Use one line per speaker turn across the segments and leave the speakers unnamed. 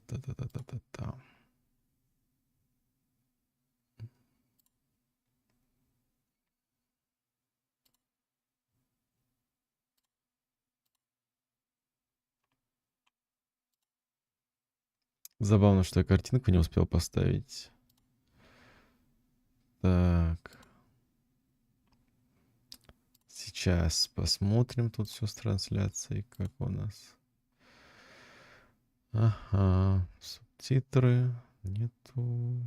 Та-та-та-та-та-та. Забавно, что я картинку не успел поставить. Так. Сейчас посмотрим тут все с трансляцией, как у нас. Ага. Субтитры. Нету.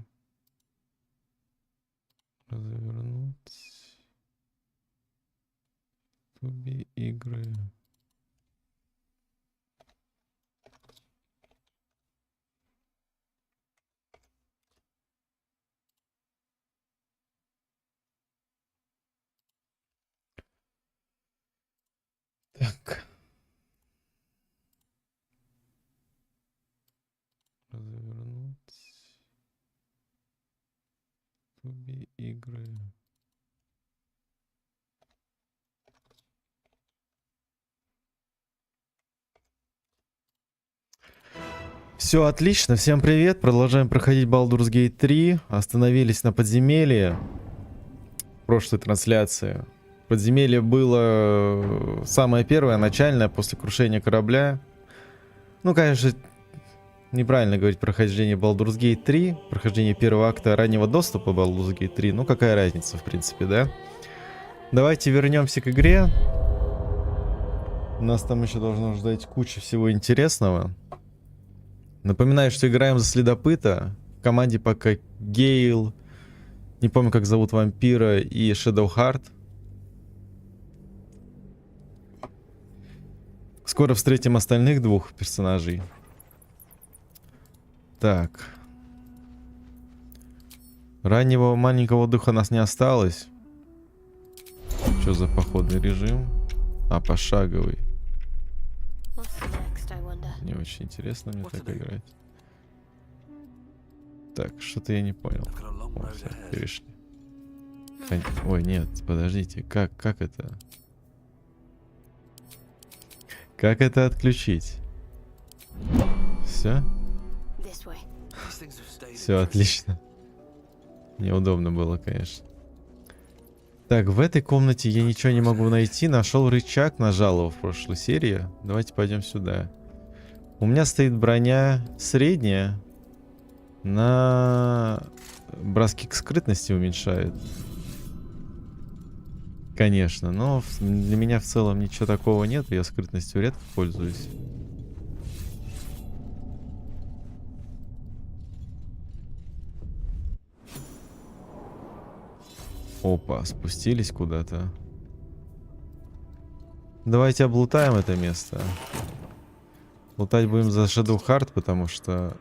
Развернуть. Ютубе игры. Так. Развернуть. Ютубе игры. Все отлично, всем привет. Продолжаем проходить Baldur's Gate 3. Остановились на подземелье. В прошлой трансляции. Подземелье было самое первое, начальное, после крушения корабля. Ну, конечно, неправильно говорить прохождение Baldur's Gate 3. Прохождение первого акта раннего доступа Baldur's Gate 3. Ну, какая разница, в принципе, да? Давайте вернемся к игре. Нас там еще должно ждать куча всего интересного. Напоминаю, что играем за следопыта. В команде пока Гейл, не помню, как зовут вампира, и Shadowheart. Скоро встретим остальных двух персонажей. Так. Раннего маленького духа у нас не осталось. Что за походный режим? А, пошаговый. Не очень интересно мне так играть. Так, что-то я не понял. О, все, перешли. Ой, нет, подождите. Как это? Как это отключить? Все? Все, отлично. Неудобно было, конечно. Так, в этой комнате я ничего не могу найти. Нашел рычаг, нажал его в прошлой серии. Давайте пойдем сюда. У меня стоит броня средняя. На броски к скрытности уменьшает. Конечно, но для меня в целом ничего такого нет. Я скрытностью редко пользуюсь. Опа, спустились куда-то. Давайте облутаем это место. Лутать будем за Shadowheart, потому что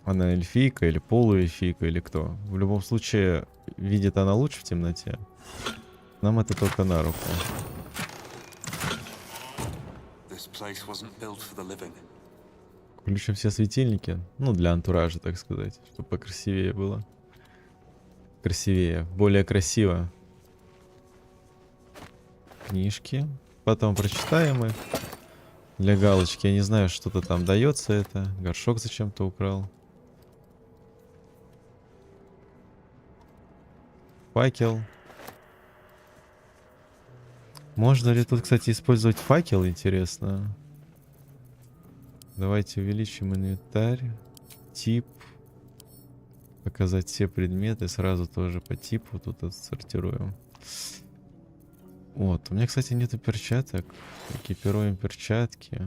она эльфийка или полуэльфийка или кто. В любом случае, видит она лучше в темноте. Нам это только на руку. Включим все светильники. Ну, для антуража, так сказать. Чтобы покрасивее было. Красивее. Более красиво. Книжки. Потом прочитаем их. Для галочки. Я не знаю, что-то там дается это. Горшок зачем-то украл. Факел. Можно ли тут, кстати, использовать факел, интересно? Давайте увеличим инвентарь. Тип. Показать все предметы. Сразу тоже по типу тут отсортируем. Вот. У меня, кстати, нету перчаток. Экипируем перчатки.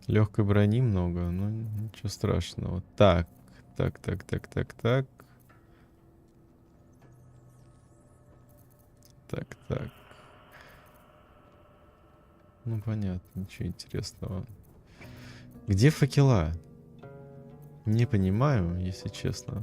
Легкой брони много, но ничего страшного. Так. Так. Ну, понятно, ничего интересного. Где факела? Не понимаю, если честно.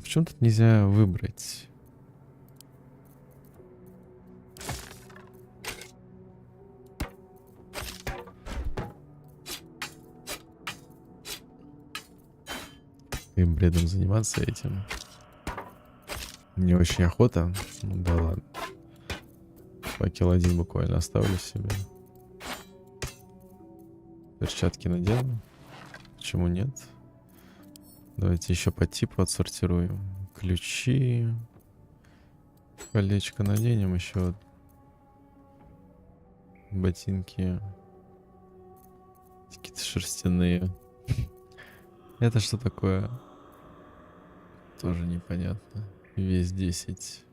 Почему тут нельзя выбрать? Каким бредом заниматься этим? Мне очень охота. Ну, да ладно. Факел один буквально оставлю себе. Перчатки надену. Почему нет? Давайте еще по типу отсортируем. Ключи. Колечко наденем еще. Ботинки. Какие-то шерстяные. Это что такое? Тоже непонятно. Весь 10.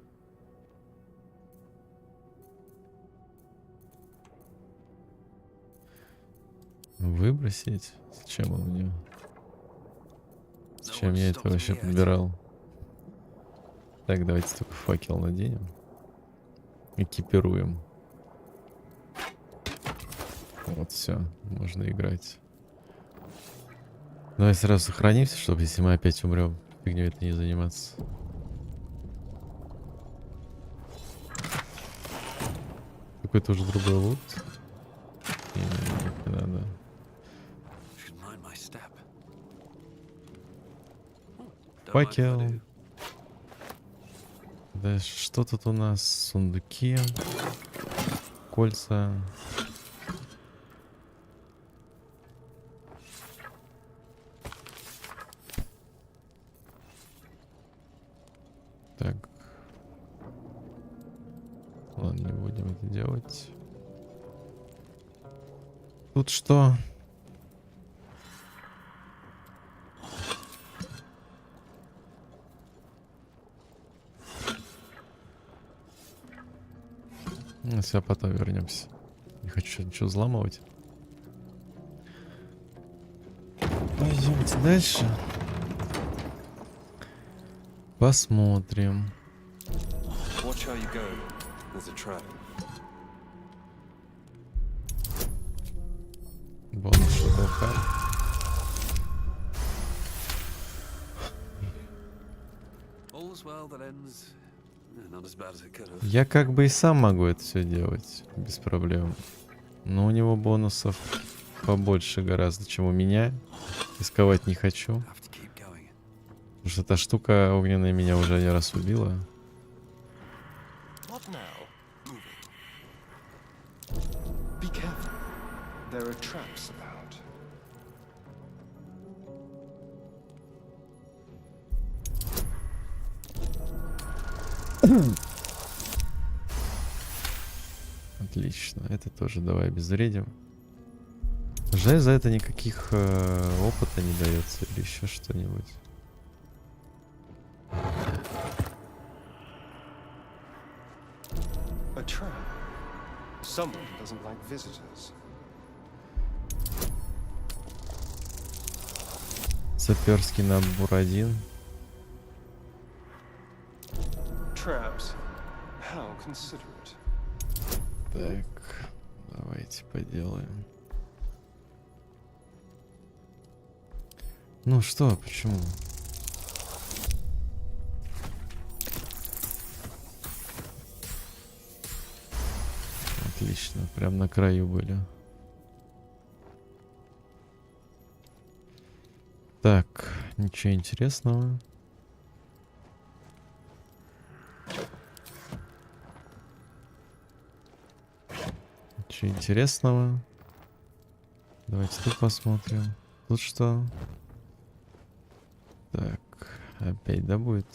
Выбросить? Зачем он мне? Зачем я это вообще подбирал? Так, давайте только факел наденем. Экипируем. Вот, все, можно играть. Давай сразу сохранимся, чтобы если мы опять умрем, фигней это не заниматься. Какой-то уже другой лут. Не надо. Факел. Да что тут у нас? Сундуки. Кольца. Так. Ладно, не будем это делать. Тут что? Все, потом вернемся. Не хочу ничего взламывать. Пойдемте дальше. Посмотрим. Бонус шутовка. Я как бы и сам могу это все делать без проблем. Но у него бонусов побольше гораздо, чем у меня. Рисковать не хочу. Потому что эта штука огненная меня уже не раз убила. Отлично, это тоже давай обезвредим. Жаль, за это никаких опыта не дается или еще что-нибудь. Саперский набор 1. Так, давайте поделаем. Ну что, почему? Отлично, прям на краю были. Так, ничего интересного. Ничего интересного. Давайте тут посмотрим. Тут что? Так, опять да будет.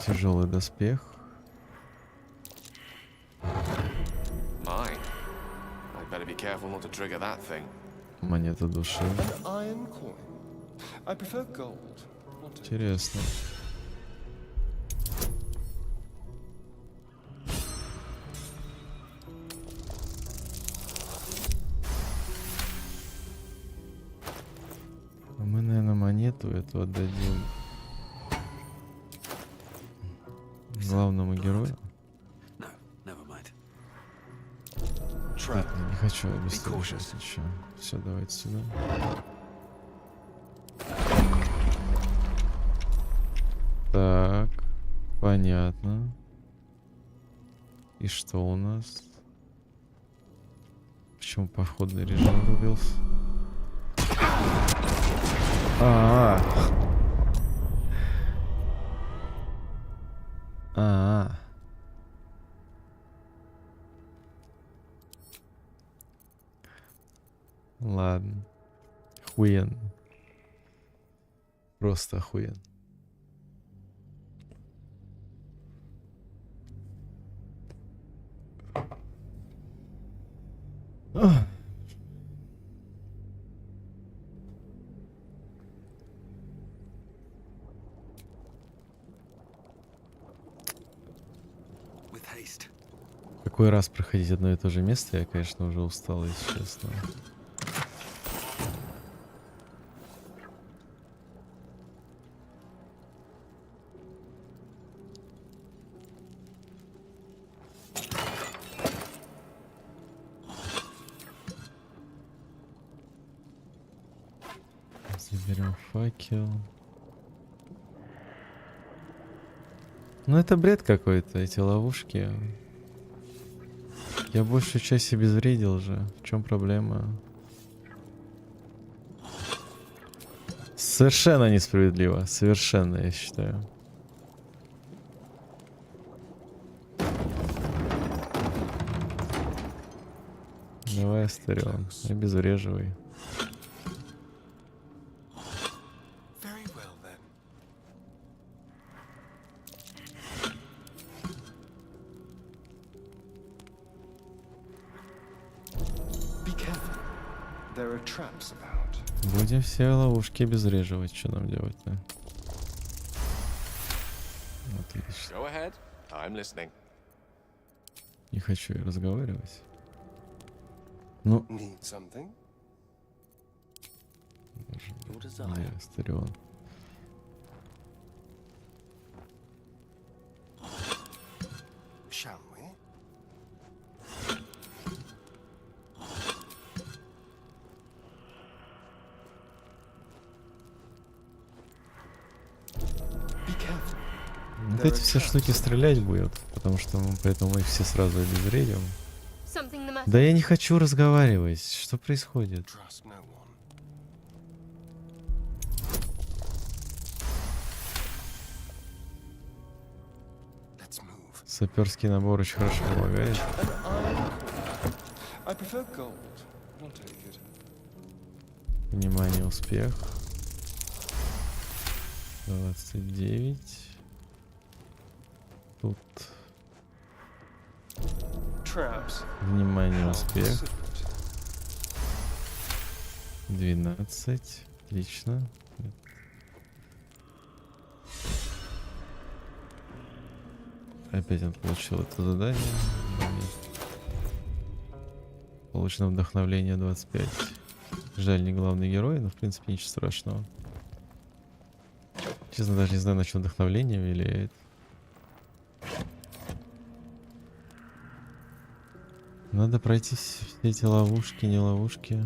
Тяжелый доспех. Монета души. Интересно. Мы, наверное, монету эту отдадим главному герою.
trap.
Не хочу
Be
объяснять
cautious.
ничего. Все, давайте сюда. Так, понятно. И что у нас? Почему походный режим врубился? А, а, ладно. Охуенно. Просто охуенно. Ах.
With haste.
Какой раз проходить одно и то же место, я, конечно, уже устал, если честно. Заберем факел. Ну это бред какой-то, эти ловушки. Я большую часть обезвредил же. В чем проблема? Совершенно несправедливо. Совершенно, я считаю. Давай, Астерион, обезвреживай.
Very well then. Be careful. There are traps about.
Будем все ловушки обезвреживать. Что нам делать-то? Отлично.
Go ahead. I'm listening.
Не хочу я разговаривать. Ну,
Need something? Your
не,
desire.
Астерион.
Shall we? Be careful.
Вот эти все штуки стрелять будут, потому что мы поэтому их все сразу обезвредим.
Something the matter?
Да я не хочу разговаривать. Что происходит?
Trust no one. Let's move.
Саперский набор очень хорошо помогает.
An iron core. I prefer gold. I'll take it.
Внимание, успех. 29. Тут
Traps.
внимание,
How
успех.
considerate.
12. Отлично. Опять он получил это задание. Нет. Получено вдохновление 25. Жаль, не главный герой, но в принципе ничего страшного. Честно, даже не знаю, на что вдохновление влияет. Надо пройти все эти ловушки, не ловушки.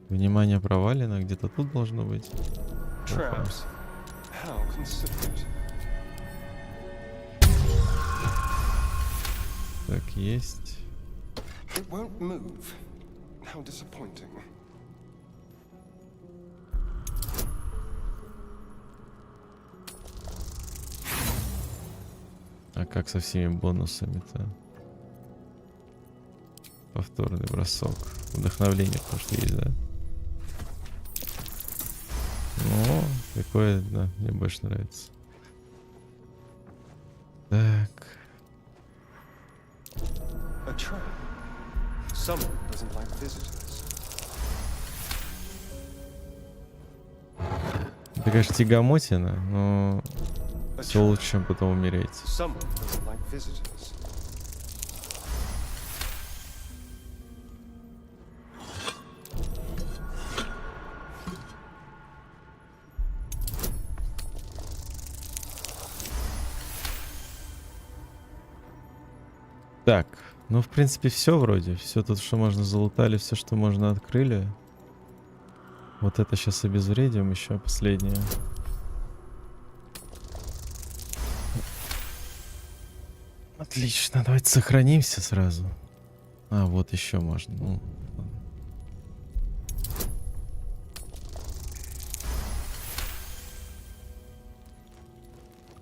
Внимание провалено, где-то тут должно быть. Опа.
Traps. How considerate.
Так, есть.
It won't move. How disappointing.
А как со всеми бонусами-то? Повторный бросок. Вдохновление, потому что есть, да? Ну, какое, да, мне больше нравится. Так.
A trap. Someone doesn't like visitors.
Это, конечно, тягомотина, но
A
все
trap.
лучше, чем потом умереть.
Someone doesn't like visitors.
Так, Ну, в принципе, все вроде. Все тут, что можно, залутали, все, что можно, открыли. Вот это сейчас обезвредим еще последнее. Отлично, давайте сохранимся сразу. А, вот еще можно. Ну,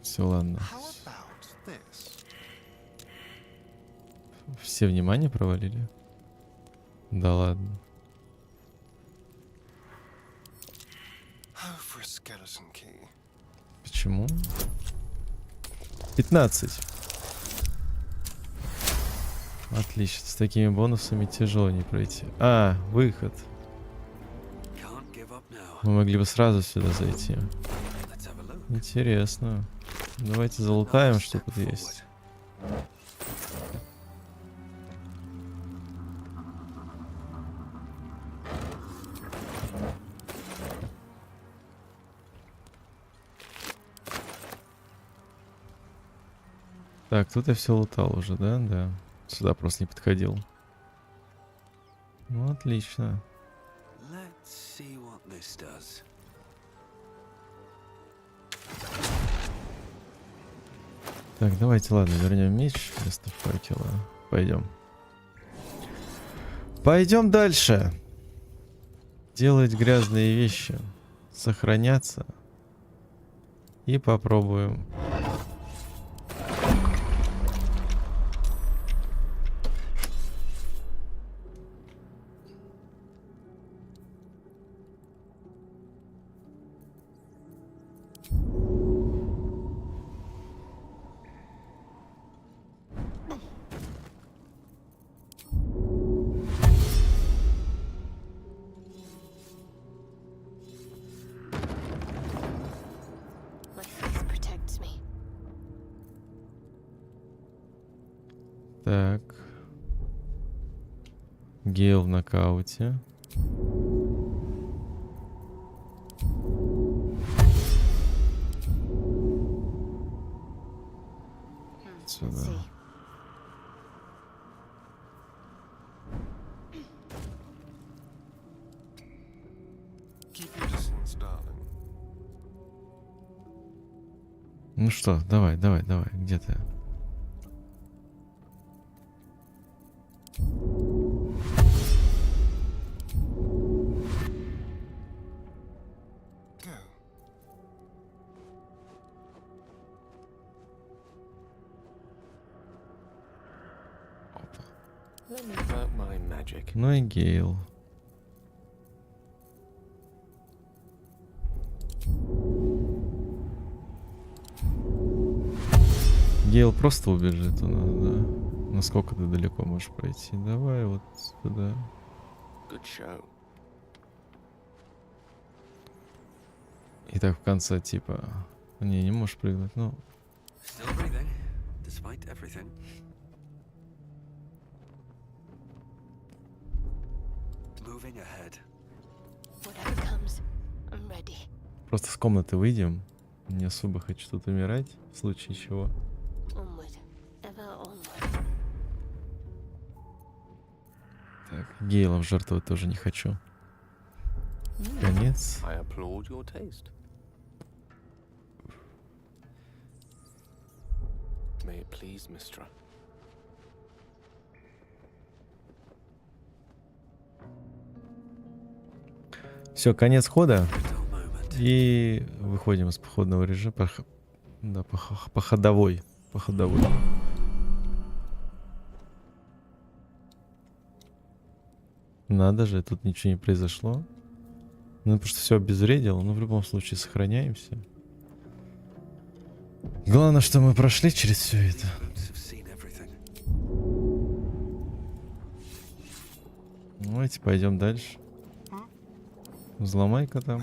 все, ладно. Все внимание провалили? Да ладно. Почему? 15. Отлично. С такими бонусами тяжело не пройти. А, выход. Мы могли бы сразу сюда зайти. Интересно. Давайте залутаем, что тут есть. Так, тут я все лутал уже, да? Да. Сюда просто не подходил. Ну, отлично. Так, давайте, ладно, вернем меч вместо факела. Пойдем. Пойдем дальше. Делать грязные вещи. Сохраняться. И попробуем. Так. Гейл в нокауте. Сюда. Ну что, давай, где ты? Ну и Гейл. Гейл просто убежит у нас, да? Насколько ты далеко можешь пройти? Давай вот сюда. И так в конце типа... Не можешь прыгнуть, ну... Просто с комнаты выйдем. Не особо хочу тут умирать, в случае чего. Так, Гейлом жертвовать тоже не хочу. Конец. Все, конец хода. И выходим из походного режима. Да, по ходовой. По ходовой. Надо же, тут ничего не произошло. Ну, потому что все обезвредил. Но в любом случае сохраняемся. Главное, что мы прошли через все это. Давайте пойдем дальше. Взломай-ка там.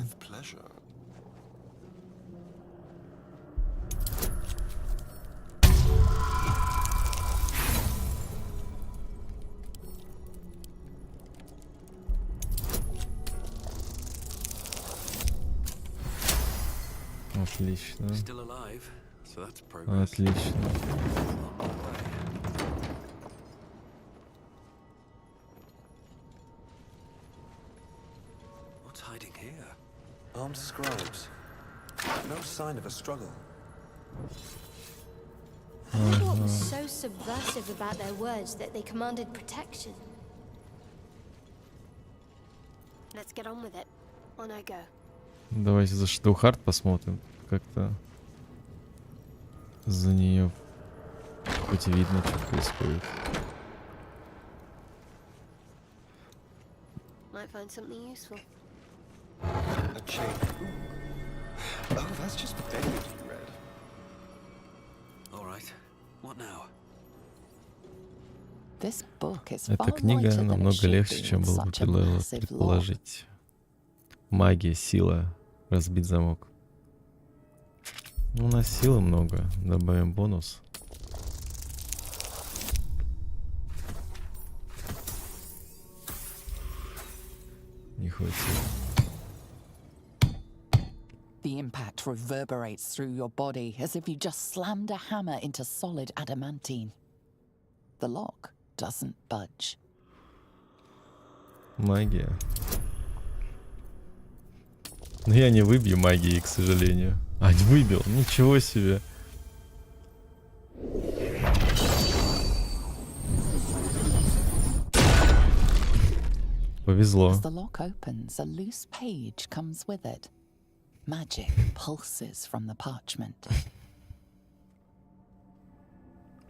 Отлично. Отлично. 。 。 。 。 。 。 。 。 。 。 . 。 。 . 。 。 。 。 。 。 。 。 . 。 。 。 。 。 。 。 。 。 。 。 。 。 。 。 。 。 。 。 。 。 。 。 。 。 。 。 。
armed scribes. No sign of a struggle.
I wonder what was so subversive about their words that they commanded protection. Let's get on with it. On I go.
Давайте за Штаухард посмотрим. Как-то за нее хоть видно, что происходит.
Might find something useful.
A chain. Ooh. Oh, that's just for David you read.
All right. What now?
This book is
Эта
far
книга
lighter than it
намного
should
легче,
be
чем
with
было бы
such a massive log.
предположить. Магия, сила, разбить замок. Ну, у нас силы много. Добавим бонус. Не хватило.
The impact reverberates through your body as if you just slammed a hammer into solid adamantine. The lock doesn't budge.
Магия. Но я не выбью магии, к сожалению. А, не выбил. Ничего себе. Повезло.
As the lock opens, a loose page comes with it. Magic pulses from the parchment.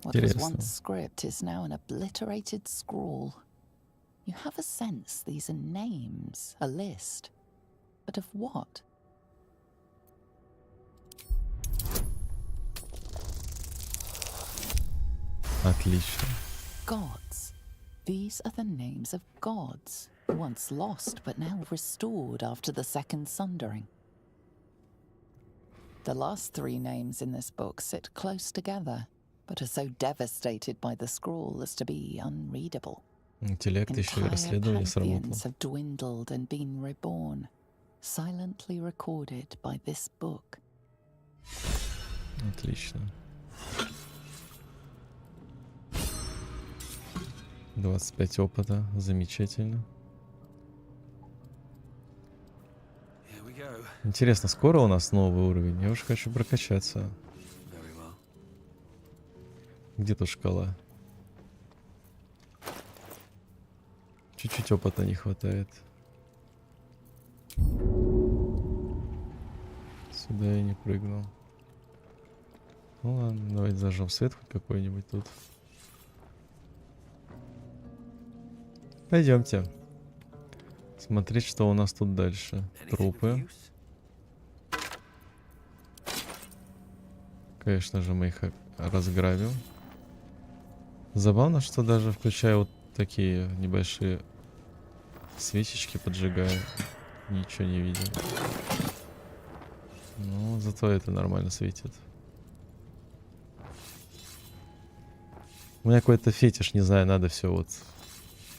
What was
Интересно.
once script is now an obliterated scrawl. You have a sense these are names, a list. But of what?
Отлично.
Gods. These are the names of gods, once lost but now restored after the second sundering. The last three names in this book sit close together, but are so devastated by the scroll as to be unreadable.
Интеллект еще и
Entire
расследование сработало.
pantheons have dwindled and been reborn, silently recorded by this book.
Отлично. 25 опыта. Замечательно.
Here we go.
Интересно, скоро у нас новый уровень? Я уже хочу прокачаться.
Very well.
Где тут шкала? Чуть-чуть опыта не хватает. Сюда я не прыгнул. Ну ладно, давайте зажжем свет хоть какой-нибудь тут. Пойдемте. Смотреть, что у нас тут дальше.
Anything of
Трупы.
use?
Конечно же, мы их разграбим. Забавно, что даже включая вот такие небольшие свечечки, поджигая, ничего не видим. Ну, зато это нормально светит. У меня какой-то фетиш, не знаю, надо все вот...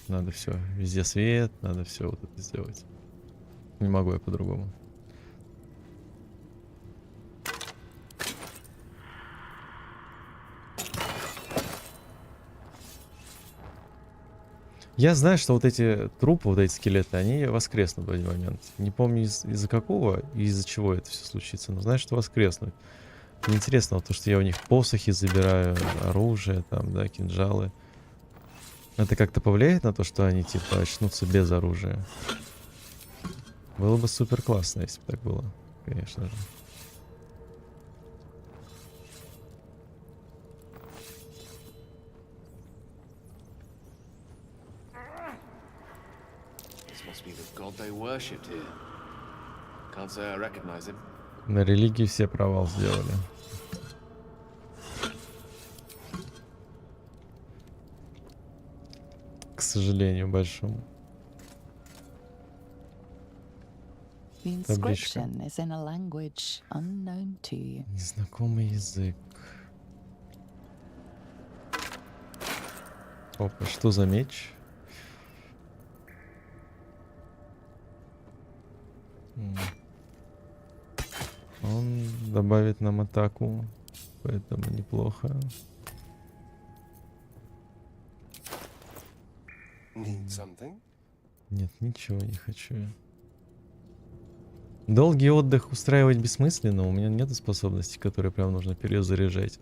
Надо все, везде свет, надо все вот это сделать. Не могу я по-другому. Я знаю, что вот эти трупы, вот эти скелеты, они воскреснут в один момент. Не помню из-за какого и из-за чего это все случится, но знаю, что воскреснут. Мне интересно, вот то, что я у них посохи забираю, оружие, там, да, кинжалы. Это как-то повлияет на то, что они, типа, очнутся без оружия? Было бы супер классно, если бы так было, конечно же.
This must be the god they worshipped here. Can't say I recognize him.
На религии все провал сделали. К сожалению, большому.
The
Табличка.
inscription is in a language unknown to you.
Незнакомый язык. Опа, что за меч? Он добавит нам атаку, поэтому неплохо.
Need something?
Нет, ничего не хочу я. Долгий отдых устраивать бессмысленно. У меня нет способностей, которые прям нужно перезаряжать.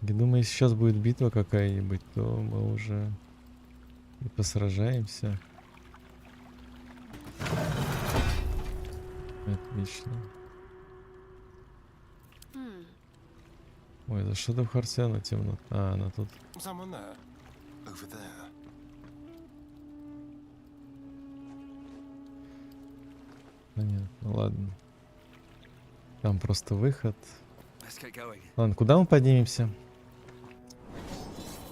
Я думаю, если сейчас будет битва какая-нибудь, то мы уже и посражаемся. Отлично. Ой, да что-то в Харсена темно. А, она тут.
Someone there. Over there.
Понятно, ладно. Там просто выход.
Let's get going.
Ладно, куда мы поднимемся?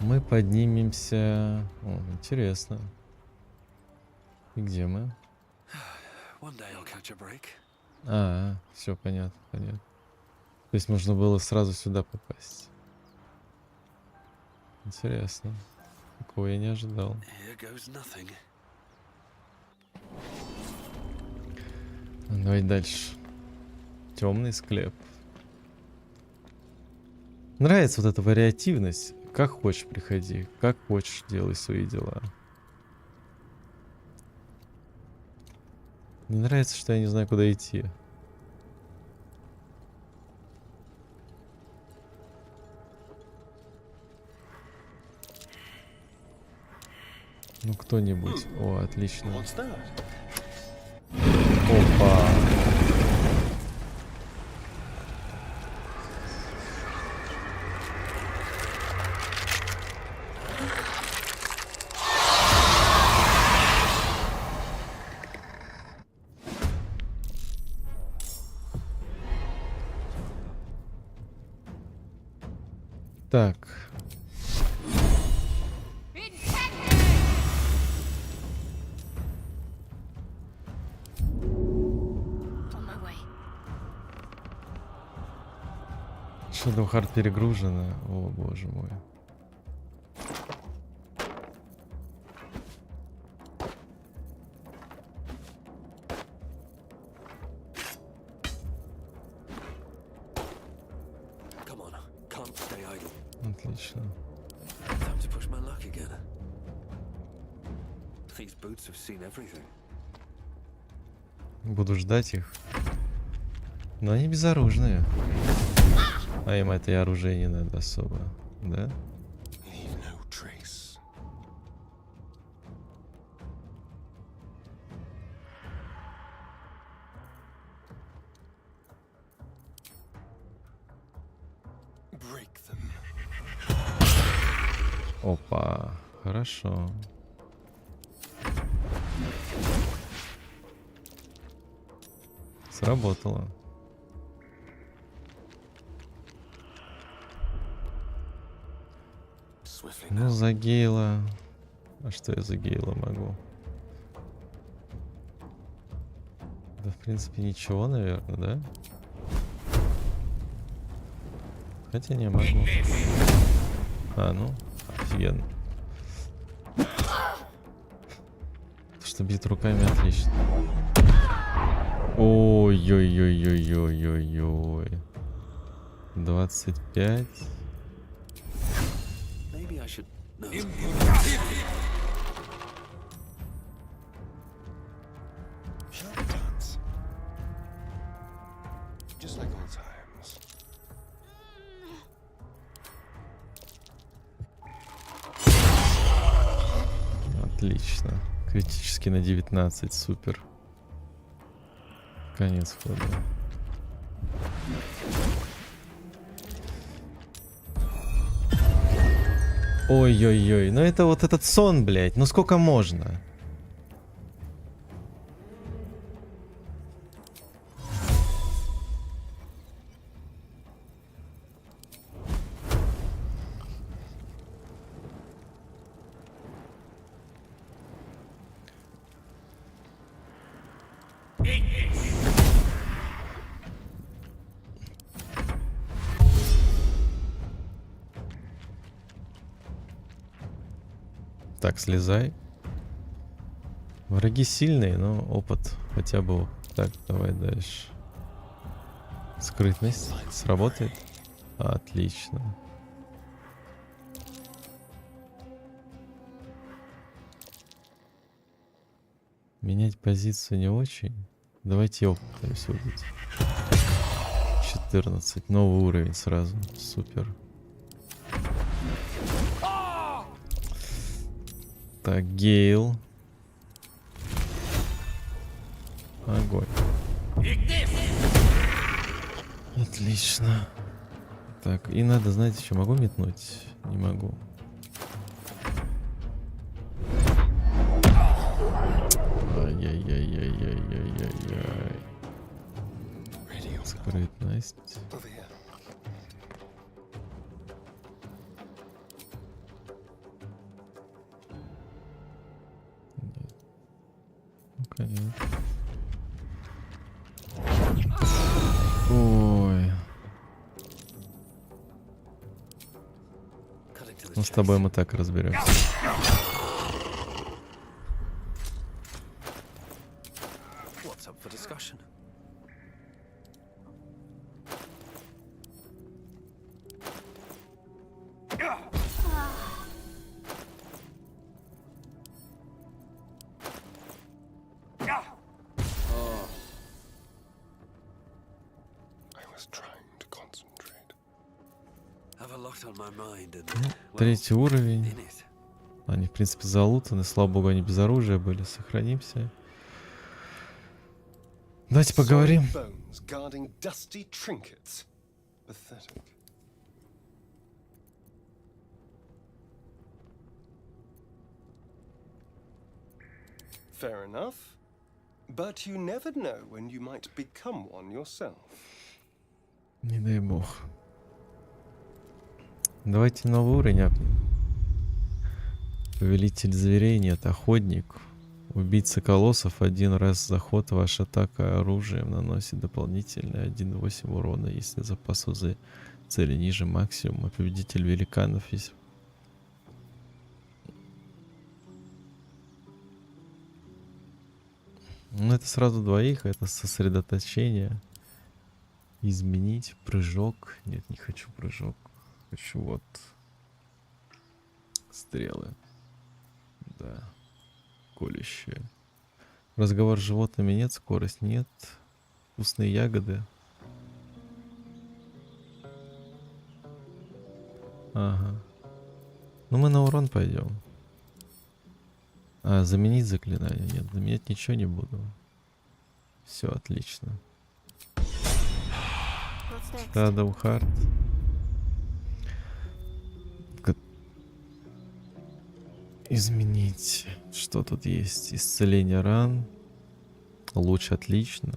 Мы поднимемся... О, интересно. И где мы?
One day I'll catch a break.
А, все понятно, понятно. То есть можно было сразу сюда попасть. Интересно. Такого я не ожидал.
Here goes nothing.
Давай дальше. Темный склеп. Нравится вот эта вариативность. Как хочешь приходи, как хочешь делай свои дела. Мне нравится, что я не знаю, куда идти. Ну кто-нибудь. О, отлично.
What's that?
Опа. Так.
On my way.
Shadow Heart перегружено. О, боже мой.
Come on, can't stay idle.
Отлично.
Time to push my luck again. These boots have seen everything.
Буду ждать их. Но они безоружные. А им это и оружие не надо особо, да?
Leave no trace. Break them.
Опа, хорошо. Сработало.
Swiftly
Ну,
now.
за Гейла... А что я за Гейла могу? Да, в принципе, ничего, наверное, да? Хотя не могу. А, ну, офигенно. То, что бить руками, отлично. Ой-ой-ой-ой-ой-ой-ой. 25.
Maybe I should. No.
Sharp dance. Just like old times.
Отлично. Критически на 19. Супер. Конец хода. Ой-ой-ой. Ну это вот этот сон, блядь. Ну сколько можно? Так, слезай. Враги сильные, но опыт хотя бы. Так, давай дальше. Скрытность сработает? Отлично. — Менять позицию не очень. Давайте его попытаемся убить. 14. Новый уровень сразу. Супер. Так, Гейл. Огонь. Отлично. Так, и надо, знаете, что могу метнуть? Не могу. Ай-яй-яй-яй-яй-яй-яй-яй. Скрытность.
Over here.
Ну, конечно. Ой.
Cutting to the
Ну, с тобой
chase.
мы так разберемся.
What's up for discussion?
I was trying to concentrate.
Have a lot on my mind and well,
Третий уровень.
in it.
Они, в принципе, залутаны. Слава богу, они без оружия были. Сохранимся. Давайте поговорим.
Solid bones guarding dusty trinkets. Pathetic. Fair enough. But you never know when you might become one yourself.
Не дай бог. Давайте новый уровень апнем. Повелитель зверей нет, охотник. Убийца колоссов. Один раз заход, ваша атака оружием наносит дополнительный 1,8 урона, если запас УЗ цели ниже максимума. Победитель великанов есть. Ну, это сразу двоих, это сосредоточение. Изменить прыжок. Нет, не хочу прыжок. Хочу вот стрелы. Да. Колющие. Разговор с животными нет, скорость нет. Вкусные ягоды. Ага. Ну мы на урон пойдем. А, заменить заклинание? Нет, заменять ничего не буду. Все отлично.
What's next?
Shadow Heart. Изменить. Что тут есть? Исцеление ран. Луч отлично.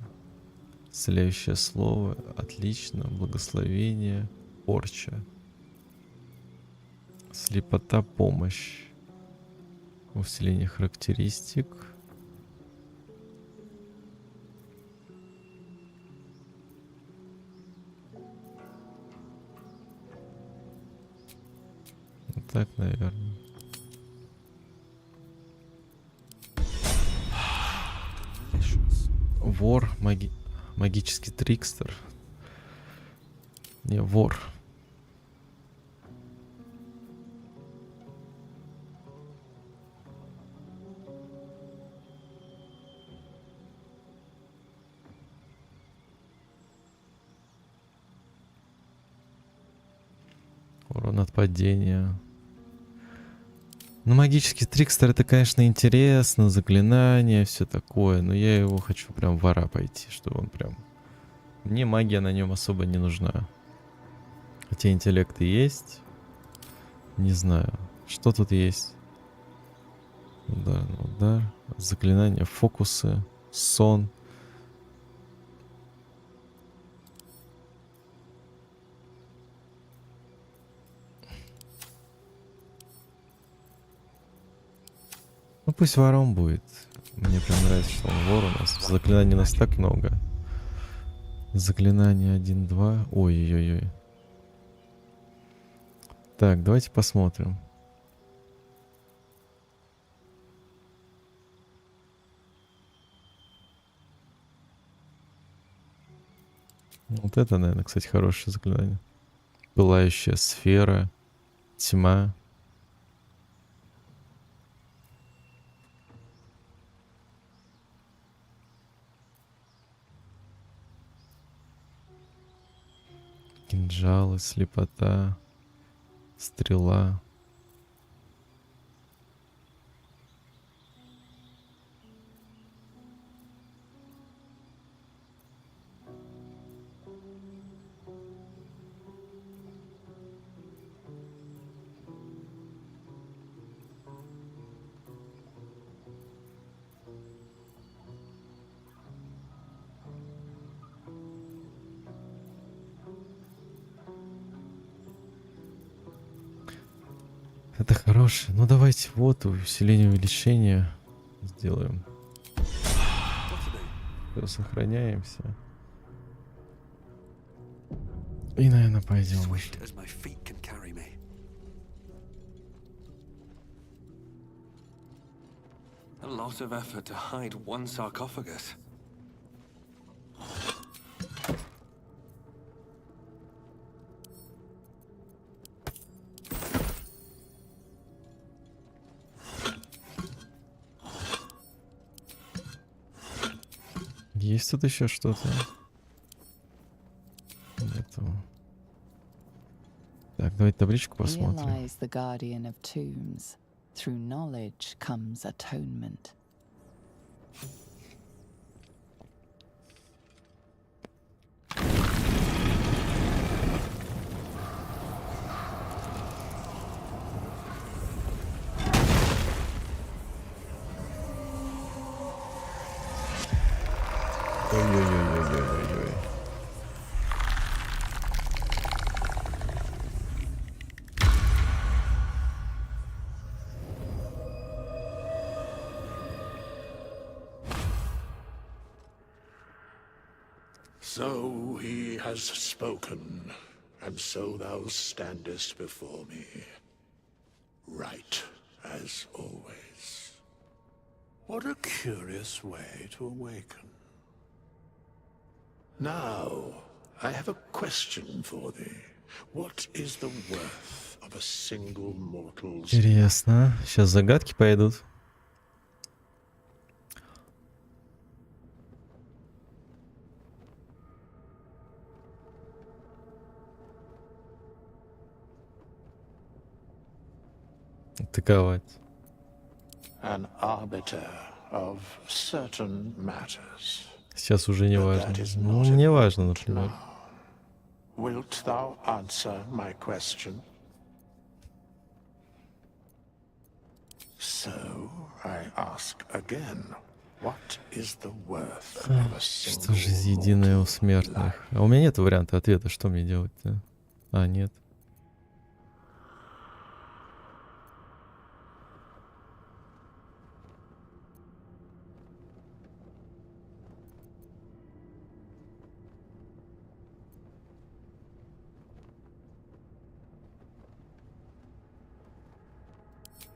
Исцеляющее слово отлично. Благословение. Порча. Слепота, помощь. Усиление характеристик. Вот так, наверное. Вор, магический трикстер. Не, вор. Урон от падения. Ну, магический трикстер, это, конечно, интересно, заклинание, все такое, но я его хочу прям в вора пойти, чтобы он прям... Мне магия на нем особо не нужна. Хотя интеллект и есть. Не знаю, что тут есть. Удар, заклинания, фокусы, сон. Ну пусть вором будет. Мне прям нравится, что он вор у нас. Заклинаний у нас так много. Заклинание 1-2. Ой-ой-ой. Так, давайте посмотрим. Вот это, наверное, кстати, хорошее заклинание. Пылающая сфера. Тьма. Кинжалы, слепота, стрела. Это хорошее. Ну давайте вот усиление увеличения сделаем. Все, сохраняемся. И, наверное, пойдем.
Swift as my feet can carry me. A lot of effort to hide one sarcophagus.
Есть тут еще что-то? Нету. Так, давайте табличку посмотрим.
Realize the guardian of tombs. Through knowledge comes atonement.
Ой-ой-ой-ой-ой-ой.
So he has spoken, and so thou standest before me, right as always.
What a curious way to awaken.
Now, I have a question for thee. What is the worth of a single mortal's...
Интересно. Сейчас загадки пойдут. Атаковать.
An arbiter of certain matters.
Сейчас уже не
But
важно.
that is
Ну,
not
мне важно,
important
например.
now. Wilt thou answer my question? So, I ask again, what is the worth of a
Что же
single
единое у
mortal
смертных?
life?
А у меня нет варианта ответа, что мне делать-то? А, нет.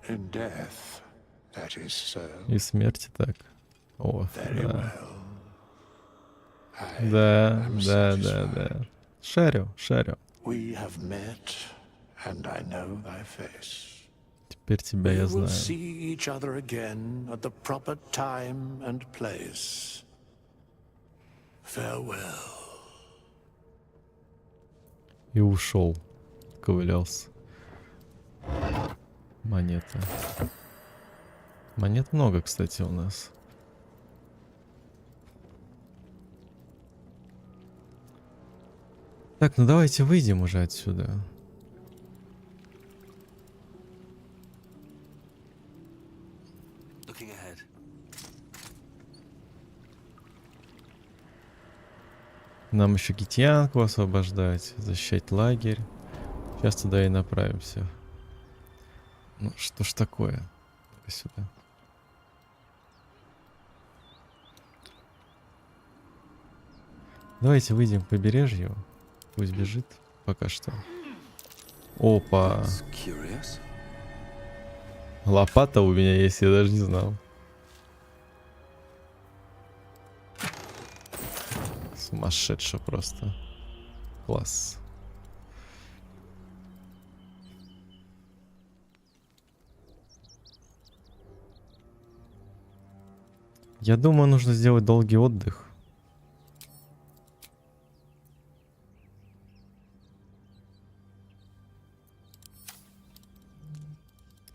In death, that is so.
И смерти так. О,
Very
да.
well. I
Да,
am
да,
satisfied.
да. Шарю, шарю.
We have met, and I know thy face.
Теперь тебя
We
я
will
знаю.
see each other again at the proper time and place. Farewell.
И ушел. Ковылялся. Монета. Монет много, кстати, у нас. Так, ну давайте выйдем уже отсюда.
Looking ahead.
Нам еще Китянку освобождать, защищать лагерь. Сейчас туда и направимся. Ну, что ж такое? Давай сюда. Давайте выйдем к побережью. Пусть бежит пока что. Опа.
That's curious.
Лопата у меня есть, я даже не знал. Сумасшедше просто. Класс. Я думаю, нужно сделать долгий отдых.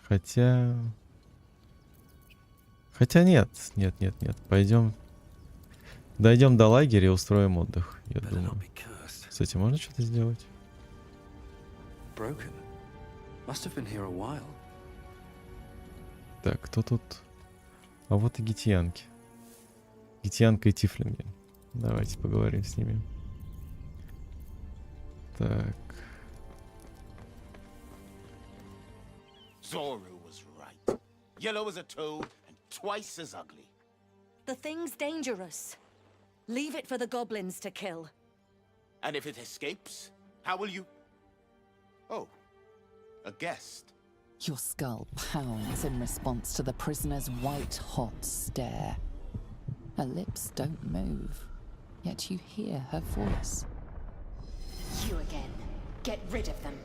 Хотя... Хотя нет. Нет. Пойдем. Дойдем до лагеря и устроим отдых, я
Better
думаю.
not be cursed.
Кстати, можно что-то сделать?
Broken. Must have been here a while.
Так, кто тут? А вот и гитьянки. Гитьянка и тифлинги. Давайте поговорим с ними. Так.
Zoru was right. Yellow as a toad and twice as ugly.
The thing's dangerous. Leave it for the goblins to kill.
And if it escapes, how will you... Oh, a guest.
Your skull pounds in response to the prisoner's white-hot stare. Her lips don't move, yet you hear her voice.
You again. Get rid of them.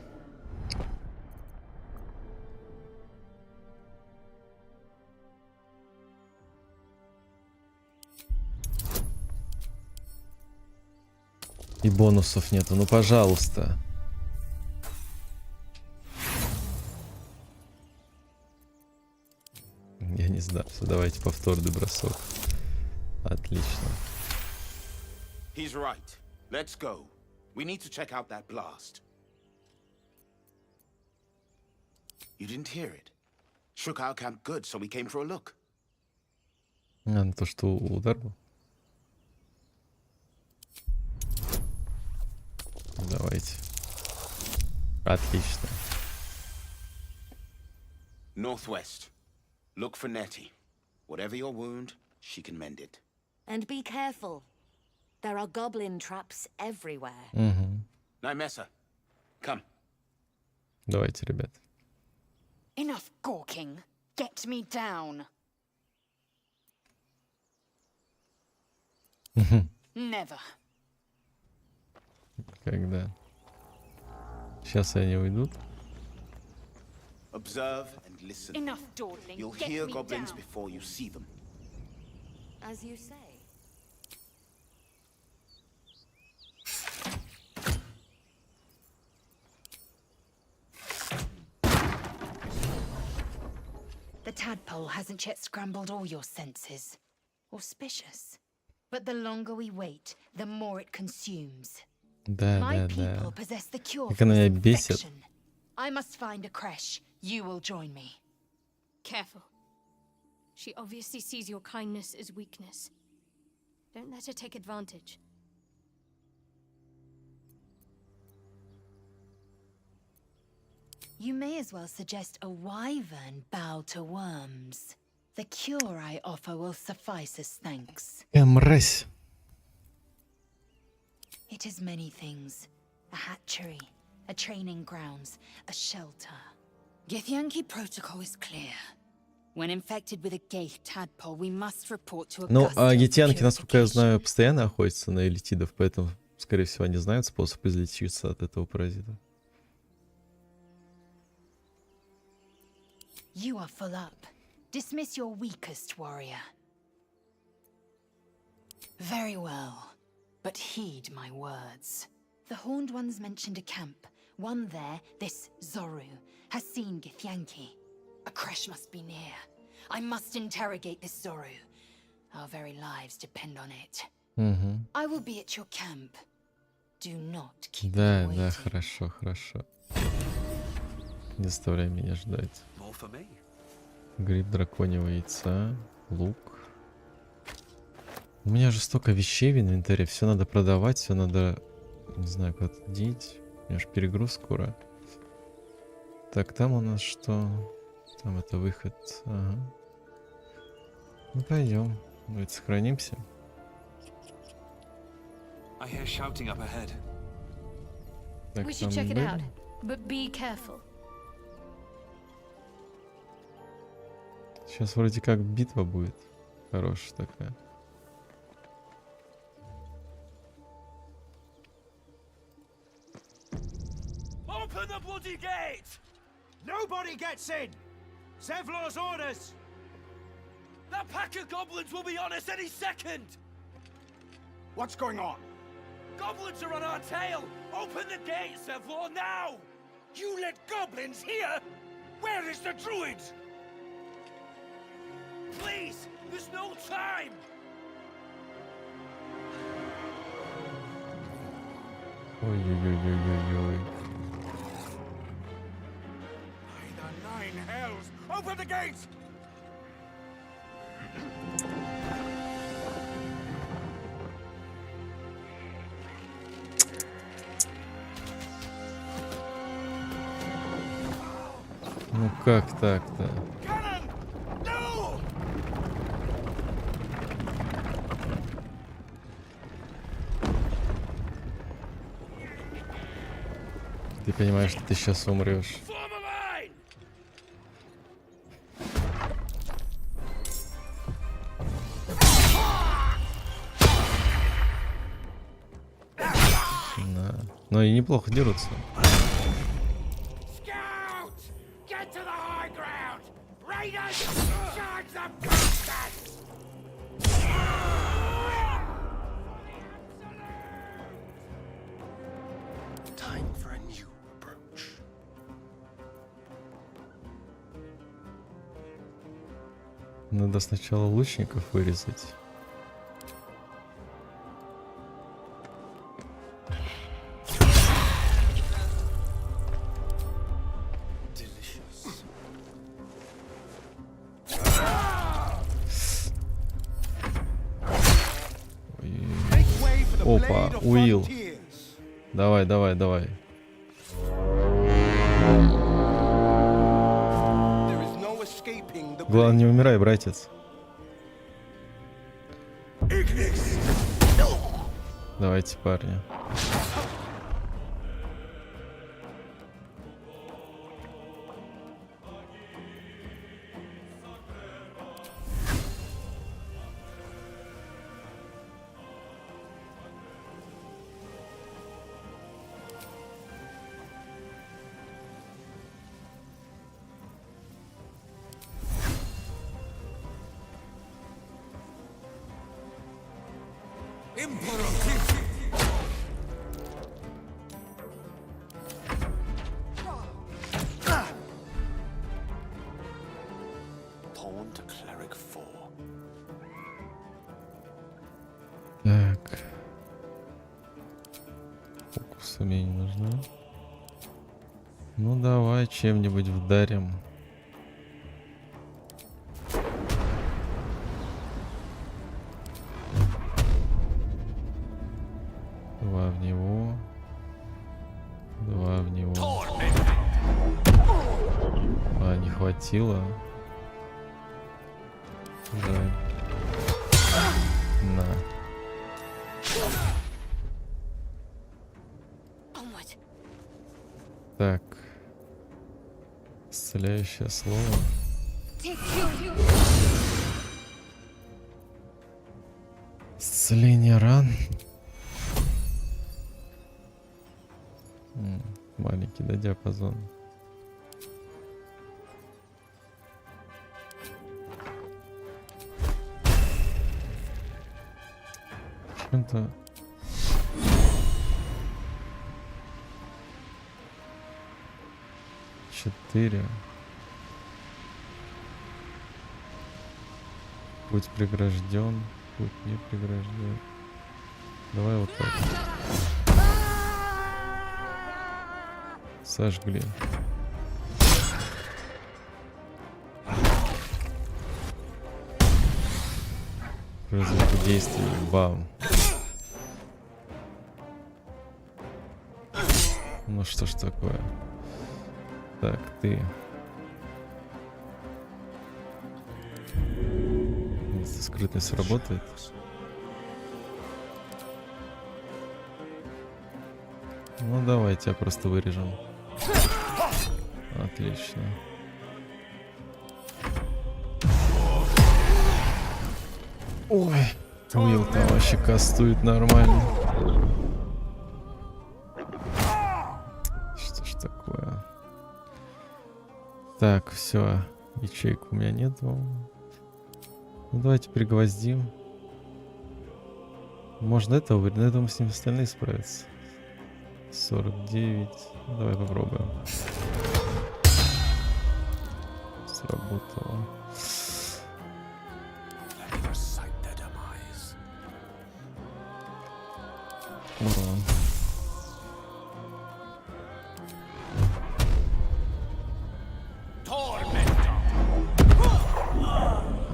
И бонусов нету, ну пожалуйста. Я не знаю, давайте повторный бросок. Отлично.
He's right. Let's go. We need to check out that blast. You didn't hear it? Shook our camp good, so we came for a look.
Ну то, что удар был. Давайте. Отлично.
Northwest. Look for Nettie. Whatever your wound, she can mend it.
And be careful. There are goblin traps everywhere.
Угу.
Nymessa, come.
Давайте, ребят.
Enough gawking. Get me down. Never.
Когда? Сейчас они уйдут.
Observe and listen.
Enough dawdling.
You'll
Get
hear
me
goblins
down.
before you see them.
As you say. The tadpole hasn't yet scrambled all your senses. Auspicious. But the longer we wait, the more it consumes.
Да,
My
да,
people
да.
possess the cure
Как
for
она
this
меня бесит.
infection. I must find a creche. You will join me.
Careful. She obviously sees your kindness as weakness. Don't let her take advantage.
You may as well suggest a wyvern bow to worms. The cure I offer will suffice as thanks.
Мразь.
It is many things. A hatchery, a training grounds, a shelter. Githyanki protocol is clear. When infected with a ghaik tadpole, we must report to a
Ну, а
Gustian
гитянки, насколько я знаю,
purification.
постоянно охотятся на элитидов, поэтому, скорее всего, они знают способ излечиться от этого паразита.
You are full up. Dismiss your weakest warrior. Very well, but heed my words. The Horned Ones mentioned a camp. One there, this Zoru, has seen Githyanki. A creche must be near. I must interrogate this Zoru. Our very lives depend on it.
Угу.
I will be at your camp. Do not keep
Да,
me
да,
waiting.
хорошо, хорошо. Не заставляй меня ждать.
More for me.
Гриб драконьего яйца, лук. У меня же столько вещей в инвентаре, все надо продавать, все надо, не знаю, куда-то деть. У меня же перегруз скоро. Так, там у нас что? Там это выход. Ага. Ну пойдем. Давайте сохранимся.
I hear shouting up ahead.
Так,
We should
там
check it
были?
out, but be careful.
Сейчас вроде как битва будет. Хорошая такая.
Open the bloody gate! Nobody gets in! Zevlor's orders! That pack of goblins will be on us any second! What's going on? Goblins are on our tail! Open the gate, Zevlor, now! You let goblins here? Where is the druid? Please, there's no time.
Ой-ой-ой-ой-ой-ой.
By the nine hells, open the gates!
Ну как так-то?
Cannon! No!
Ты понимаешь, что ты сейчас умрешь.
Form a line!
Да. Но и неплохо дерутся.
Scout! Get to the high ground! Raiders! Charge the bastards!
Time for a new approach.
Надо сначала лучников вырезать.
Delicious. Make way for the
Опа,
blade of
Уилл.
frontiers.
Давай, давай, давай.
There is no escaping the
Главное, не умирай, братец. Давайте, парни.
Pawn to cleric 4.
Так. Фокусы мне не нужны. Ну давай чем-нибудь вдарим. Два в него. Два в него. А, не хватило. Жаль. На.
Onward.
Так. Исцеляющее слово. Исцеление ран. Маленький, да, диапазон. Чем-то... Четыре. Путь прегражден, путь не прегражден. Давай вот так. Сожгли. Развитие действий. Бам. Ну что ж такое? Так, ты. Если скрытность сработает. Ну давай, тебя просто вырежем. Отлично. Ой, Уилл там вообще кастует нормально. Что ж такое? Так, все. Ячеек у меня нету. Ну давайте пригвоздим. Можно этого вырезать, но я думаю, с ним остальные справятся. 49. Давай попробуем. Сработало. Урон.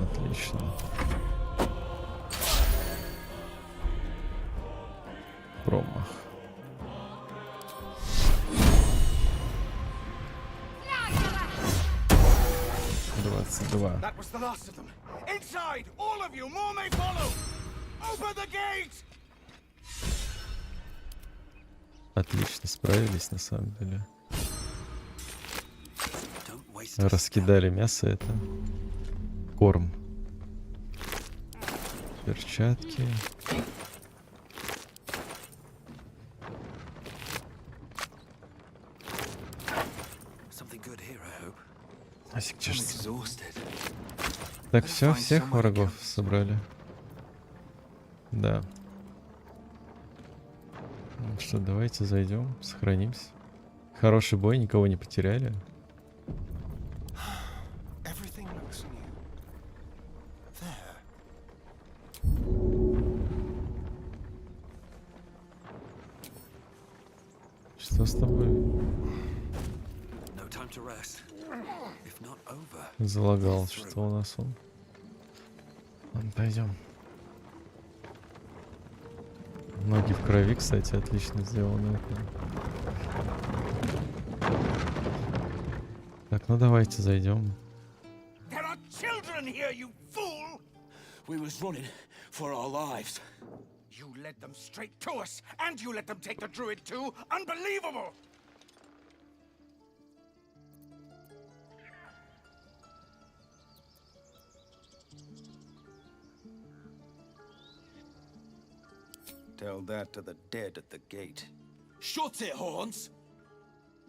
Отлично. Промах. 22.
That was the last of them. Inside! All of you! More may follow! Open the gate!
Отлично справились на самом деле.
Don't waste a
Раскидали мясо это. Корм. Перчатки.
something good here, I hope.
Асик
I'm
чешется.
exhausted.
Так, все, всех врагов собрали. Да. Ну что, давайте зайдем, сохранимся. Хороший бой, никого не потеряли.
Everything looks new. There.
Что с тобой?
No time to rest. If not over.
Залагал, что у нас он. Ладно, пойдем. Ноги в крови, кстати, отлично сделаны. Так, ну давайте зайдем.
There are children here, you fool!
We was running for our lives.
You led them straight to us, and you let them take the druid too? Unbelievable! Tell that to the dead at the gate.
Shut it, Horns!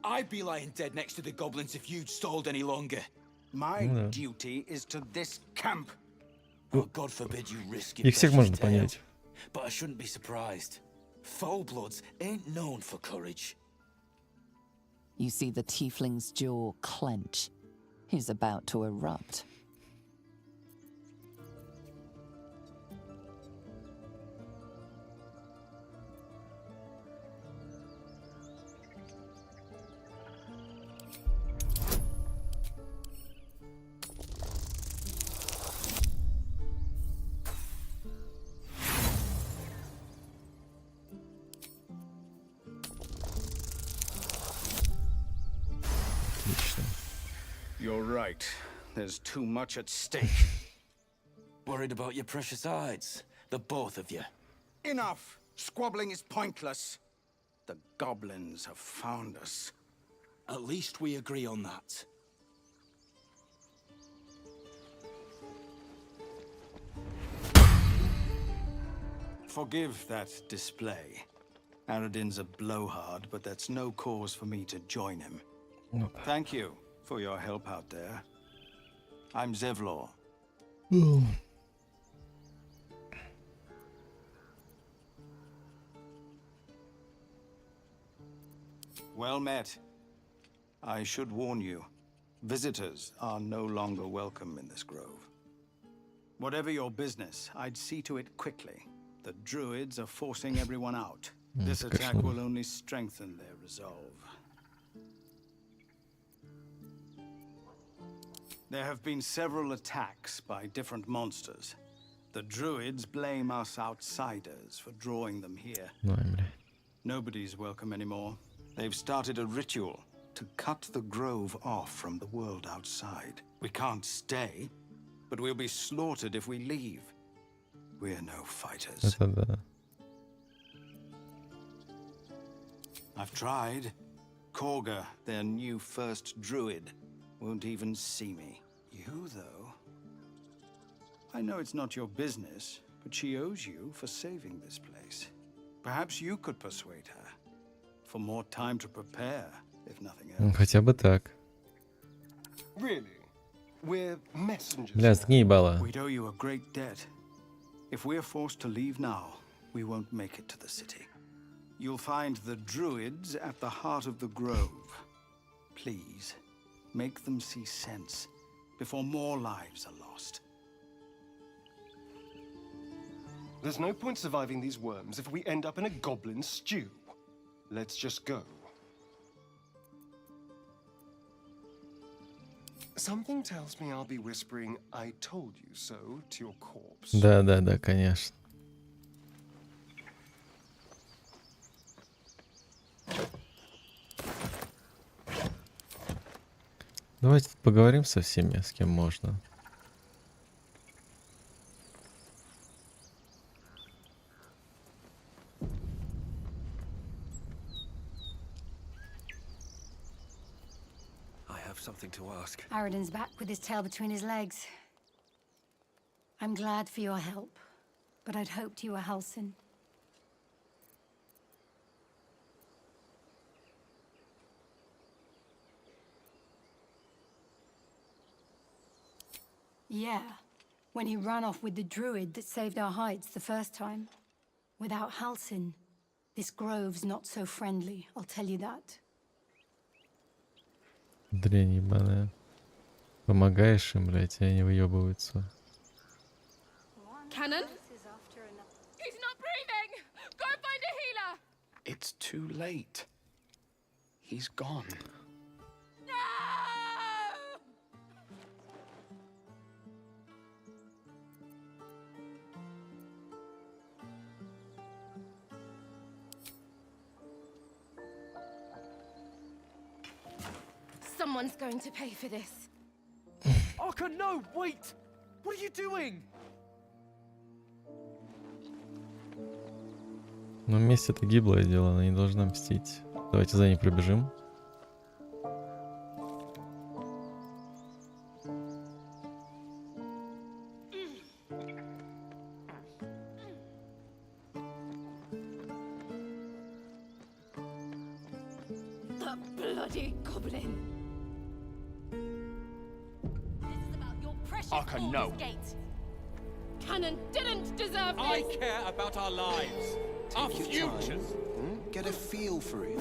I'd be lying dead next to the goblins if you'd stalled any longer.
My
No.
duty is to this camp.
Oh, God forbid you risk it.
Их всех можно понять.
But I shouldn't be surprised. Foul-bloods ain't known for courage.
You see the tiefling's jaw clench. He's about to erupt.
Отлично.
You're right. There's too much at stake.
Worried about your precious hides? The both of you.
Enough! Squabbling is pointless. The goblins have found us.
At least we agree on that.
Forgive that display. Aradin's a blowhard, but that's no cause for me to join him.
Ну,
Thank you for your help out there. I'm Zevlor. Well met. I should warn you, visitors are no longer welcome in this grove. Whatever your business, I'd see to it quickly. The druids are forcing everyone out. This attack
конечно.
will only strengthen their resolve. There have been several attacks by different monsters. The druids blame us outsiders for drawing them here.
ну, бля.
Nobody's welcome anymore. They've started a ritual to cut the grove off from the world outside. We can't stay, but we'll be slaughtered if we leave. We're no fighters.
Это да.
I've tried. Korga, their new first druid, won't even see me. You, though? I know it's not your business, but she owes you for saving this place. Perhaps you could persuade her. For more time to prepare, if nothing
Ну,
else.
хотя бы так.
Really? We're messengers.
Бля, сгни ебало.
We'd owe you a great debt. If we're forced to leave now, we won't make it to the city. You'll find the druids at the heart of the grove. Please, make them see sense. before more lives are lost.
There's no point surviving these worms if we end up in a goblin stew. Let's just go. Something tells me I'll be whispering "I told you so" to your corpse.
Да, конечно. Давайте поговорим со всеми, с кем можно.
I have something to ask.
Aradin's back with his tail between his legs. I'm glad for your help, but I'd hoped you were Halsin. Yeah, when he ran off with the druid that saved our hides the first time. Without Halsin, this grove's not so friendly, I'll tell you that.
Дрянь ебаная. Помогаешь им, блядь, и они выебываются.
Cannon? He's not breathing! Go find a healer!
It's too late. He's gone.
No! Someone's going to pay for this.
Arka, no! Wait! What are you doing?
Но месть это гиблое дело, она не должна мстить. Давайте за ней пробежим.
The bloody goblin! This is about your precious
Arka, no.
Gate. Cannon didn't deserve this!
I care about our lives. Our
Take your time.
futures.
Get a feel for it.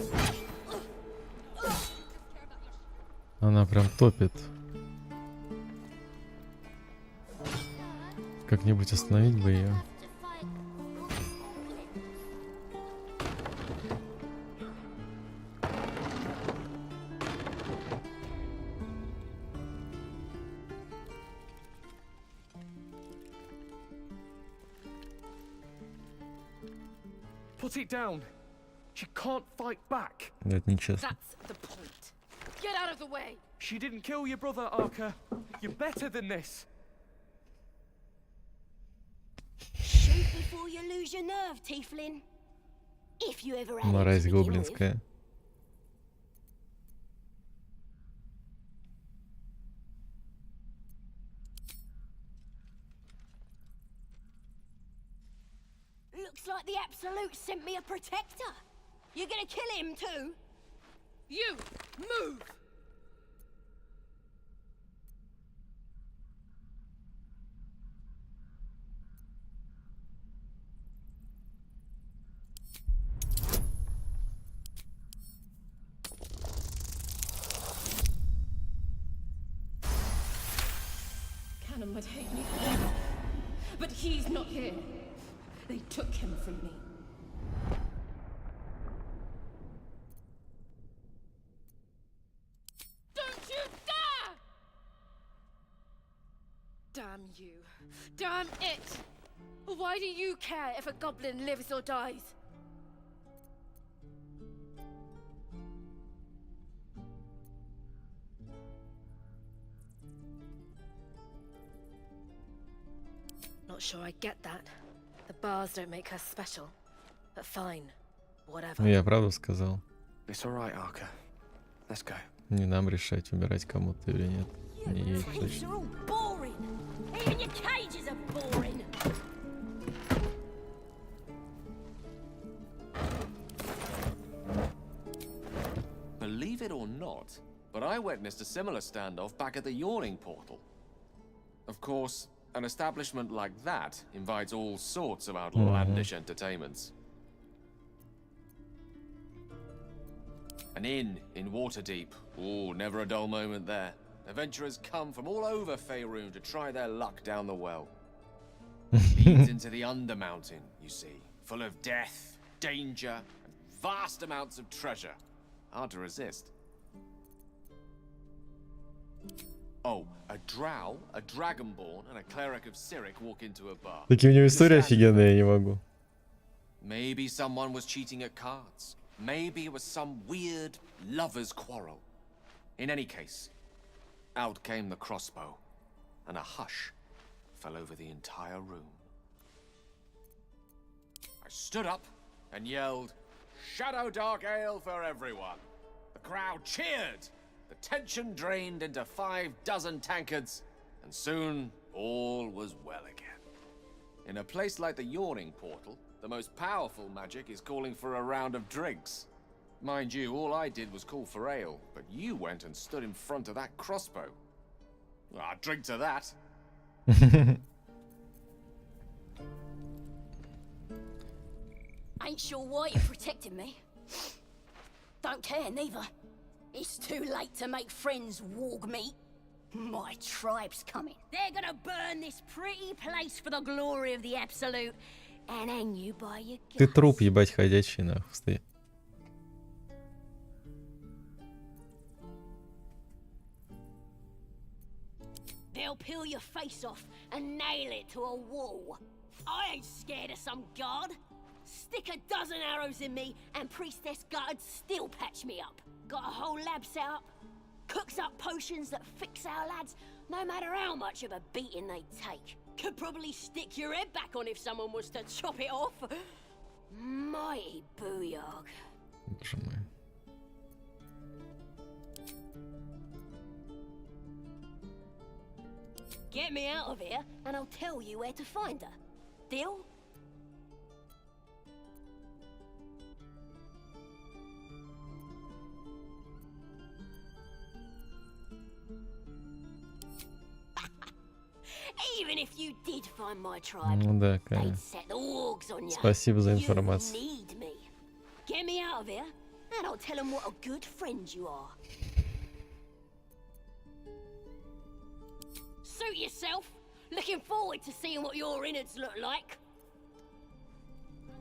Она прям топит. Как-нибудь остановить бы ее.
Put it down. She can't fight back.
Это нечестно.
That's the point. Get out of the way!
She didn't kill your brother, Arka. You're better than this.
Shoot before you lose your nerve, Tiefling. If you ever had
Мразь
it to begin with.
гоблинская.
Looks like the Absolute sent me a protector. You're gonna kill him too?
You! Move! Cannon would hate me for that. But he's not here. They took him from me. Don't you dare! Damn you. Damn it! Why do you care if a goblin lives or dies? Not sure I get that. The bars don't make her special. But fine. Whatever.
Ну, я правду сказал.
It's all right, Arka. Let's go.
Не нам решать, убирать кому-то или нет. Не ей
Caves
точно.
are all boring. Even your cages are boring.
Believe it or not, but I witnessed a similar standoff back at the Yawning Portal. Of course, an establishment like that invites all sorts of outlandish entertainments. An inn in Waterdeep. Ooh, never a dull moment there. Adventurers come from all over Faerun to try their luck down the well. It leads into the Undermountain, you see, full of death, danger, and vast amounts of treasure. Hard to resist. Oh, a drow, a dragonborn, and a cleric of Cyric walk into a bar.
Такие у него истории офигенные, я не могу.
Maybe someone was cheating at cards. Maybe it was some weird lover's quarrel. In any case, out came the crossbow, and a hush fell over the entire room. I stood up and yelled, "Shadow Dark Ale for everyone!" The crowd cheered. The tension drained into 6 tankards, and soon all was well again. In a place like the Yawning Portal, the most powerful magic is calling for a round of drinks. Mind you, all I did was call for ale, but you went and stood in front of that crossbow. Well, I'd drink to that.
Ain't sure why you're protecting me. Don't care neither. It's too late to make friends, warg meat. My tribe's coming. They're gonna burn this pretty place for the glory of the Absolute and hang you by your guts.
Ты труп, ебать, ходячий, нахуй, стоит.
They'll peel your face off and nail it to a wall. I ain't scared of some god. Stick a dozen arrows in me and Priestess Gut'd still patch me up. Got a whole lab set up. Cooks up potions that fix our lads, no matter how much of a beating they take. Could probably stick your head back on if someone was to chop it off. Mighty booyog.
Боже мой.
Get me out of here and I'll tell you where to find her. Deal? Even if you did find my tribe,
Ну да,
they'd
конечно.
set the wargs on you.
Спасибо за
You
информацию.
need me. Get me out of here and I'll tell them what a good friend you are. Suit yourself. Looking forward to seeing what your innards look like.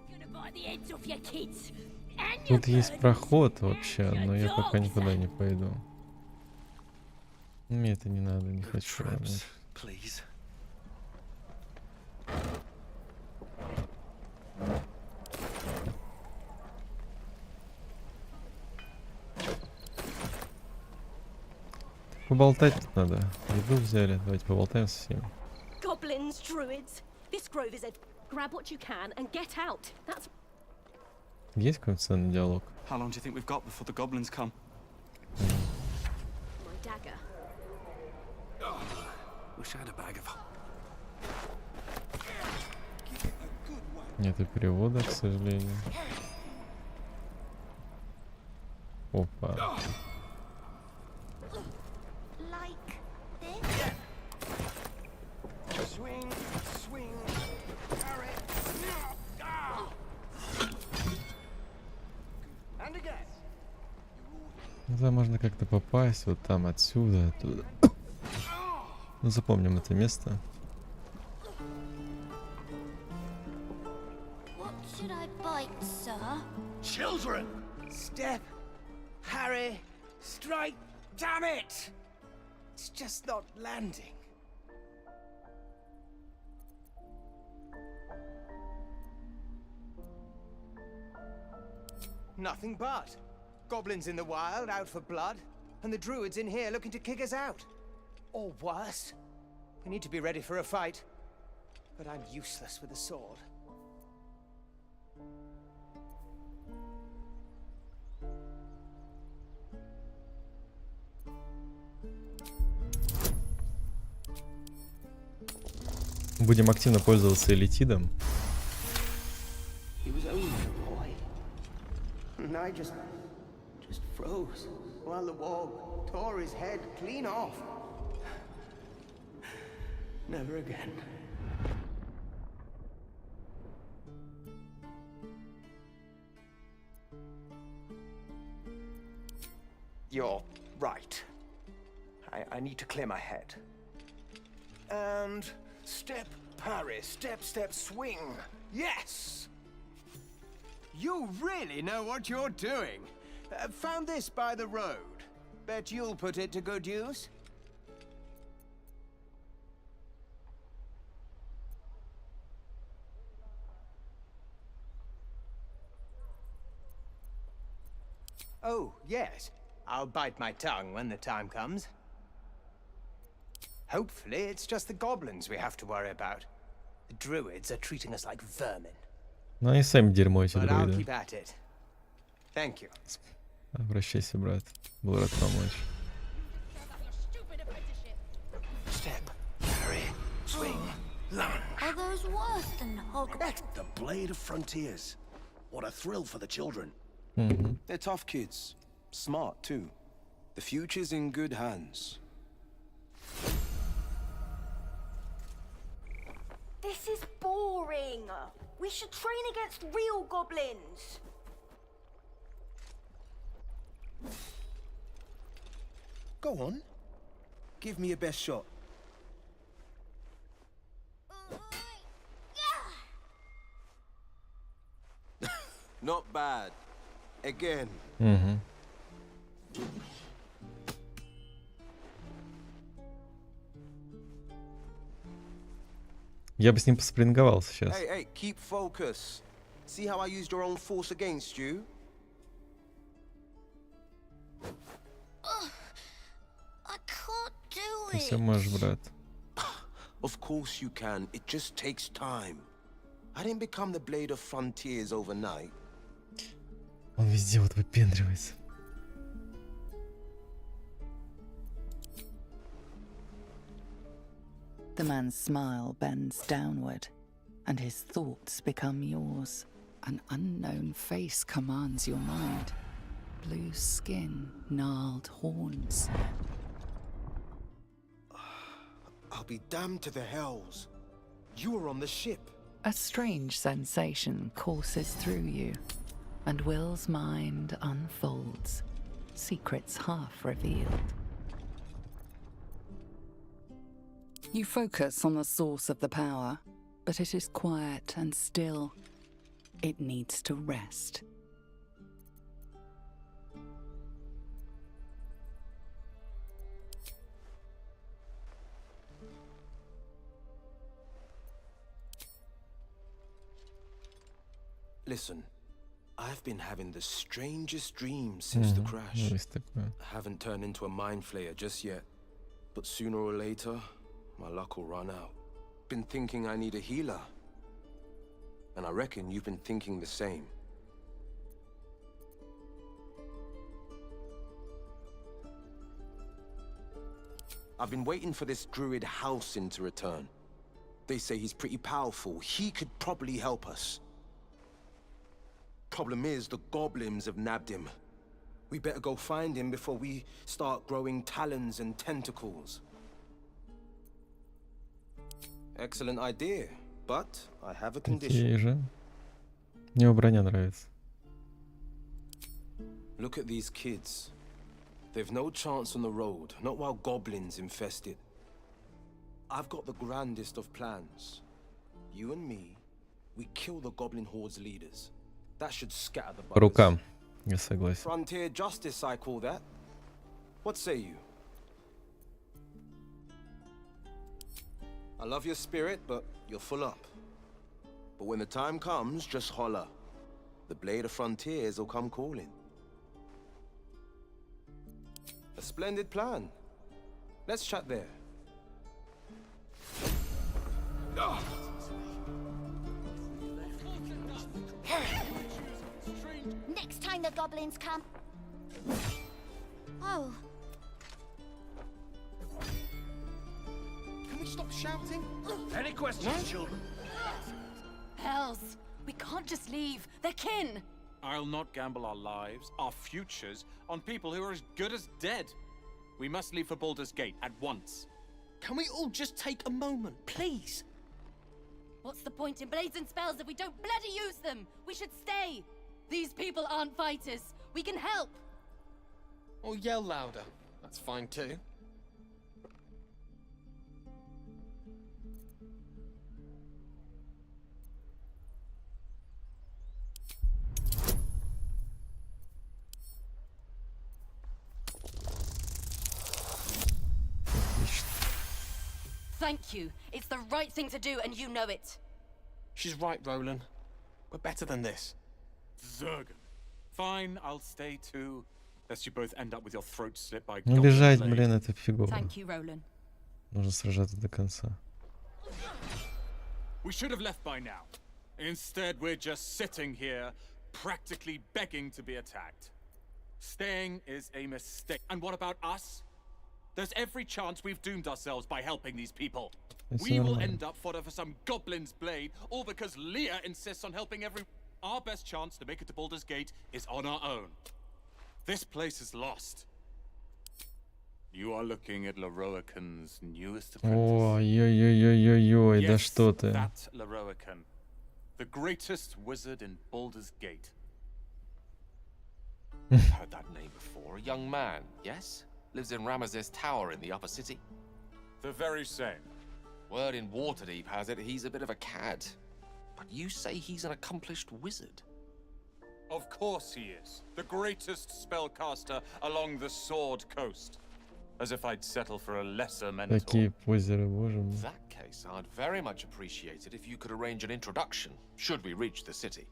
I'm gonna bite the heads off your kids. And your
Тут есть
birds,
проход вообще,
and your
но я пока
dogs.
никуда не пойду. Мне это не надо, не хочу.
Traps, please.
Поболтать тут надо. Еду взяли, давайте поболтаем со всеми.
Goblins, druids. This grove is a... Grab what you can and get out. That's...
Есть какой-нибудь ценный диалог?
How long do you think we've got before the goblins come?
my dagger.
Wish I had a bag of...
Нету перевода, к сожалению. Опа.
Like this?
Swing, swing, carry. And again.
Туда можно как-то попасть, вот там, отсюда, оттуда. Ну, запомним это место.
What should I bite, sir?
Children! Step, Harry, strike, damn it! It's just not landing. Nothing but. Goblins in the wild, out for blood, and the druids in here looking to kick us out. Or worse. We need to be ready for a fight. But I'm useless with a sword.
Будем активно пользоваться элитидом.
He was only a boy. And I just froze while the wall tore his head clean off. Never again. You're right. I need to clear my head. And step, parry, step, step, swing. Yes! You really know what you're doing. Found this by the road. Bet you'll put it to good use. Oh, yes. I'll bite my tongue when the time comes. Hopefully, it's just the goblins we have to worry about. The druids are treating us like vermin.
Ну они сами дерьмо, эти
But I'll
друиды.
keep at it. Thank you.
Обращайся, брат. Был рад помочь.
Step, parry, swing, lunge.
Are those worse than
That's the Blade of Frontiers. What a thrill for the children.
They're tough kids. Smart, too. The future's in good hands.
This is boring. We should train against real goblins.
Go on. Give me your best shot.
Not bad. Again.
Я бы с ним поспринговал сейчас.
Hey, hey, keep focus. See how I used your own force against you?
I can't do
Ты
it.
все можешь, брат.
Of course you can. It just takes time. I didn't become the Blade of Frontiers overnight.
Он везде вот выпендривается.
The man's smile bends downward, and his thoughts become yours. An unknown face commands your mind. Blue skin, gnarled horns.
I'll be damned to the hells. You were on the ship.
A strange sensation courses through you, and Will's mind unfolds, secrets half revealed. You focus on the source of the power, but it is quiet and still. It needs to rest.
Listen, I've been having the strangest dreams since the crash.
Есть такое.
I haven't turned into a mind flayer just yet, but sooner or later, my luck will run out. Been thinking I need a healer, and I reckon you've been thinking the same. I've been waiting for this druid Halsin to return. They say he's pretty powerful. He could probably help us. Problem is, the goblins have nabbed him. We better go find him before we start growing talons and tentacles. Excellent idea, but I have a condition.
Какие же? Мне броня нравится.
Look at these kids. They've no chance on the road, not while goblins infest it. I've got the grandest of plans. You and me, we kill the goblin horde's leaders. That should scatter the
По
buggers.
рукам. Я согласен.
Frontier justice, I call that. What say you? I love your spirit, but you're full up. But when the time comes, just holler. The Blade of Frontiers will come calling. A splendid plan. Let's chat there.
Next time the goblins come. Oh.
Can we stop shouting?
Any questions, children?
Hells! We can't just leave. They're kin!
I'll not gamble our lives, our futures, on people who are as good as dead. We must leave for Baldur's Gate at once.
Can we all just take a moment, please?
What's the point in blades and spells if we don't bloody use them? We should stay! These people aren't fighters. We can help!
Or yell louder. That's fine too.
Thank you. It's the right thing to do, and you know it.
She's right, Roland. We're better than this.
Zergen. Fine, I'll stay too. Lest you both end up with your throats slit by
Ну,
goblin
бежать,
blade.
блин, это фигово.
Thank you, Roland.
Нужно сражаться до конца.
We should have left by now. Instead, we're just sitting here, practically begging to be attacked. Staying is a mistake. And what about us? There's every chance we've doomed ourselves by helping these people. We will end up fodder for some goblin's blade, all because Leah insists on helping every... Our best chance to make it to Baldur's Gate is on our own. This place is lost. You are looking at Leroican's newest apprentice.
Ой-ой-ой-ой-ой, да
Yes,
что ты.
that Leroican. The greatest wizard in Baldur's Gate.
I've heard that name before. A young man, yes? Lives in Ramazes Tower in the upper city.
The very same.
Word in Waterdeep has it he's a bit of a cad. But you say he's an accomplished wizard.
Of course he is. The greatest spellcaster along the Sword Coast. As if I'd settle for a lesser mentor.
Такие позеры, боже мой.
In that case, I'd very much appreciate it if you could arrange an introduction, should we reach the city.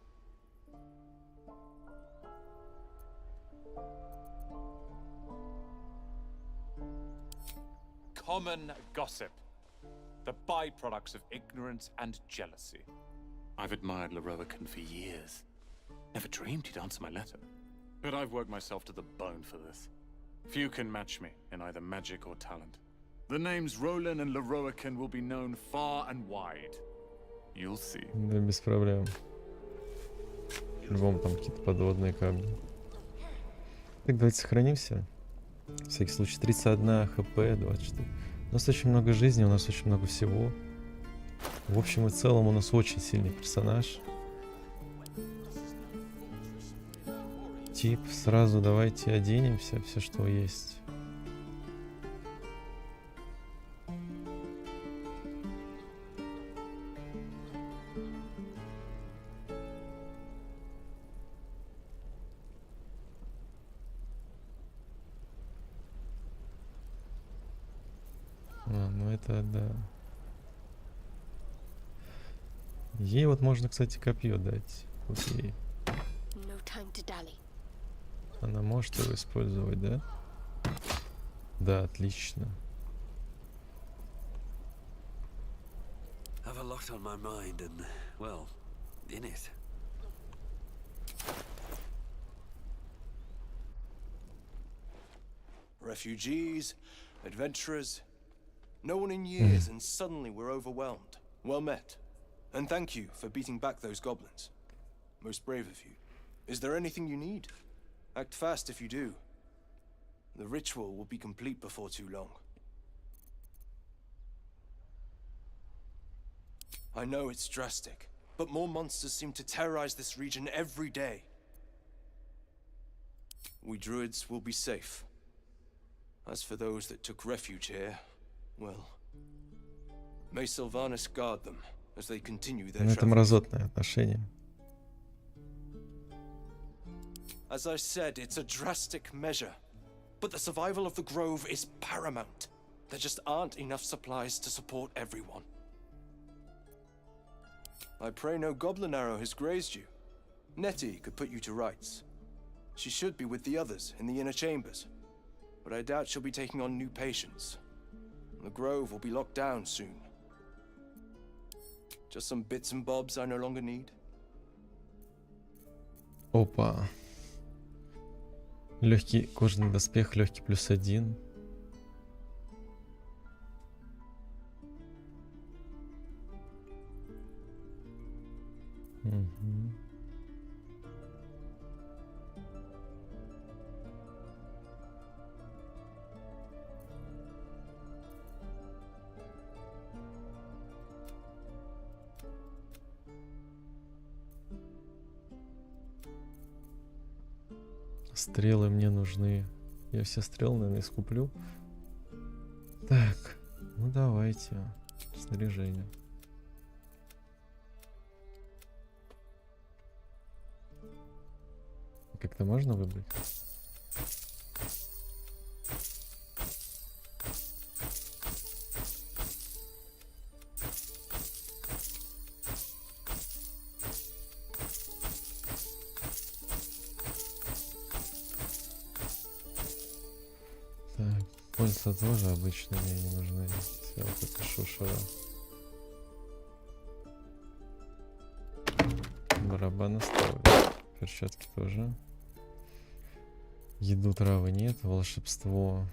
Common gossip. The byproducts of ignorance and jealousy. I've admired Leroican for years. Never dreamed he'd answer my letter. But I've worked myself to the bone for this. Few can match me in either magic or talent. The names Roland and Leroican will be known far and wide. You'll see.
Да, без проблем. По-любому там какие-то подводные камни. Так, давайте сохранимся. В всякий случай, 31 хп, 24. У нас очень много жизни, у нас очень много всего. В общем и целом у нас очень сильный персонаж. Тип, сразу давайте оденемся, все что есть. Ну это да. Ей вот можно, кстати, копье дать. Вот ей.
No time to dally.
Она может его использовать, да? Да, отлично.
Have a lot on my mind and, well, in it.
Refugees, adventurers. No one in years, and suddenly we're overwhelmed. Well met. And thank you for beating back those goblins. Most brave of you. Is there anything you need? Act fast if you do. The ritual will be complete before too long. I know it's drastic, but more monsters seem to terrorize this region every day. We druids will be safe. As for those that took refuge here, well, may Sylvanas guard them as they continue their
Ну это
travels.
мразотное отношение.
As I said, it's a drastic measure, but the survival of the grove is paramount. There just aren't enough supplies to support everyone. I pray no goblin arrow has grazed you. Nettie could put you to rights. She should be with the others in the inner chambers, but I doubt she'll be taking on new patients. The grove will be locked down soon. Just some bits and bobs I no longer need.
Опа. Легкий кожаный доспех, легкий +1. Угу. Стрелы мне нужны. Я все стрелы, наверное, искуплю. Так, ну давайте. Снаряжение. Как-то можно выбрать? Кольца тоже обычно мне не нужны. Все, вот это шушера. Барабан оставлю. Перчатки тоже. Еду, травы нет. Волшебство.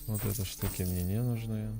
Вот эти штуки мне не нужны.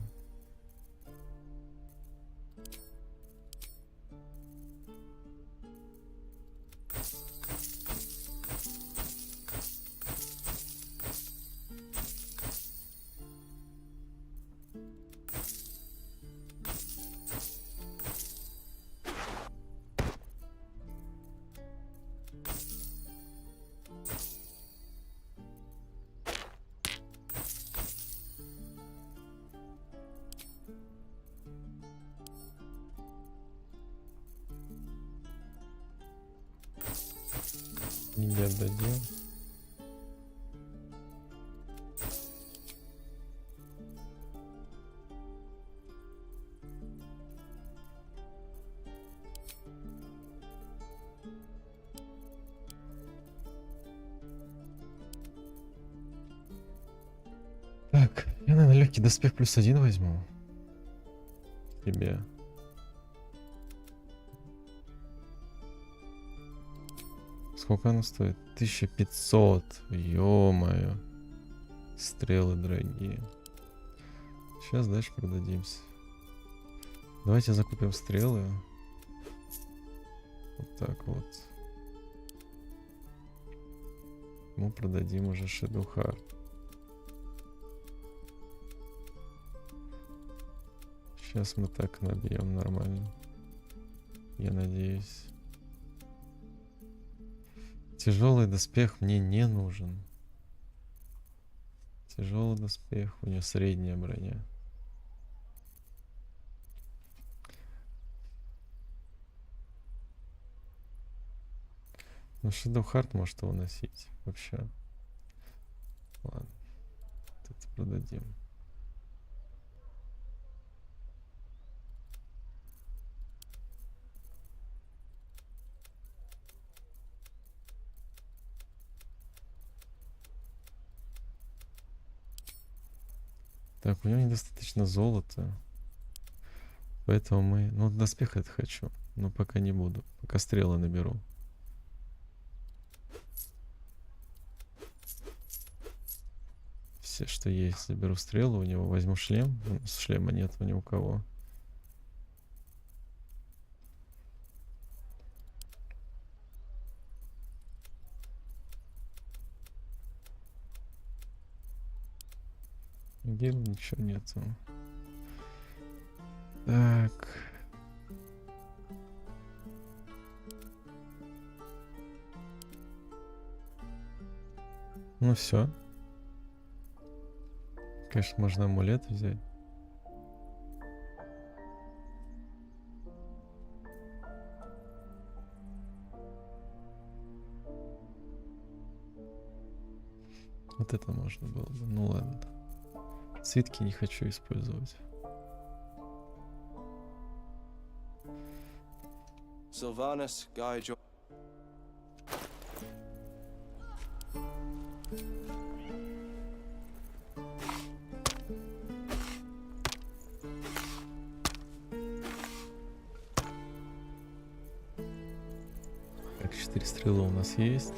Не отдадим. Так, я, наверное, легкий доспех +1 возьму. Тебе. Сколько оно стоит? 1500. Ё-моё. Стрелы дорогие. Сейчас дальше продадимся. Давайте закупим стрелы. Вот так вот. Мы продадим уже Шедухар. Сейчас мы так набьем нормально. Я надеюсь. Тяжелый доспех мне не нужен. Тяжелый доспех, у нее средняя броня. Ну, Shadow Heart может его носить вообще. Ладно, это продадим. Так, у него недостаточно золота. Поэтому мы... Ну, доспех это хочу. Но пока не буду. Пока стрелы наберу. Все, что есть. Заберу стрелы у него. Возьму шлем. Шлема нет ни у кого. Гиль ничего нету. Так. Ну все. Конечно, можно амулет взять. Вот это можно было бы. Ну ладно. Цветки не хочу использовать.
Sylvanus, guide your...
Так, 4 стрелы у нас есть.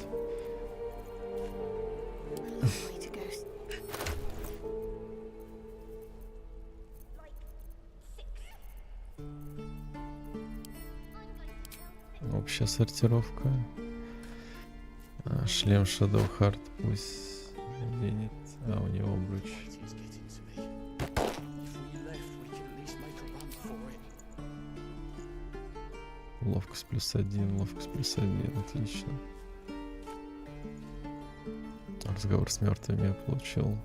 Общая сортировка. Шлем Shadow Heart пусть наденет. А, у него обруч. Ловкость +1, ловкость +1, отлично. Разговор с мертвыми я получил.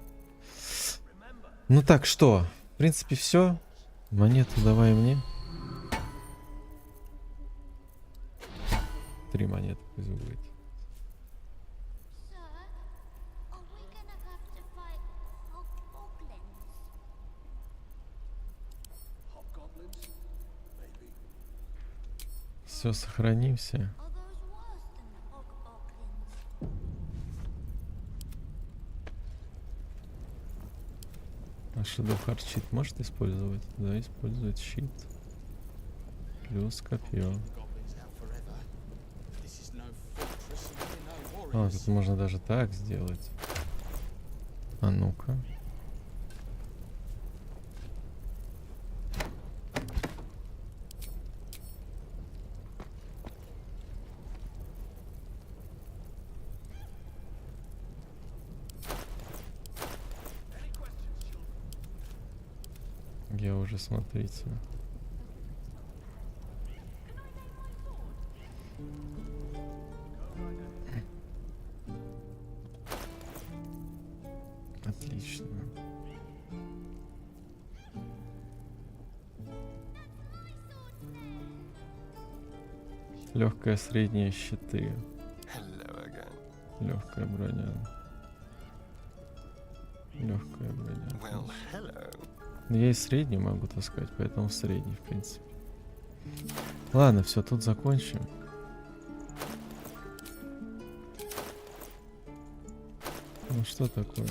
Ну так, что? В принципе, все. Монету давай мне. 3 монеты пусть будет. Все, сохранимся. Shadow Heart щит может использовать? Да, использует щит. Плюс копье. А, тут можно даже так сделать. А ну-ка. Я уже, смотрите. Отлично. Легкая, средняя щиты. Легкая броня. Легкая броня. Я и средний могу таскать, поэтому средний, в принципе. Ладно, все, тут закончим. Ну что такое?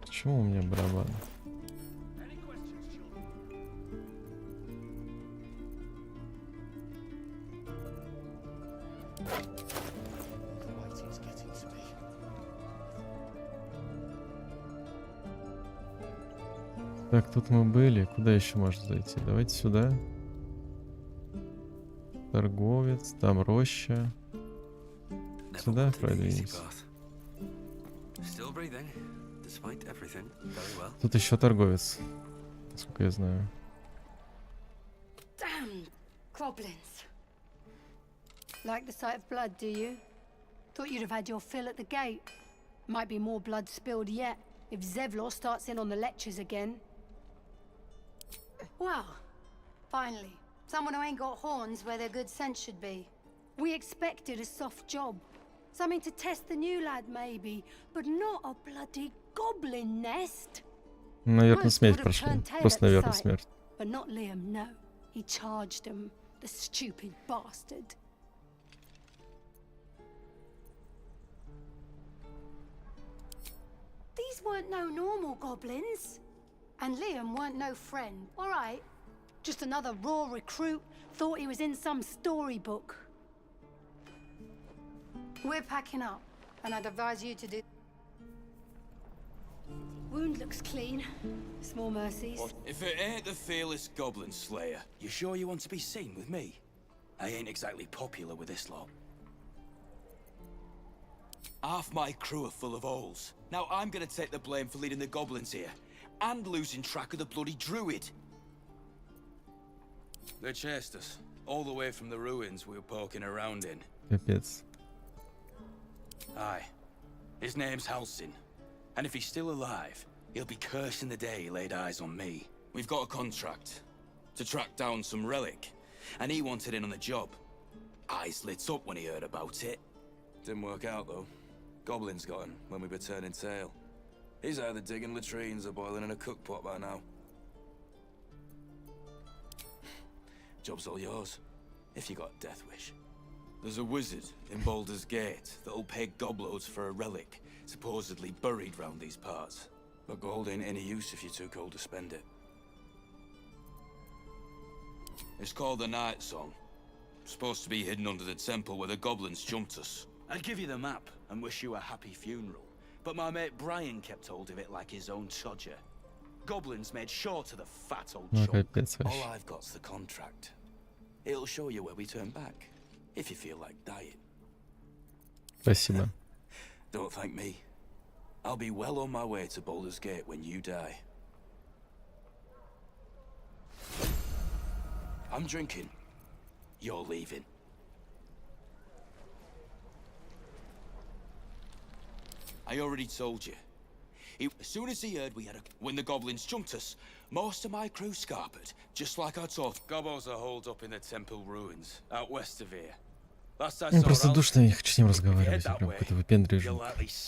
Почему у меня барабан? Так, тут мы были. Куда еще можно зайти? Давайте сюда. Торговец, там роща. Сюда продвинемся. Тут еще торговец, насколько я знаю.
Damn goblins. Like the sight of blood, do you? Thought you'd have had your fill at the gate. Might be more blood spilled yet if Zevlor starts in on the lectures again. Well, finally, someone who ain't got horns where their good sense should be. We expected a soft job. Something to test the new lad, maybe, but not a bloody goblin nest.
Наверное, смерть прошли. Просто, наверное, смерть.
But not Liam, no. He charged him, the stupid bastard. These weren't no normal goblins. And Liam weren't no friend, all right? Just another raw recruit, thought he was in some storybook. We're packing up, and I'd advise you to do... Wound looks clean. Small mercies.
If it ain't the fearless goblin slayer, you sure you want to be seen with me? I ain't exactly popular with this lot. Half my crew are full of holes. Now I'm gonna take the blame for leading the goblins here. And losing track of the bloody druid. They chased us, all the way from the ruins we were poking around in.
Капец.
Aye. His name's Halsin. And if he's still alive, he'll be cursing the day he laid eyes on me. We've got a contract to track down some relic, and he wanted in on the job. Eyes lit up when he heard about it. Didn't work out, though. Goblins got him when we were turning tail. He's either digging latrines or boiling in a cookpot by now. Job's all yours, if you got a death wish. There's a wizard in Baldur's Gate that'll pay gobloads for a relic, supposedly buried round these parts. But gold ain't any use if you're too cold to spend it. It's called the Night Song. Supposed to be hidden under the temple where the goblins jumped us. I'd give you the map and wish you a happy funeral. But my mate Brian kept hold of it like his own Todger. Goblins made sure to the fat old chunk. All I've got's the contract. It'll show you where we turn back, if you feel like dying.
Спасибо.
Don't thank me. I'll be well on my way to Baldur's Gate when you die. I'm drinking. You're leaving. I already told you. As soon as he heard we had when the goblins jumped us, most of my crew scarpered, just like I told. Gobos are holed up in the temple ruins, out west of here. Last I saw
Просто душно, я не хочу с ним разговаривать. Прям какой-то выпендрежник.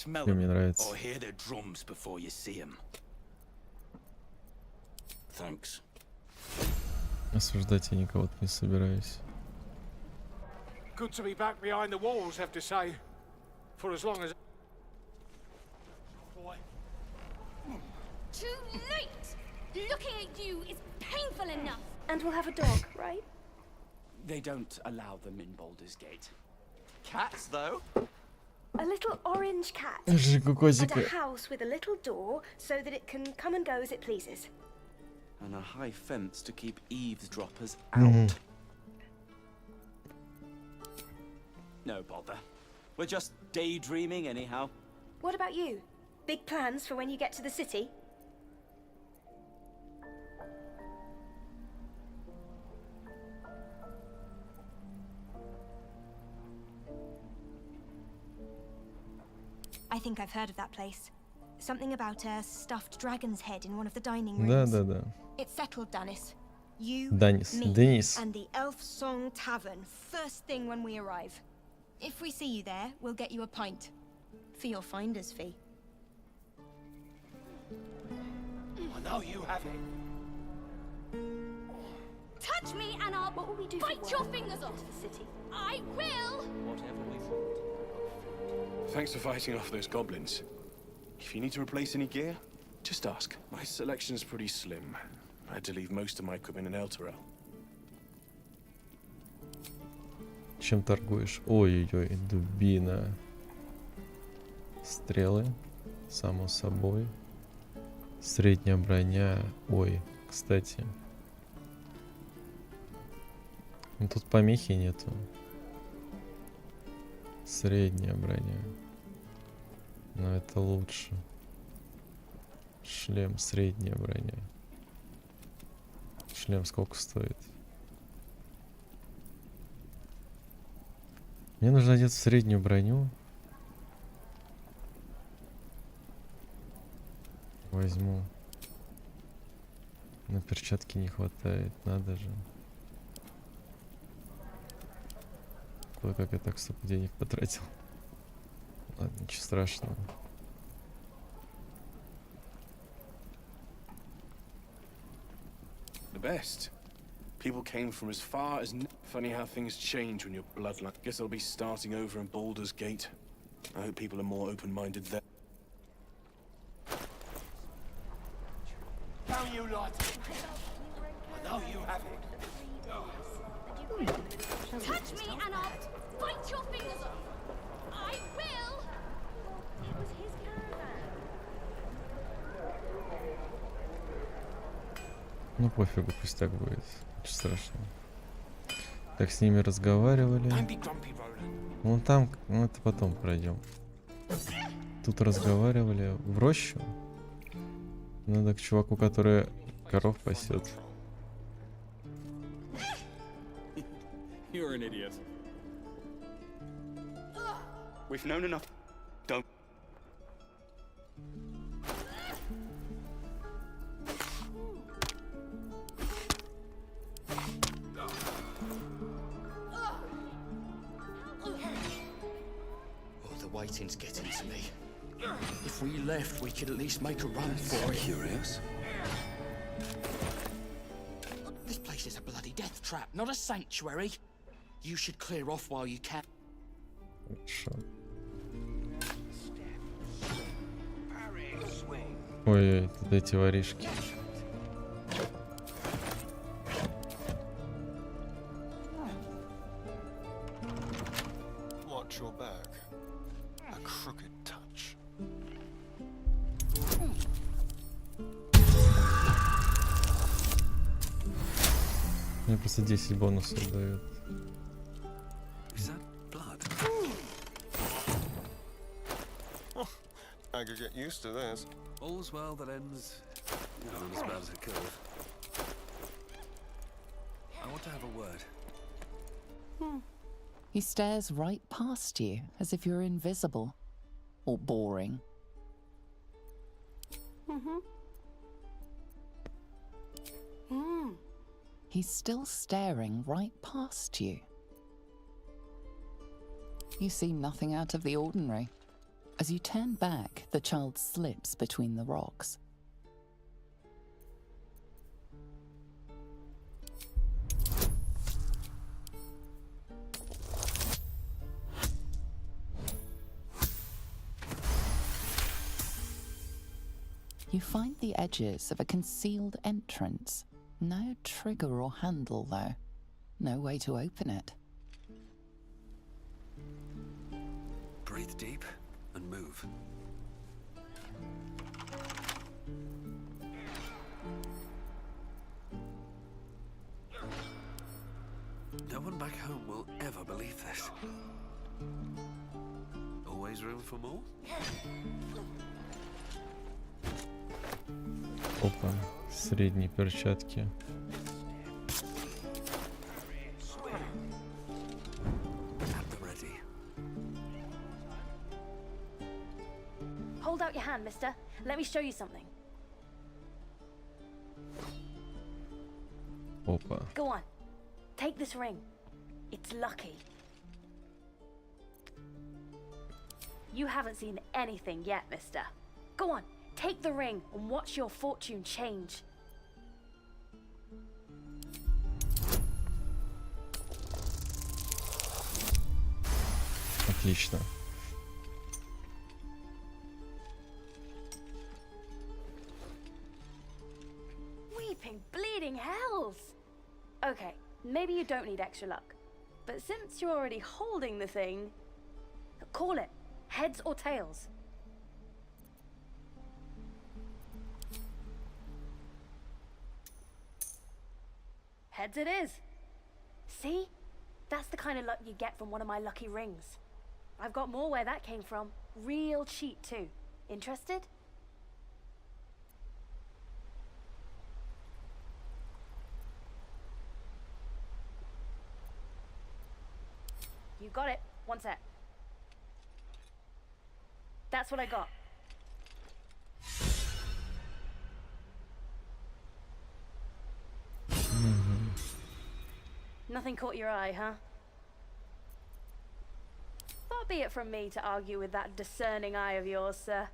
Мне нравится.
Or hear the drums before you see them. Thanks.
Осуждать я никого не собираюсь.
Good to be back behind the walls, have to say. For as long as... Boy.
Too late! Looking at you is painful enough.
And we'll have a dog, right?
They don't allow them in Baldur's Gate. Cats, though?
A little orange cat.
Жику
And
котика.
a house with a little door so that it can come and go as it pleases.
And a high fence to keep eavesdroppers out.
Мгм.
No bother. We're just daydreaming anyhow.
What about you? Big plans for when you get to the city?
I think I've heard of that place. Something about a stuffed dragon's head in one of the dining
Да,
rooms.
да, да.
It's settled, Danis. You,
Данис.
me,
Денис.
and the Elf Song Tavern first thing when we arrive. If we see you there, we'll get you a pint. For your finder's fee.
I know you have it.
Touch me and I'll
What will we do
bite
for
your
work?
fingers off.
To the city.
I will!
Whatever we thought.
Thanks for fighting off those goblins. If you need to replace any gear, just ask. My selection's pretty slim. I had to leave most of my equipment in Elturel.
Чем торгуешь? Ой-ой-ой, дубина. Стрелы, само собой. Средняя броня. Ой, кстати. Ну, тут помехи нету. Средняя броня. Но это лучше. Шлем, средняя броня. Шлем сколько стоит? Мне нужно одеться в среднюю броню. Возьму. На перчатки не хватает, надо же. Как я так столько денег потратил. Ладно, ничего страшного.
The best. People came from as far as... Funny how things change when your bloodline... Guess I'll be starting over in Baldur's Gate. I hope people are more open-minded there.
Don't you lot? I know you have it.
Touch me and I'll bite your fingers off. I will!
It was his caravan.
Ну пофигу, пусть так будет. Ничего страшного. Так, с ними разговаривали. Вон там, ну это потом пройдем. Тут разговаривали в рощу. Надо к чуваку, который коров пасет.
You're an idiot.
We've known enough. Don't.
Oh, the waiting's getting to me. If we left, we could at least make a run for it.
Curious.
This place is a bloody death trap, not a sanctuary. You should clear off while you can.
Хорошо. Ой, тут эти воришки.
Watch your back. A crooked touch.
Мне просто 10 бонусов дают.
Is that blood?
I could get used to this.
All's well that ends not as bad as it could have. I want to have a word.
He stares right past you as if you're invisible or boring. He's still staring right past you. You see nothing out of the ordinary. As you turn back, the child slips between the rocks. You find the edges of a concealed entrance. No trigger or handle, though. No way to open it.
Breathe deep and move. No one back home will ever believe this. Always room for more?
Опа, средние перчатки.
At the ready.
Hold out your hand, mister. Let me show you something.
Опа.
Go on. Take this ring. It's lucky. You haven't seen anything yet, mister. Go on, take the ring and watch your fortune change.
Отлично.
Weeping, bleeding hells! Okay, maybe you don't need extra luck. But since you're already holding the thing, call it. Heads or tails? Heads it is. See? That's the kind of luck you get from one of my lucky rings. I've got more where that came from. Real cheap too. Interested? You got it. One sec. That's what I got. Nothing caught your eye, huh? Far be it from me to argue with that discerning eye of yours, sir.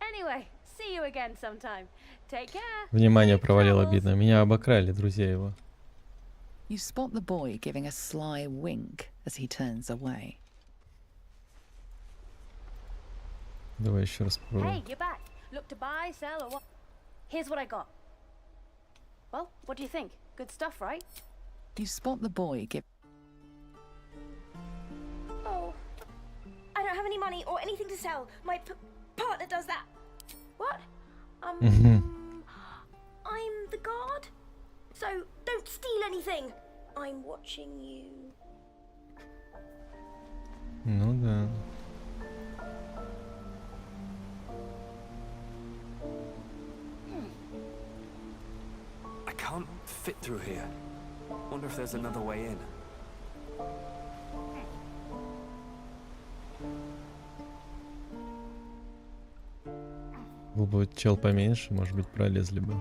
Anyway, see you again sometime. Take care.
Внимание, провалил обидно. Меня обокрали, друзья его.
You spot the boy giving a sly wink as he turns away.
Давай еще раз
Hey,
попробуем.
you're back. Look to buy, sell, or what? Here's what I got. Well, what do you think? Good stuff, right?
You spot the boy give.
Oh, I don't have any money or anything to sell. My partner does that. What? I'm the guard, so don't steal anything. I'm watching you.
Ну да.
I can't fit through here. Wonder if there's another way in.
Был бы чел поменьше, может быть, пролезли бы.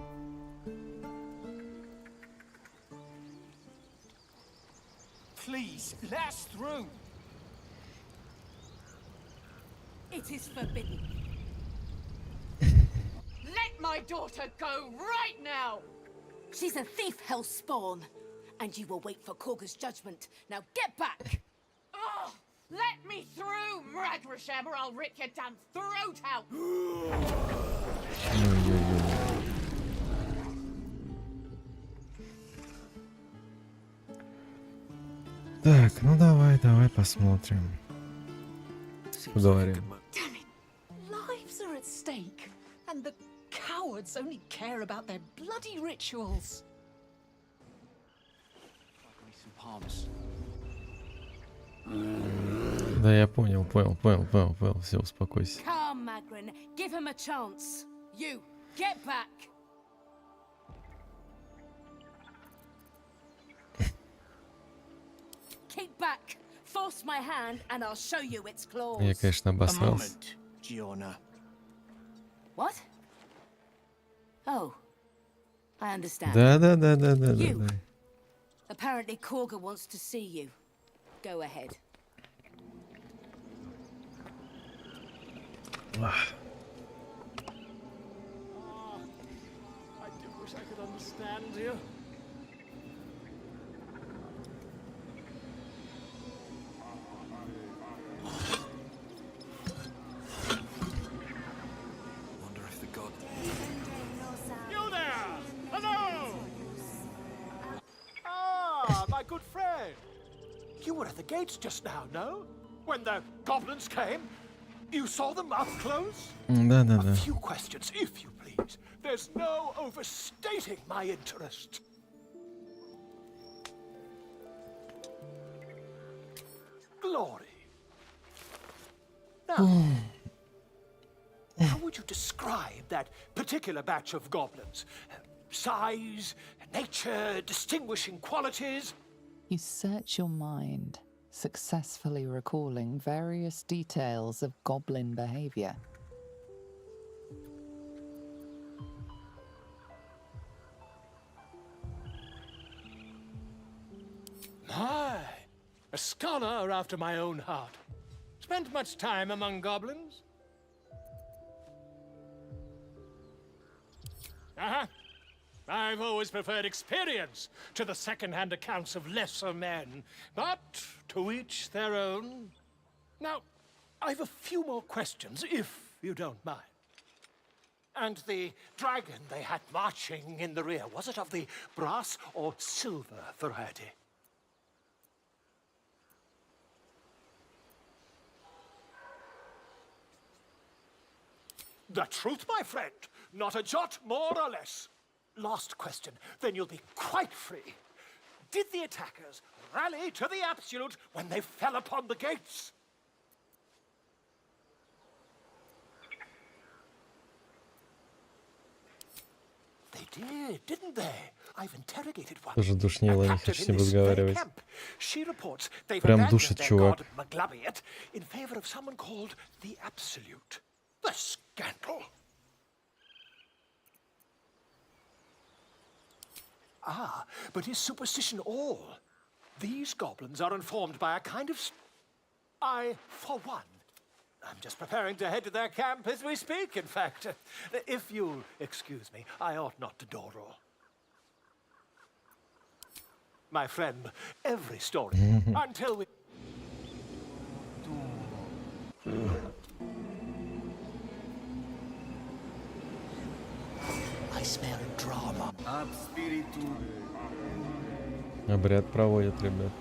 Please, let us through.
It is forbidden. Let my daughter go right now!
She's a thief, hell spawn. And you will wait for Korga's judgment. Now get back!
Oh, let me through, Mragrasham, or I'll rip your damn throat out!
Так, ну давай посмотрим. Поговорим.
Damn it! Lives are at stake, and the cowards only care about their bloody rituals.
Да, я понял. Все, успокойся.
Come, Magrin, give him a chance. You, get back! Keep back! Force my hand and I'll show you its claws.
Я, конечно, обосрался.
Giona.
What? Oh, I understand.
Да.
You. Apparently Korga wants to see you. Go ahead.
I do wish I could understand you.
Wonder
good friend. You were at the gates just now, no? When the goblins came? You saw them up close?
Да-да-да.
A few questions, if you please. There's no overstating my interest. Glory. Now, how would you describe that particular batch of goblins? Size, nature, distinguishing qualities?
You search your mind, successfully recalling various details of goblin behavior.
My, a scholar after my own heart. Spent much time among goblins? I've always preferred experience to the second-hand accounts of lesser men, but to each their own. Now, I've a few more questions, if you don't mind. And the dragon they had marching in the rear, was it of the brass or silver variety? The truth, my friend. Not a jot more or less. Last question, then you'll be quite free. Did the attackers rally to the absolute when they fell upon the gates? They did, didn't they? I've interrogated one.
Тоже душнило, не хочу с ним разговаривать.
She reports they've
Прям
abandoned
душит
their
чувак.
god Maglabiet in favor of someone called the Absolute. The scandal! Ah, but is superstition all? These goblins are informed by a kind of... I, for one, I'm just preparing to head to their camp as we speak, in fact. If you'll excuse me, I ought not to dawdle. My friend, every story, until we...
I smell drama.
Обряд проводят, ребята.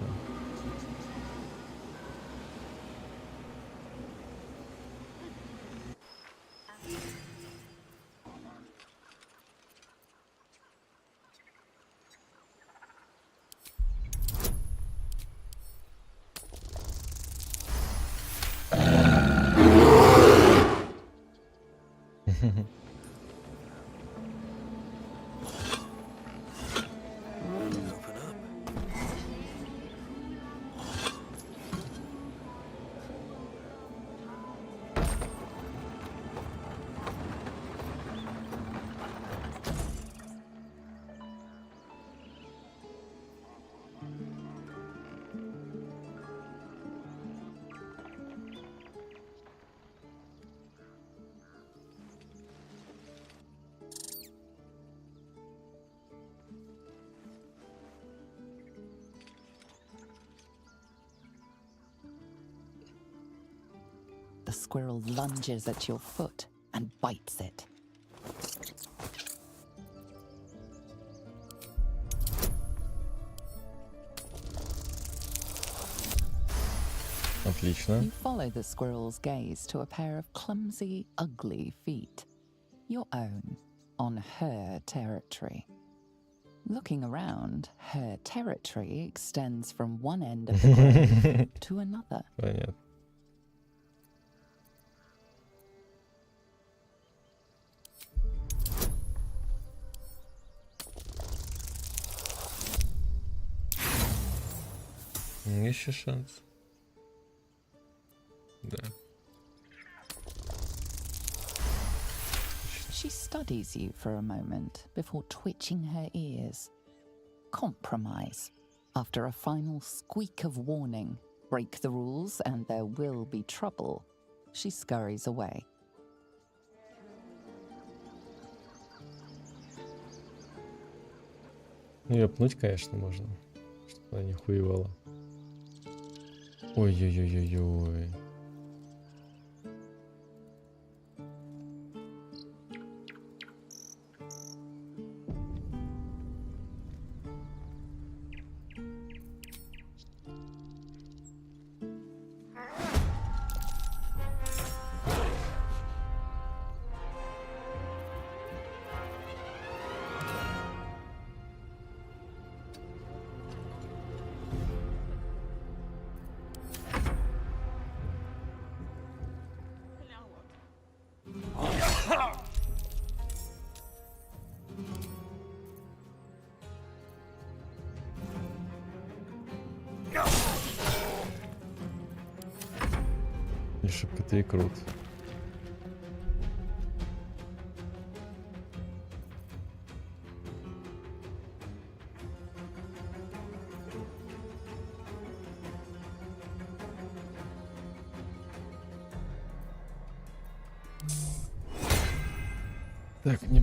The squirrel lunges at your foot and bites it.
Отлично.
You follow the squirrel's gaze to a pair of clumsy, ugly feet. Your own, on her territory. Looking around, her territory extends from one end of the grove to another.
Понятно. Еще шанс. Да.
She studies you for a moment before twitching her ears. Compromise. After a final squeak of warning, break the rules and there will be trouble, she scurries away.
Ее пнуть, конечно, можно, чтобы она не хуевала. Ой-ой-ой-ой-ой. Не шибко ты и крут. Так, не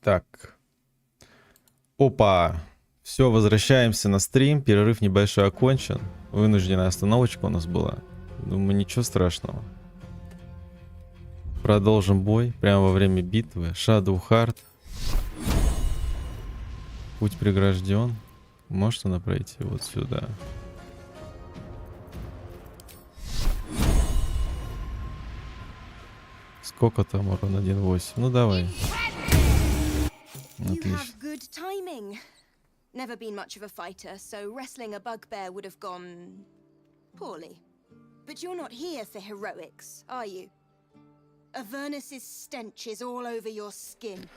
Так. Опа. Все, возвращаемся на стрим. Перерыв небольшой окончен. Вынужденная остановочка у нас была. Думаю, ничего страшного. Продолжим бой прямо во время битвы. Shadow Heart. Путь прегражден. Может она пройти вот сюда? Сколько там урон? 1.8. Ну давай.
You
Отлично.
have good timing. Never been much of a fighter, so wrestling a bugbear would have gone poorly. But you're not here for heroics, are you? Avernus's stench is all over your skin.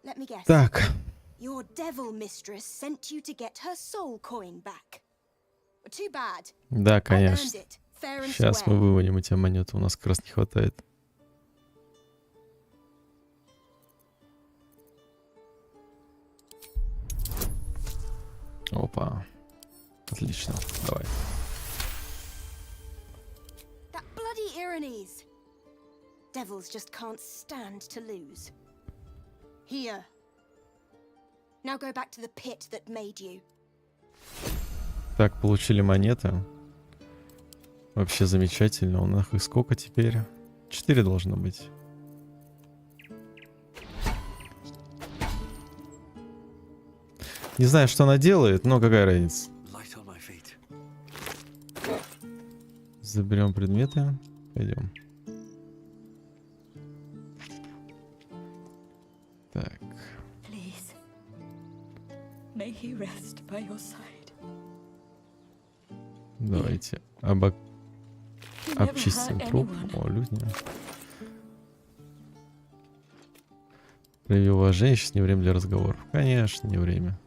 Let me guess.
Так.
Your devil mistress sent you to get her soul coin back. Too bad.
Да, конечно.
I earned it, fair and
Сейчас мы
square.
вывалим у тебя монету. У нас как раз не хватает. Опа. Отлично. Давай.
That bloody Irenes. Devils just can't stand to lose. Here. Now go back to the pit that made you.
Так, получили монеты. Вообще замечательно. У нас их сколько теперь? 4 должно быть. Не знаю, что она делает, но какая разница. Заберем предметы. Пойдем. Так.
Please, may he rest by your side.
Давайте обчистим труп. О, лютня. Прояви уважение, сейчас не время для разговоров. Конечно, не время.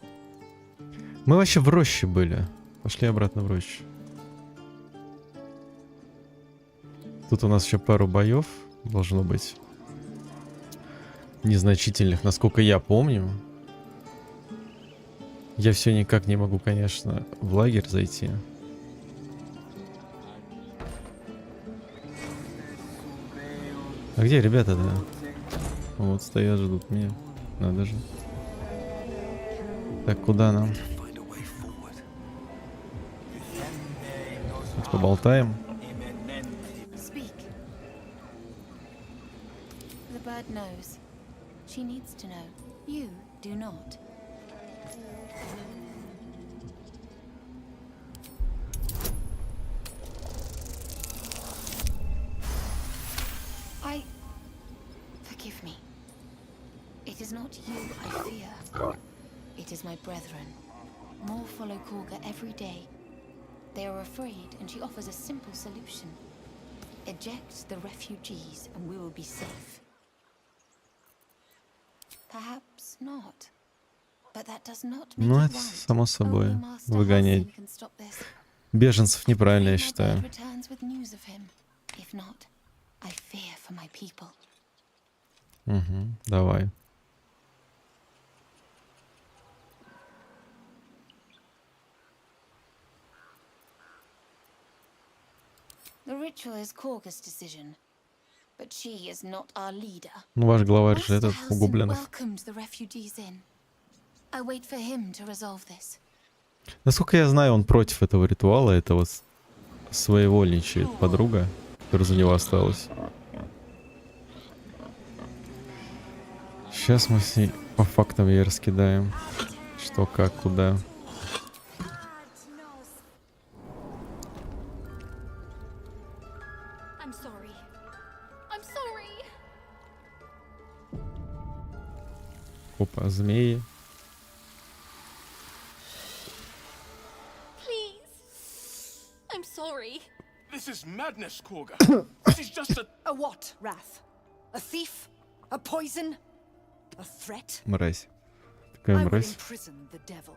Мы вообще в роще были. Пошли обратно в рощу. Тут у нас еще пару боев должно быть. Незначительных, насколько я помню. Я все никак не могу, конечно, в лагерь зайти. А где ребята-то? Вот стоят, ждут меня. Надо же. Так, куда нам? Хоть поболтаем.
Speak. The bird knows. She needs to know. You do not. Forgive me. It is not you I fear. It is my brethren. More follow Korga every day. They are afraid, and she offers a simple solution. Eject the refugees, and we will be safe. Perhaps not. But that does not make
Ну,
it
это
right.
само собой.
Only Master
Выгонять
Halsin can stop this.
беженцев неправильно, я
My
считаю.
bird returns with news of him. If not, I fear for my people.
Угу, давай.
The ritual is Korga's decision, but she is not our leader.
Ну, ваш главарь же
Master
этот, у
Halsin
гоблинов.
welcomed the refugees in. I wait for him to resolve this.
Насколько я знаю, он против этого ритуала. Это вот своевольничает подруга, которая за него осталась. Сейчас мы с ней по фактам ей раскидаем. Что, как, куда.
I'm sorry. I'm sorry.
Опа, змеи.
Please. I'm sorry.
This is madness, Korga. This is just a...
A what, Wrath? A thief? A poison? A threat?
Мразь. Такая
I will
мразь.
imprison the devil.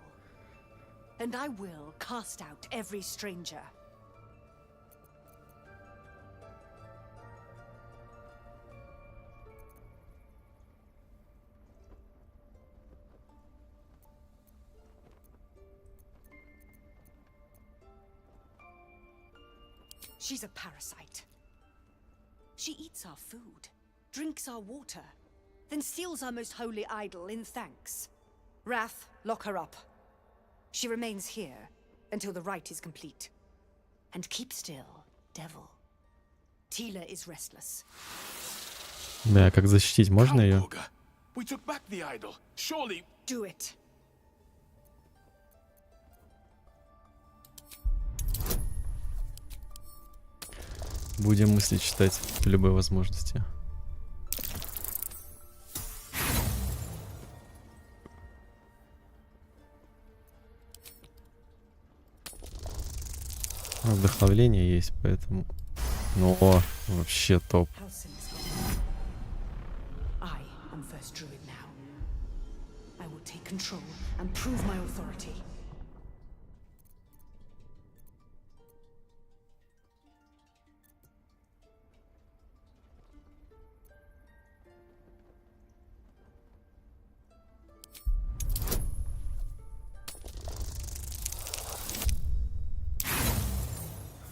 And I will cast out every stranger. She's a parasite. She eats our food, drinks our water,
Then steals our most holy idol in thanks. Wrath, lock her up. She remains here until the rite is complete. And keep still, devil. Tila is restless.
Да, как защитить? Можно ее?
We took back the idol. Surely.
Do it.
Будем мысли читать при любой возможности. Вдохновление есть, поэтому... Ну, вообще топ.
I am first druid now. I will take control and prove my authority.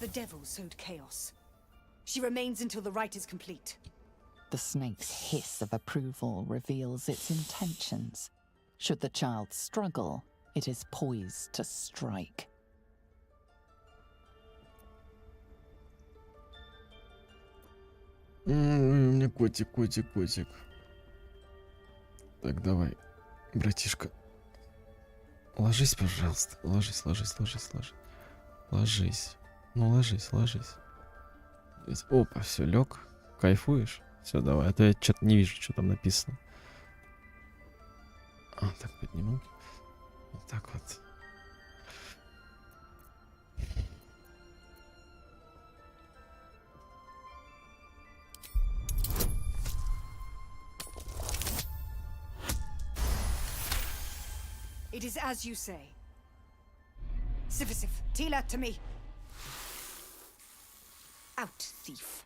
The devil sowed chaos. She remains until the rite is complete.
The snake's hiss of approval reveals its intentions. Should the child struggle, it is poised to strike.
У меня котик. Так, давай, братишка. Ложись, пожалуйста. Ложись. Ну, ложись. Опа, все, лег. Кайфуешь? Все, давай. А то я что-то не вижу, что там написано. А, так подниму. Вот так вот.
It is as you say. Sifisif, Tila to me. Out, thief.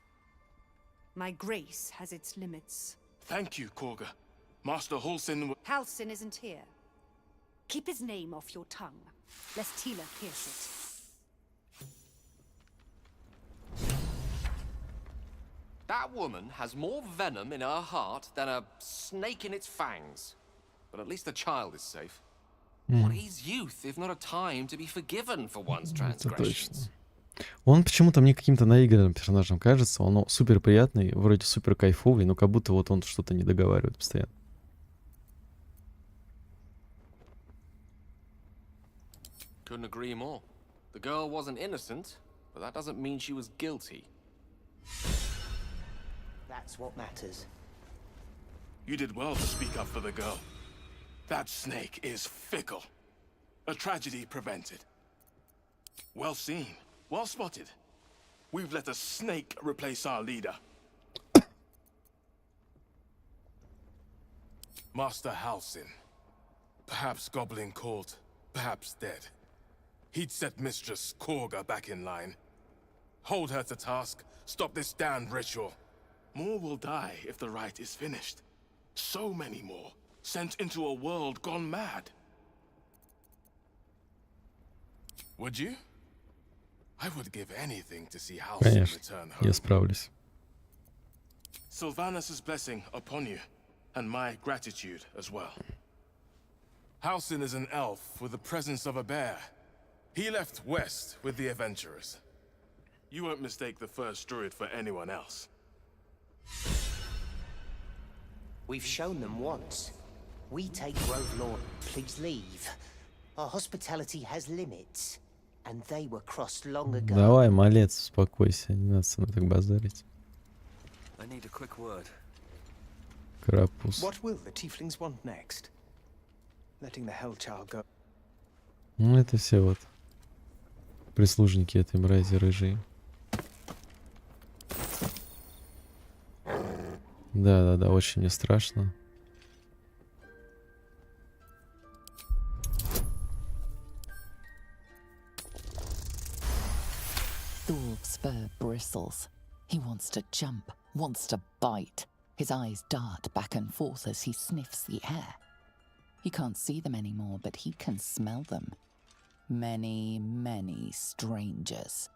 My grace has its limits.
Thank you, Korga. Master Halsin.
Halsin isn't here. Keep his name off your tongue, lest Tila pierce it.
That woman has more venom in her heart than a snake in its fangs. But at least the child is safe. What is youth, if not a time to be forgiven for one's transgressions?
Он почему-то мне каким-то наигранным персонажем кажется. Он супер приятный, вроде супер кайфовый, но как будто вот он что-то не договаривает постоянно.
Couldn't agree more. The girl wasn't innocent, but that doesn't mean she was guilty.
That's what matters.
You did well to speak up for the girl. That snake is fickle. A tragedy prevented. Well seen. Well spotted. We've let a snake replace our leader. Master Halsin. Perhaps Goblin caught, perhaps dead. He'd set Mistress Korga back in line. Hold her to task, stop this damned ritual. More will die if the rite is finished. So many more, sent into a world gone mad. Would you? I would give anything to see Halsin
Конечно,
return
я
home.
справлюсь.
Sylvanus' blessing upon you, and my gratitude as well. Halsin is an elf with the presence of a bear. He left west with the adventurers. You won't mistake the first druid for anyone else.
We've shown them once. We take Grove Lawn. Please leave. Our hospitality has limits, and they were crossed long ago.
Давай, малец, успокойся, не надо со мной так базарить.
I need a quick word.
Крапус.
What will the tieflings want next? Letting the Hellchild go.
Ну, это все вот прислужники этой мрази рыжие. Да, очень мне страшно.
Thor's fur bristles. He wants to jump, wants to bite. His eyes dart back and forth as he sniffs the air. He can't see them anymore, but he can smell them. Many, many strangers.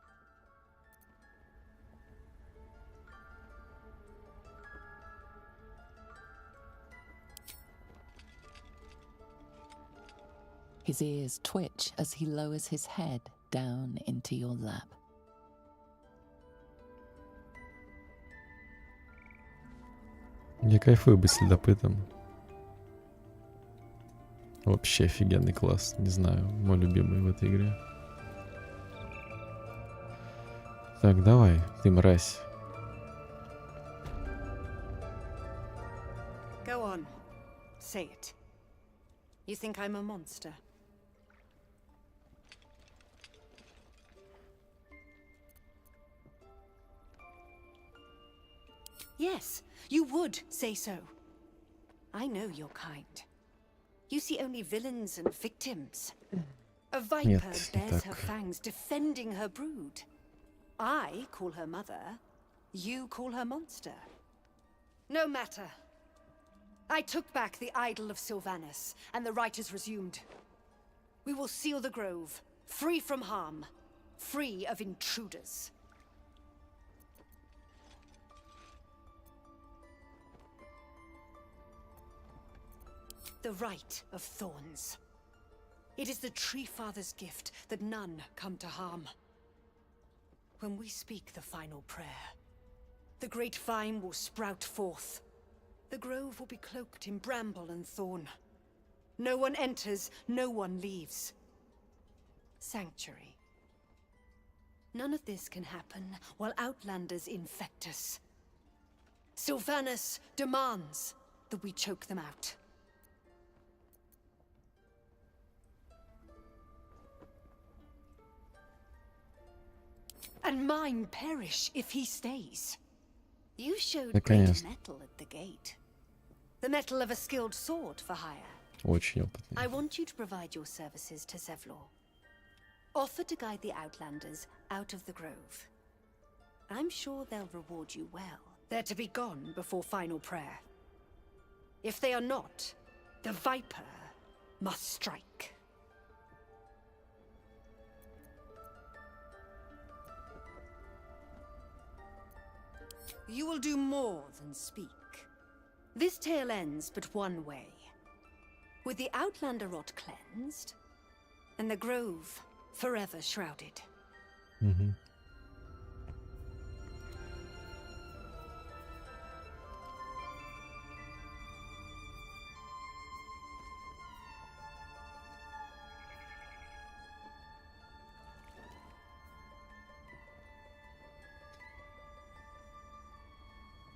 His ears twitch as he lowers his head down into your lap.
Я кайфую быть следопытом. Вообще офигенный класс. Не знаю, мой любимый в этой игре. Так, давай, ты мразь.
Go on. Say it. You think I'm a monster? Yes, you would say so. I know your kind. You see only villains and victims. A viper
Нет, не
bears her
так.
fangs defending her brood. I call her mother. You call her monster. No matter. I took back the idol of Sylvanus, and the rite is resumed. We will seal the grove, free from harm, free of intruders. The Rite of Thorns. It is the Tree Father's gift that none come to harm. When we speak the final prayer, the great vine will sprout forth. The grove will be cloaked in bramble and thorn. No one enters, no one leaves. Sanctuary. None of this can happen while Outlanders infect us. Sylvanus demands that we choke them out. And mine perish if he stays. You showed great
Конечно.
mettle at the gate. The mettle of a skilled sword for hire.
Очень опытный.
I want you to provide your services to Zevlor. Offer to guide the Outlanders out of the grove. I'm sure they'll reward you well. They're to be gone before final prayer. If they are not, the Viper must strike. You will do more than speak. This tale ends but one way. With the Outlander rot cleansed, and the grove forever shrouded.
Мгм.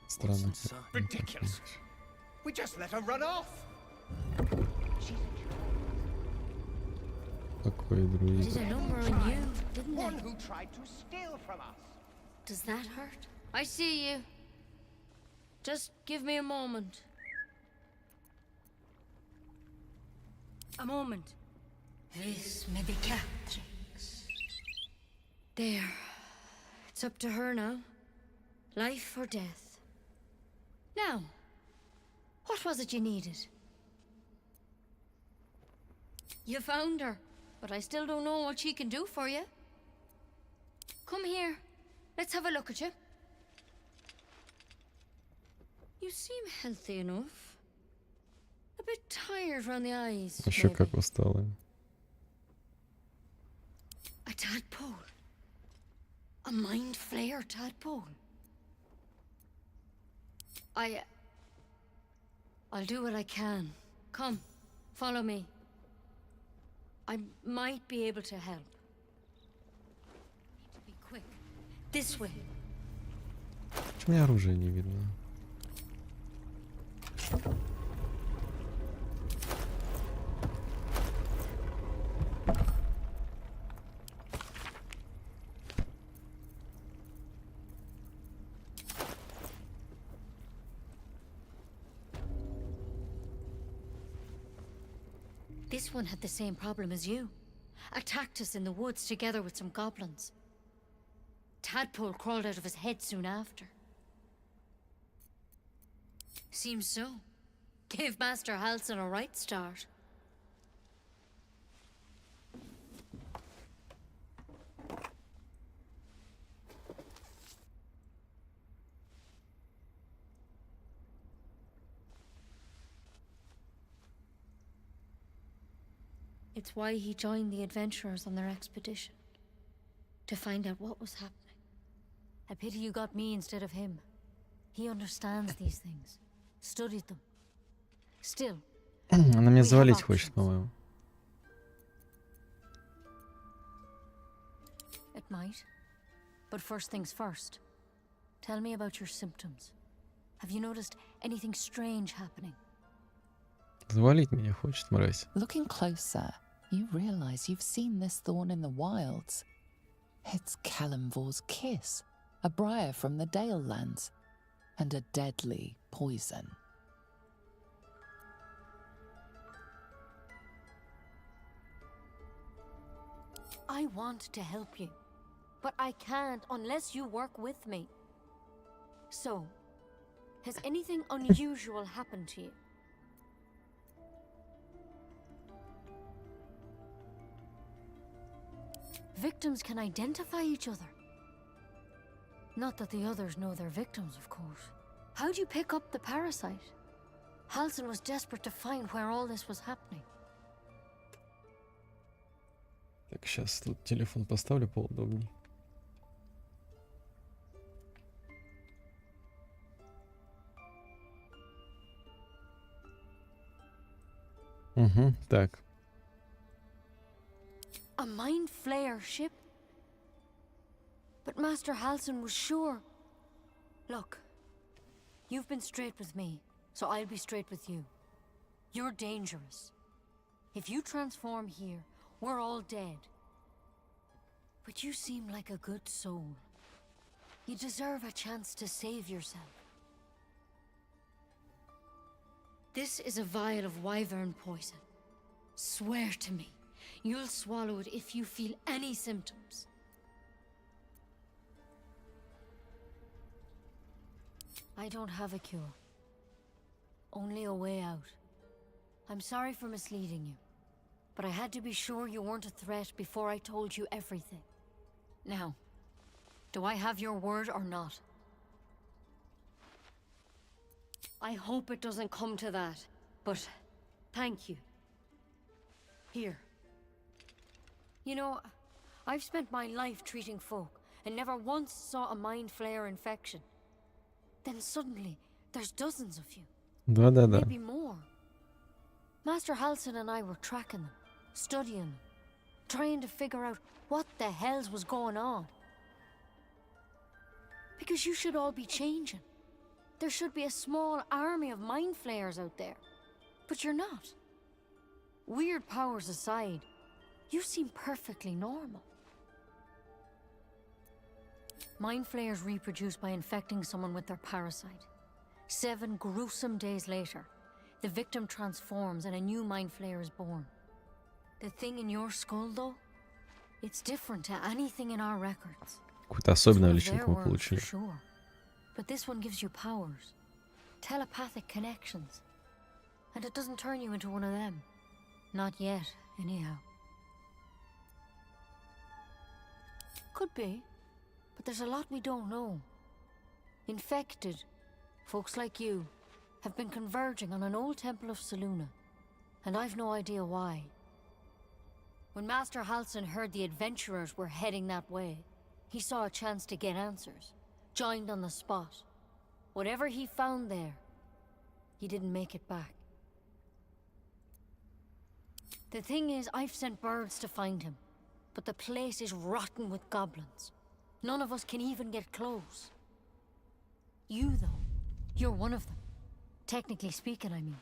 Странно.
Ridiculous. We just let her run off.
Какой друид.
Did a number on you, didn't
One
they?
who tried to steal from us.
Does that hurt? I see you. Just give me a moment. A moment. Vis medicatrix. There. It's up to her now. Life or death. Now, what was it you needed? You found her, but I still don't know what she can do for you. Come here. Let's have a look at you. You seem healthy enough. A bit tired around the eyes.
Еще
maybe.
как усталый.
A tadpole. A mind flayer tadpole. I'll do what I can. Come, follow me. I might be able to help. Need to be quick. This way.
Почему у меня оружия не видно?
This one had the same problem as you. Attacked us in the woods together with some goblins. Tadpole crawled out of his head soon after. Seems so. Gave Master Halsin a right start. It It's why he joined the adventurers on their expedition. To find out what was happening. A pity you got me instead of him. He understands these things. Studied them. Still,
Она меня завалить хочет, по-моему.
it might. But first things first. Tell me about your symptoms. Have you noticed anything strange happening?
Завалить меня хочет, мразь.
Looking closer, you realize you've seen this thorn in the wilds. It's Kalimvor's kiss, a briar from the Dale lands, and a deadly poison.
I want to help you, but I can't unless you work with me. So, has anything unusual happened to you? Victims can identify each other. Not that the others know they're victims, of course. How'd you pick up the parasite? Halsin was desperate to find where all this was happening.
Так, сейчас тут телефон поставлю поудобней. Угу, так.
A mind flayer ship? But Master Halsin was sure. Look, you've been straight with me, so I'll be straight with you. You're dangerous. If you transform here, we're all dead. But you seem like a good soul. You deserve a chance to save yourself. This is a vial of wyvern poison. Swear to me, you'll swallow it if you feel any symptoms. I don't have a cure. Only a way out. I'm sorry for misleading you, but I had to be sure you weren't a threat before I told you everything. Now, do I have your word or not? I hope it doesn't come to that, but thank you. Here. You know, I've spent my life treating folk and never once saw a mind flayer infection. Then suddenly, there's dozens of you.
Да-да-да.
Maybe more. Master Halsin and I were tracking them, studying them, trying to figure out what the hells was going on. Because you should all be changing. There should be a small army of mind flayers out there. But you're not. Weird powers aside, you seem perfectly normal. Mind flayers reproduce by infecting someone with their parasite. 7 gruesome days later, the victim transforms and a new mind flayer is born. The thing in your skull, though, it's different to anything in our records.
Какую-то особенную личинку мы получили.
Sure. But this one gives you powers. Telepathic connections. And it doesn't turn you into one of them. Not yet, anyhow. Could be. But there's a lot we don't know. Infected, folks like you, have been converging on an old temple of Selûne. And I've no idea why. When Master Halsin heard the adventurers were heading that way, he saw a chance to get answers. Joined on the spot. Whatever he found there, he didn't make it back. The thing is, I've sent birds to find him, but the place is rotten with goblins. None of us can even get close. You, though, you're one of them. Technically speaking, I mean.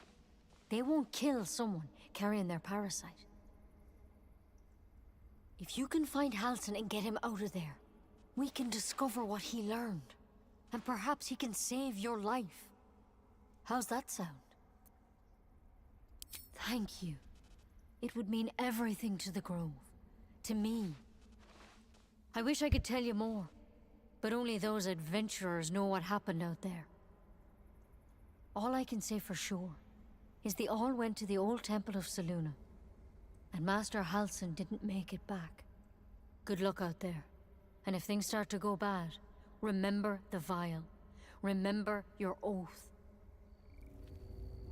They won't kill someone carrying their parasite. If you can find Halsin and get him out of there, we can discover what he learned. And perhaps he can save your life. How's that sound? Thank you. It would mean everything to the Grove. To me. I wish I could tell you more. But only those adventurers know what happened out there. All I can say for sure is they all went to the old temple of Selûne. And Master Halsin didn't make it back. Good luck out there. And if things start to go bad, remember the vial. Remember your oath.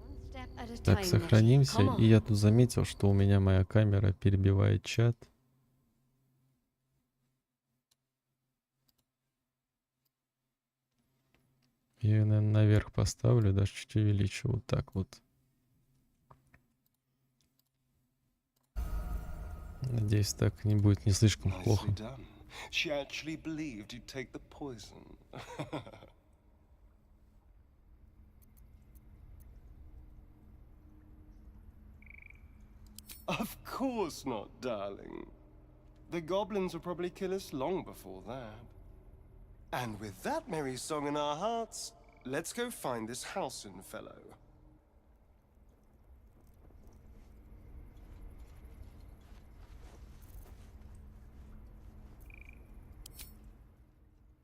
One step at a
Так,
time,
сохранимся.
Come on.
И я тут заметил, что у меня моя камера перебивает чат. Я ее, наверное, наверх поставлю, даже чуть увеличу. Вот так вот. Надеюсь, так не будет не слишком плохо.
Nicely done. She actually believed you'd take the poison. Of course not, darling. The goblins will probably kill us long before that. And with that merry song in our hearts, let's go find this Halcyon fellow.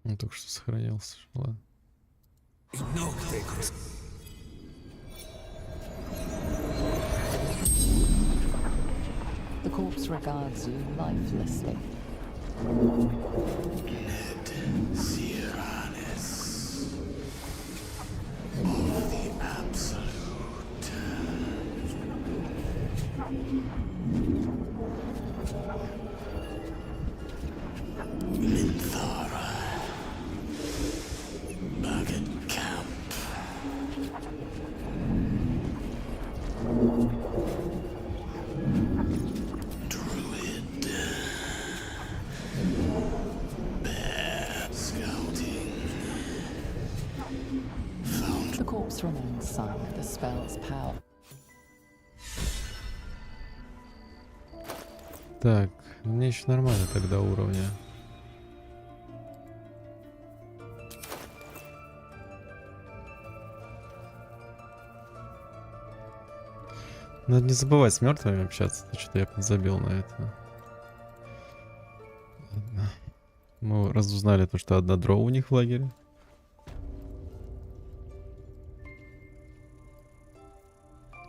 Он только что сохранился. Ладно.
The corpse regards you lifelessly. The corpse remains sunk, the spell's power.
Так, мне еще нормально тогда уровня. Надо не забывать с мертвыми общаться. Что-то я подзабил на это. Ладно. Мы разузнали то, что одна дроу у них в лагере.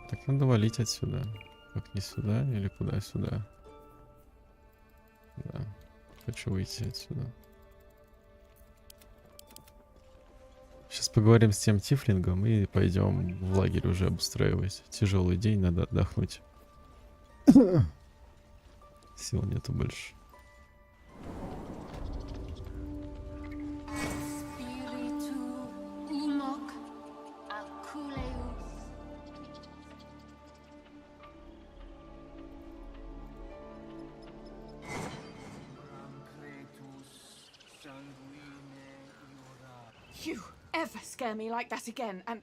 Так, надо валить отсюда. Как не сюда или куда сюда? Да. Хочу выйти отсюда. Сейчас поговорим с тем тифлингом и пойдем в лагерь уже обустраивать. Тяжелый день, надо отдохнуть. Сил нету больше.
You ever scare me like that again, and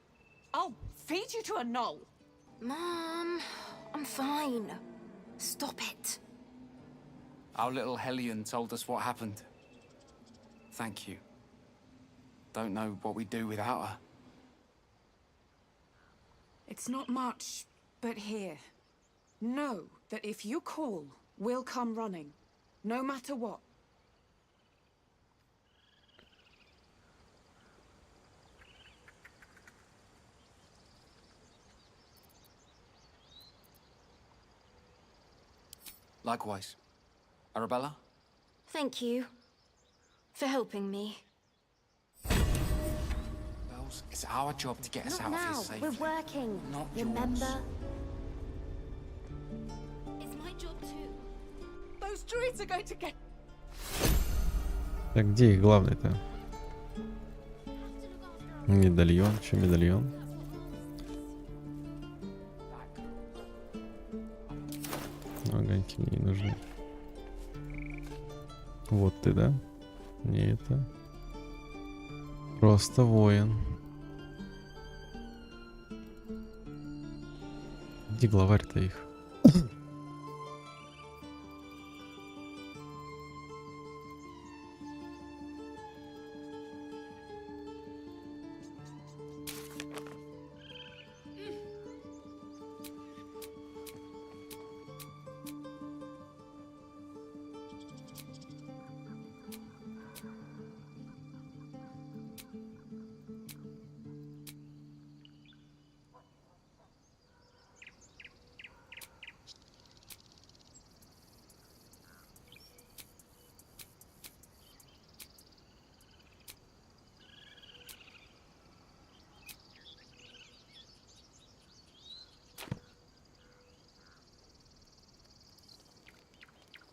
I'll feed you to a knoll.
Mom, I'm fine. Stop it.
Our little Hellion told us what happened. Thank you. Don't know what we'd do without her.
It's not much, but here. Know that if you call, we'll come running, no matter what.
Likewise. Arabella?
Thank you for helping me.
Bells, it's our job to get us
Not
out of here
now.
safely.
We're working.
Not
Remember?
yours.
It's my job too.
Those druids are going to get...
Так, где их главный-то? Медальон. Че медальон? Огоньки мне не нужны. Вот ты, да? Не это. Просто воин. Где главарь-то их?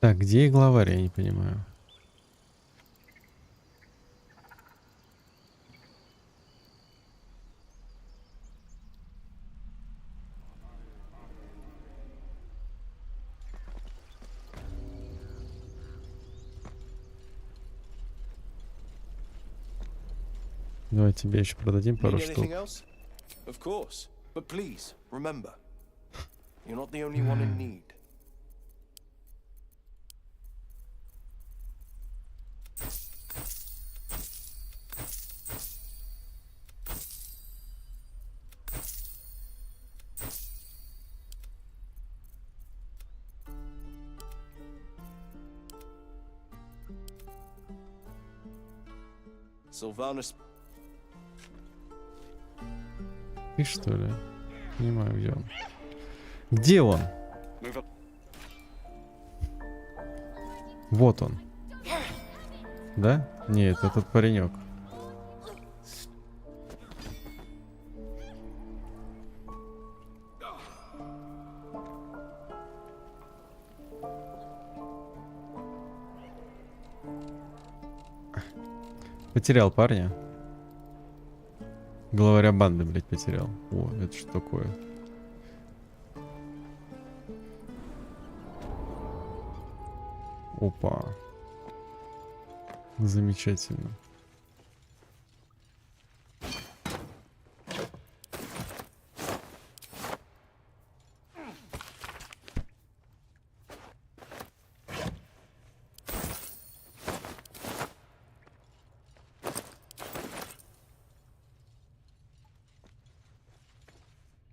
Так, где главарь, я не понимаю. Давай тебе еще продадим пару
Need
штук.
anything else? Of course. But please, remember, you're not the only one in need. Sylvanus.
Ты что ли? Не понимаю, где он. Где он? Вот он. Да? Нет, это тот паренек. Потерял парня. Главаря банды, блядь, потерял. О, это что такое? Опа. Замечательно.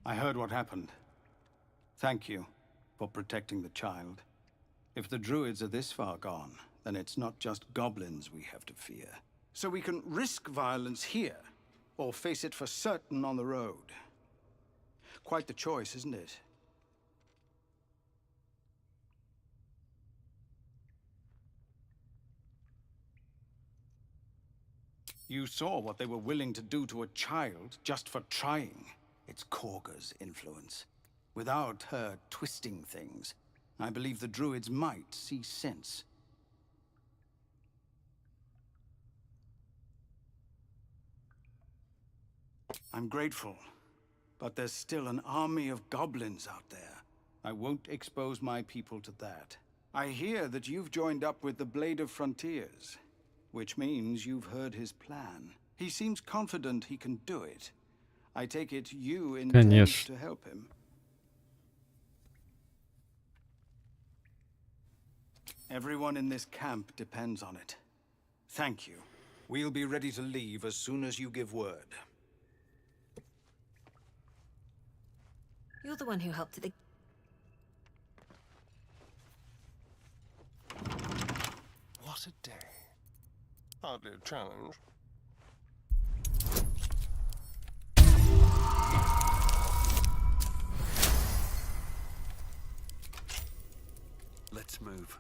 I heard what happened. Thank you for protecting the child. If the druids are this far gone, then it's not just goblins we have to fear. So we can risk violence here, or face it for certain on the road. Quite the choice, isn't it? You saw what they were willing to do to a child just for trying. It's Korga's influence. Without her twisting things, I believe the druids might see sense. I'm grateful, but there's still an army of goblins out there. I won't expose my people to that. I hear that you've joined up with the Blade of Frontiers, which means you've heard his plan. He seems confident he can do it. I take it you intend to help him. Everyone in this camp depends on it. Thank you.
We'll be ready to leave as soon as you give word.
You're the one who helped at the...
What a day. Hardly a challenge.
Let's move.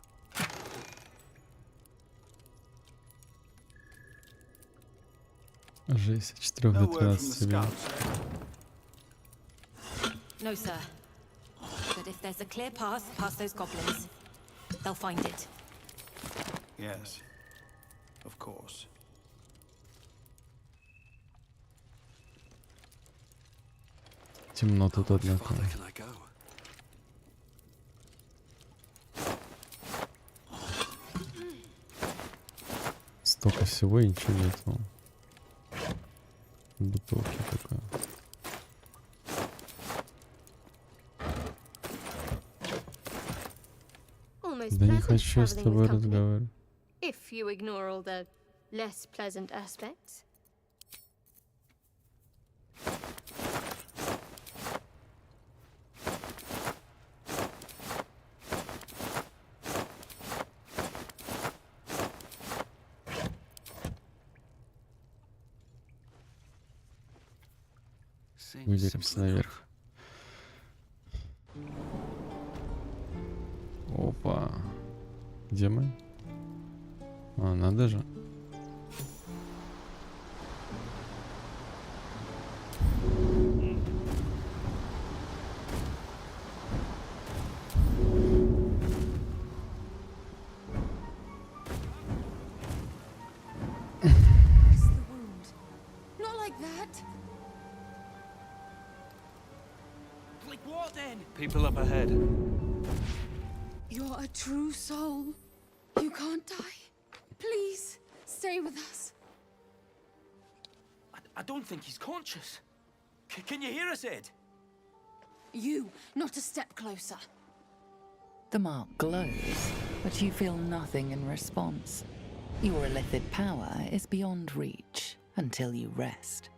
Жесть, 4 до 13 бил.
No, sir. But if there's a clear path past those goblins, they'll find it.
Yes, of course.
Темно тут, однако. Столько всего и ничего нету. Бутылки только. Да не хочу с тобой разговаривать.
If you ignore all the less pleasant aspects.
Выберемся наверх. Опа. Где мы? А, надо же.
Like what then?
People up ahead.
You're a true soul. You can't die. Please, stay with us.
I don't think he's conscious. Can you hear us, Ed?
You, not a step closer.
The mark glows, but you feel nothing in response. Your illithid power is beyond reach until you rest.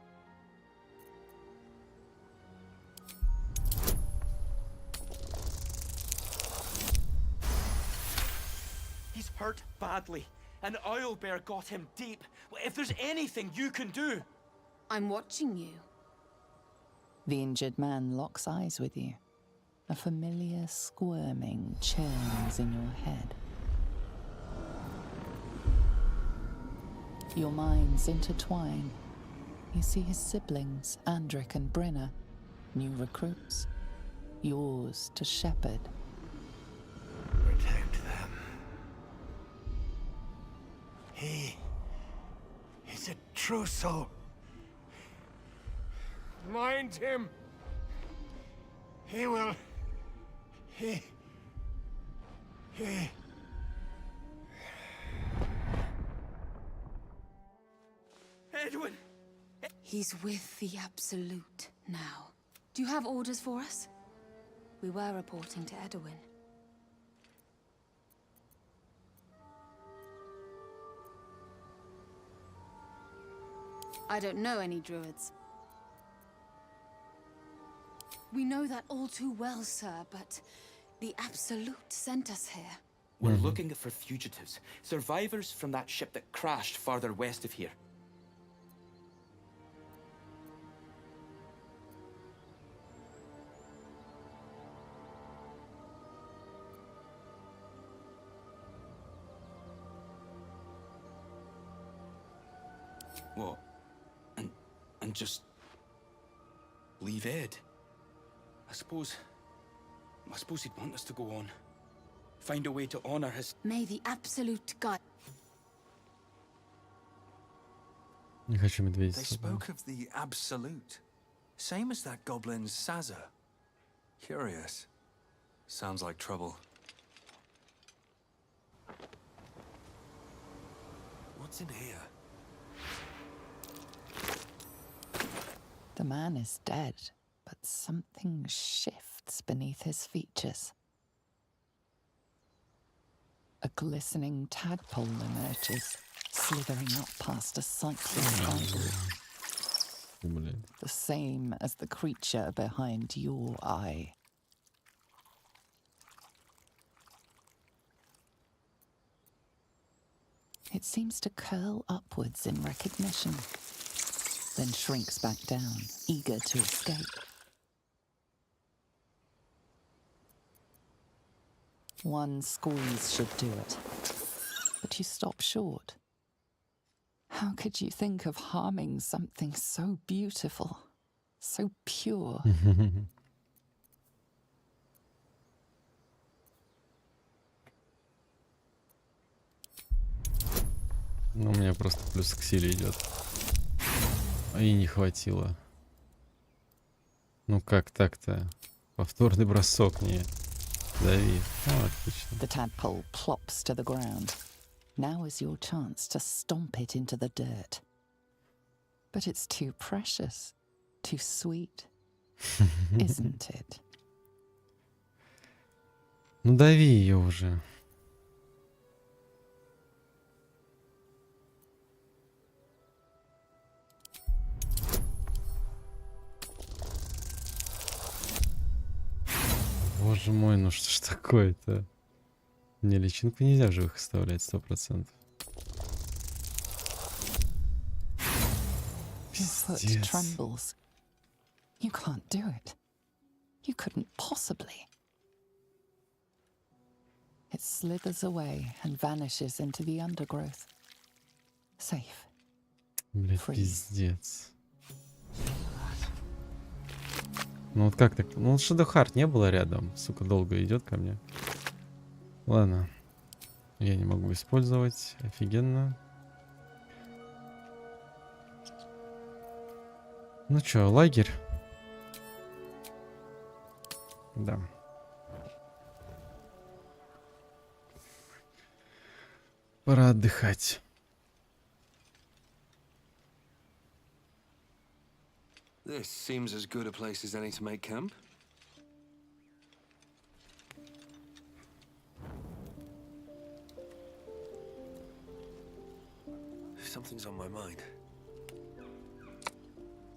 He's hurt badly. An owlbear got him deep. If there's anything you can do...
I'm watching you.
The injured man locks eyes with you. A familiar squirming churns in your head. Your minds intertwine. You see his siblings, Andric and Brenna, new recruits, yours to shepherd.
Protect them. He's a true soul. Mind him. He will... He... Edwin!
He's with the Absolute now. Do you have orders for us? We were reporting to Edwin. I don't know any druids. We know that all too well, sir, but the Absolute sent us here.
We're looking for fugitives. Survivors from that ship that crashed farther west of here. What? And just... leave Ed? I suppose he'd want us to go on. Find a way to honor his...
May the Absolute guide...
Не хочу медведя.
They spoke of the Absolute. Same as that goblin's Sazza. Curious. Sounds like trouble. What's in here?
The man is dead, but something shifts beneath his features. A glistening tadpole emerges, slithering up past a sightless idol. The same as the creature behind your eye. It seems to curl upwards in recognition, then shrinks back down, eager to escape. One squeeze should do it, but you stop short. How could you think of harming something so beautiful, so pure?
Ну, у меня просто плюс к силе идет. И не хватило. Ну как так-то? Повторный бросок не дави. О, отлично.
The tadpole plops to the ground. Now is your chance to stomp it into the dirt. But it's too precious, too sweet, isn't it?
Ну дави ее уже. Боже мой, ну что ж такое-то? Не, личинку нельзя в живых оставлять 100%.
Your foot trembles. You can't do it. You couldn't possibly. It slithers away and vanishes into the undergrowth. Safe.
Блин, пиздец. Ну вот как так? Ну Shadow Heart не было рядом. Сука, долго идет ко мне. Ладно. Я не могу использовать. Офигенно. Ну чё, лагерь? Да. Пора отдыхать.
This seems as good a place as any to make camp. Something's on my mind.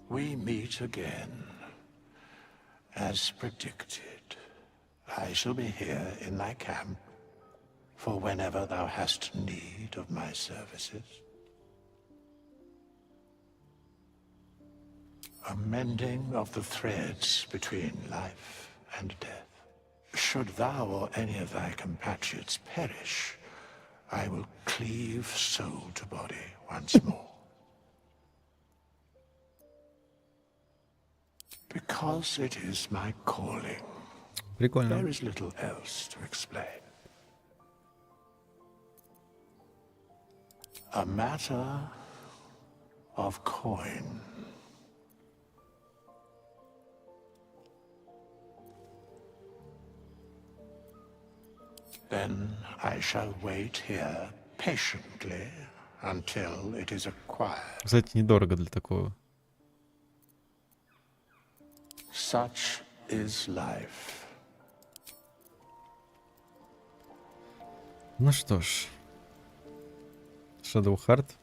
We meet again. As predicted, I shall be here in thy camp for whenever thou hast need of my services. A mending of the threads between life and death. Should thou or any of thy compatriots perish, I will cleave soul to body once more. Because it is my calling.
Прикольно.
There is little else to explain. A matter of coin. Then I shall wait here patiently until it is acquired.
Кстати, недорого для такого.
Such is life.
Ну что ж. Shadowheart.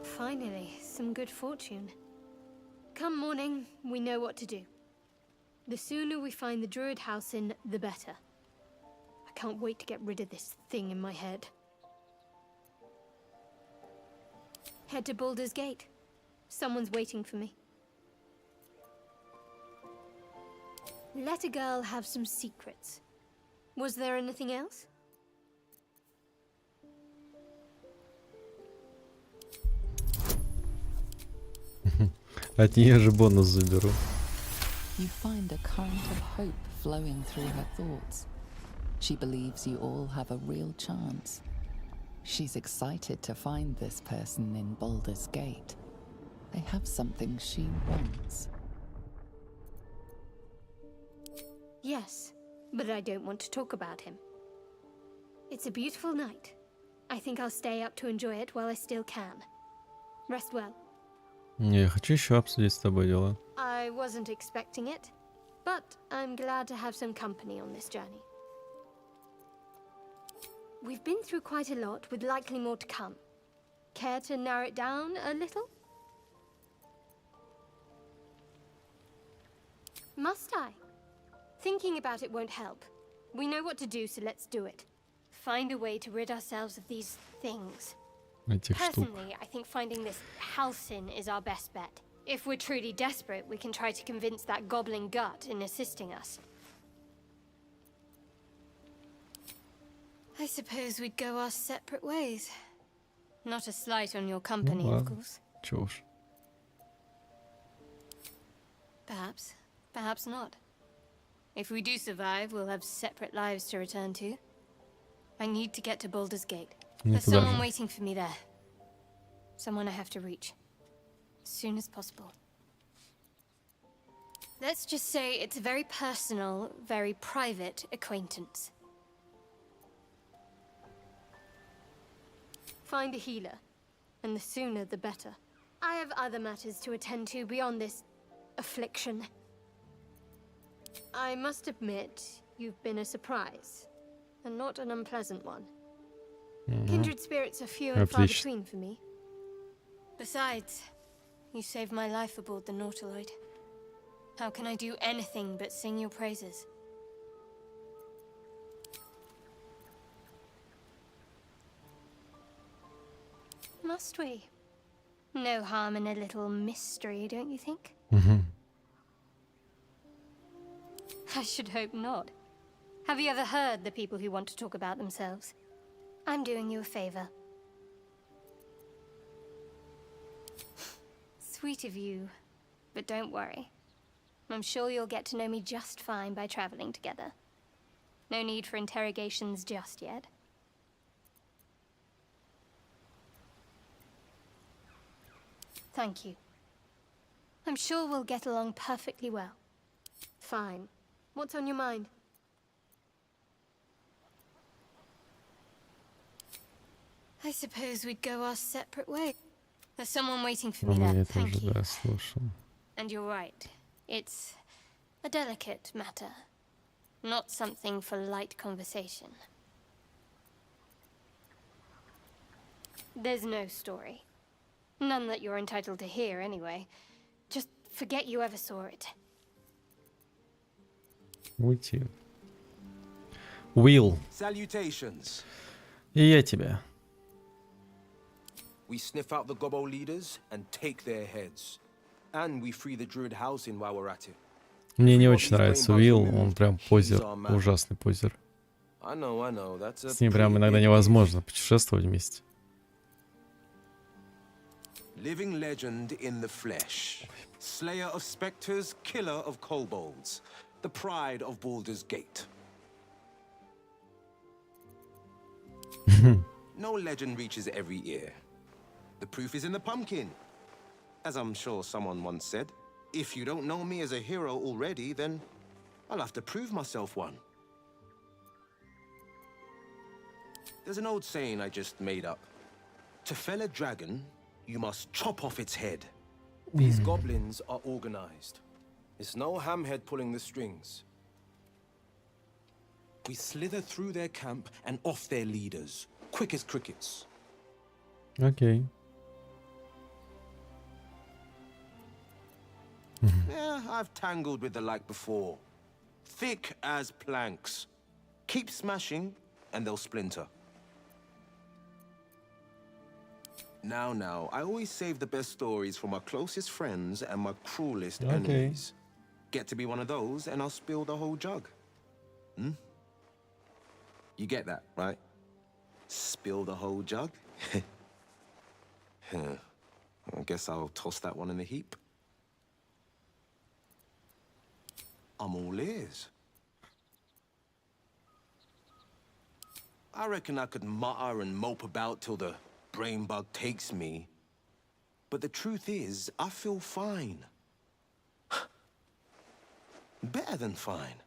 Finally, some good fortune. Come morning, we know what to do. The sooner we find the druid house in, the better. I can't wait to get rid of this thing in my head. Head to Baldur's Gate. Someone's waiting for me. Let a girl have some secrets. Was there anything else?
От нее же бонус заберу.
You find a current of hope flowing through her thoughts. She believes you all have a real chance. She's excited to find this person in Baldur's Gate. They have something she wants.
Yes, but I don't want to talk about him. It's a beautiful night. I think I'll stay up to enjoy it while I still can. Rest well.
Я хочу еще обсудить с тобой дела.
I wasn't expecting it, but I'm glad to have some company on this journey. We've been through quite a lot, with likely more to come. Care to narrow it down a little? Must I? Thinking about it won't help. We know what to do, so let's do it. Find a way to rid ourselves of these things.
Этих штук.
Personally, I think finding this Halsin is our best bet. If we're truly desperate, we can try to convince that goblin gut in assisting us. I suppose we'd go our separate ways. Not a slight on your company,
Ну
of
ладно.
course.
Чё уж.
Perhaps. Perhaps not. If we do survive, we'll have separate lives to return to. I need to get to Baldur's Gate.
Мне
There's
туда
someone
же.
waiting for me there. Someone I have to reach. As soon as possible. Let's just say it's a very personal, very private acquaintance. Find a healer, and the sooner the better. I have other matters to attend to beyond this affliction. I must admit, you've been a surprise, and not an unpleasant one. Kindred spirits are few and far
Отлично.
between for me. Besides, you saved my life aboard the Nautiloid. How can I do anything but sing your praises? Must we? No harm in a little mystery, don't you think? I should hope not. Have you ever heard the people who want to talk about themselves? I'm doing you a favor. Sweet of you, but don't worry. I'm sure you'll get to know me just fine by traveling together. No need for interrogations just yet. Thank you. I'm sure we'll get along perfectly well. Fine. What's on your mind? I suppose we'd go our separate ways. There's someone waiting for me
Ну,
there.
я
Thank
тоже,
you.
да, слушал.
And you're right. It's a delicate matter. Not something for light conversation. There's no story. None that you're entitled to hear, anyway. Just forget you ever saw it.
Уйти. Will.
Salutations.
И я тебя.
We sniff out the gobbo leaders and take their heads. And we free the druid housing while we're at it.
Мне не очень нравится Will, он прям позер, ужасный позер.
I know, that's a
С ним прям иногда невозможно путешествовать вместе.
Living legend in the flesh. Slayer of specters, killer of kobolds. The pride of Baldur's Gate. No legend reaches every ear. The proof is in the pumpkin. As I'm sure someone once said, if you don't know me as a hero already, then I'll have to prove myself one. There's an old saying I just made up. To fell a dragon, you must chop off its head. These goblins are organized. It's no hamhead pulling the strings. We slither through their camp and off their leaders, quick as crickets.
Окей.
Yeah, I've tangled with the like before. Thick as planks. Keep smashing, and they'll splinter. Now, I always save the best stories for my closest friends and my cruelest enemies. Get to be one of those, and I'll spill the whole jug. Hmm? You get that, right? Spill the whole jug? I guess I'll toss that one in the heap. I'm all ears. I reckon I could mutter and mope about till the brain bug takes me. But the truth is, I feel fine. Better than fine.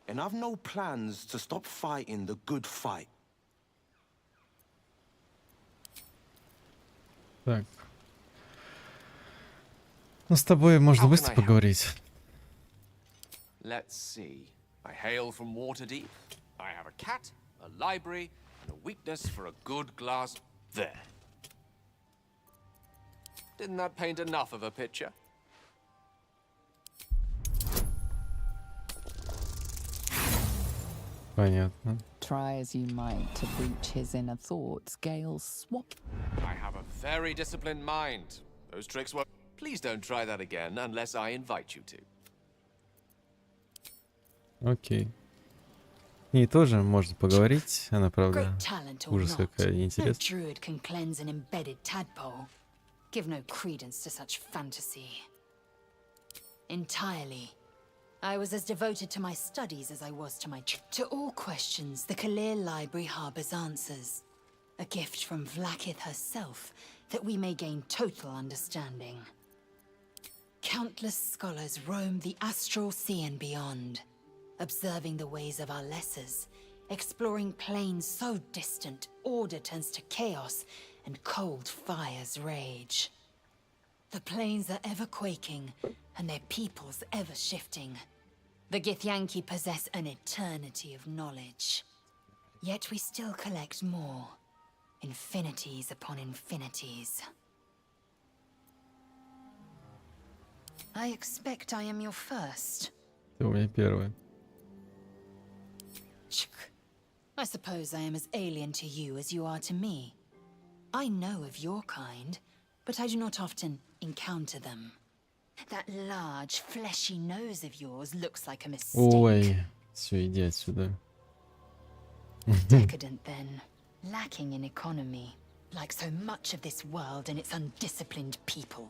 And I've no plans to stop fighting the good fight.
Так. Ну, с тобой можно быстро поговорить.
Let's see. I hail from Waterdeep. I have a cat, a library, and a weakness for a good glass. There. Didn't that paint enough of a picture?
Понятно.
Try as you might to breach his inner thoughts, Gale swap.
I have a very disciplined mind. Those tricks were... Please don't try that again unless I invite you to.
Окей. С ней тоже можно поговорить. Она, правда,
Great talent or
ужас
not,
какая
no
интересная.
druid can cleanse an embedded tadpole. Give no credence to such fantasy. Entirely. I was as devoted to my studies as I was to my to all questions, the Kalir Library harbors answers. A gift from Vlaakith herself, that we may gain total understanding. Countless scholars roam the astral sea and beyond, observing the ways of our lessers, exploring planes so distant, order turns to chaos, and cold fires rage. The planes are ever quaking, and their peoples ever shifting. The Githyanki possess an eternity of knowledge. Yet we still collect more. Infinities upon infinities. I expect I am your first.
Ты у меня первая.
I suppose I am as alien to you as you are to me. I know of your kind, but I do not often encounter them. That large, fleshy nose of yours looks like a mistake.
Ой, все, иди отсюда.
Decadent then, lacking in economy, like so much of this world and its undisciplined people.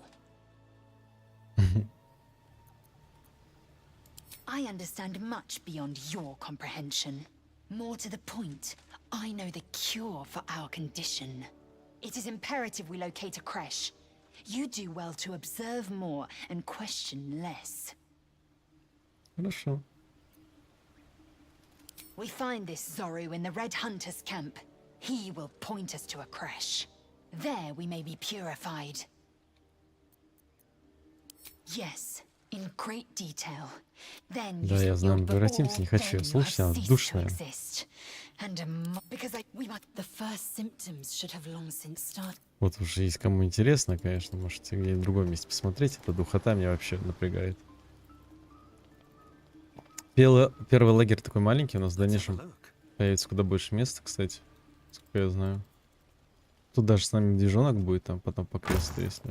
I understand much beyond your comprehension. More to the point, I know the cure for our condition. It is imperative we locate a creche. You do well to observe more and question less.
Хорошо.
We find this Zorru in the Red Hunter's camp. He will point us to a creche. There we may be purified. Yes, in great detail. Then
Да, я знаю, мы превратимся, не хочу. Слушайте, она душная. Вот уже есть кому интересно, конечно, можете где-нибудь в другом месте посмотреть. Эта духота меня вообще напрягает. Первый лагерь такой маленький, у нас в дальнейшем появится куда больше места, кстати, сколько я знаю. Тут даже с нами медвежонок будет, там потом по квесту, если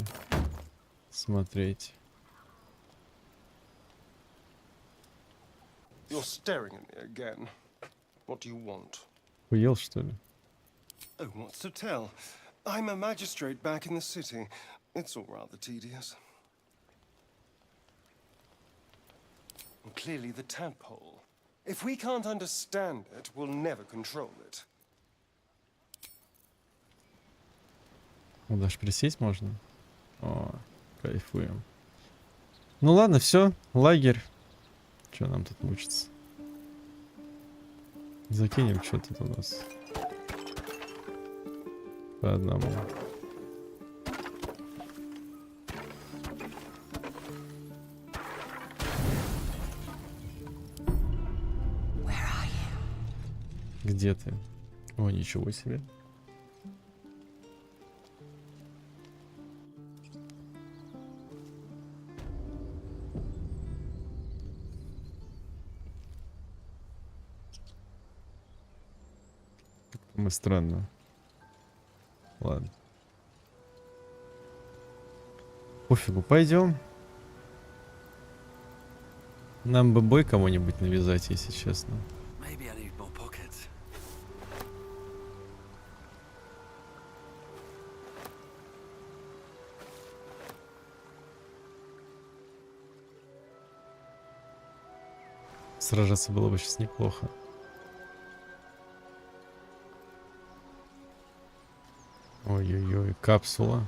смотреть.
You're staring at me again. What do you want?
Хуел, что ли?
Oh, what's to tell? I'm a magistrate back in the city. It's all rather tedious. And clearly the tadpole. If we can't understand it, we'll never control it.
Ну, даже присесть можно. О, кайфуем. Ну ладно, все, лагерь. Что нам тут мучиться? Закинем, что тут у нас. По одному. Где ты? О, ничего себе. Мы странно. Ладно. Пофигу, пойдем. Нам бы бой кому-нибудь навязать, если честно. Сражаться было бы сейчас неплохо. Ой-ой-ой, капсула.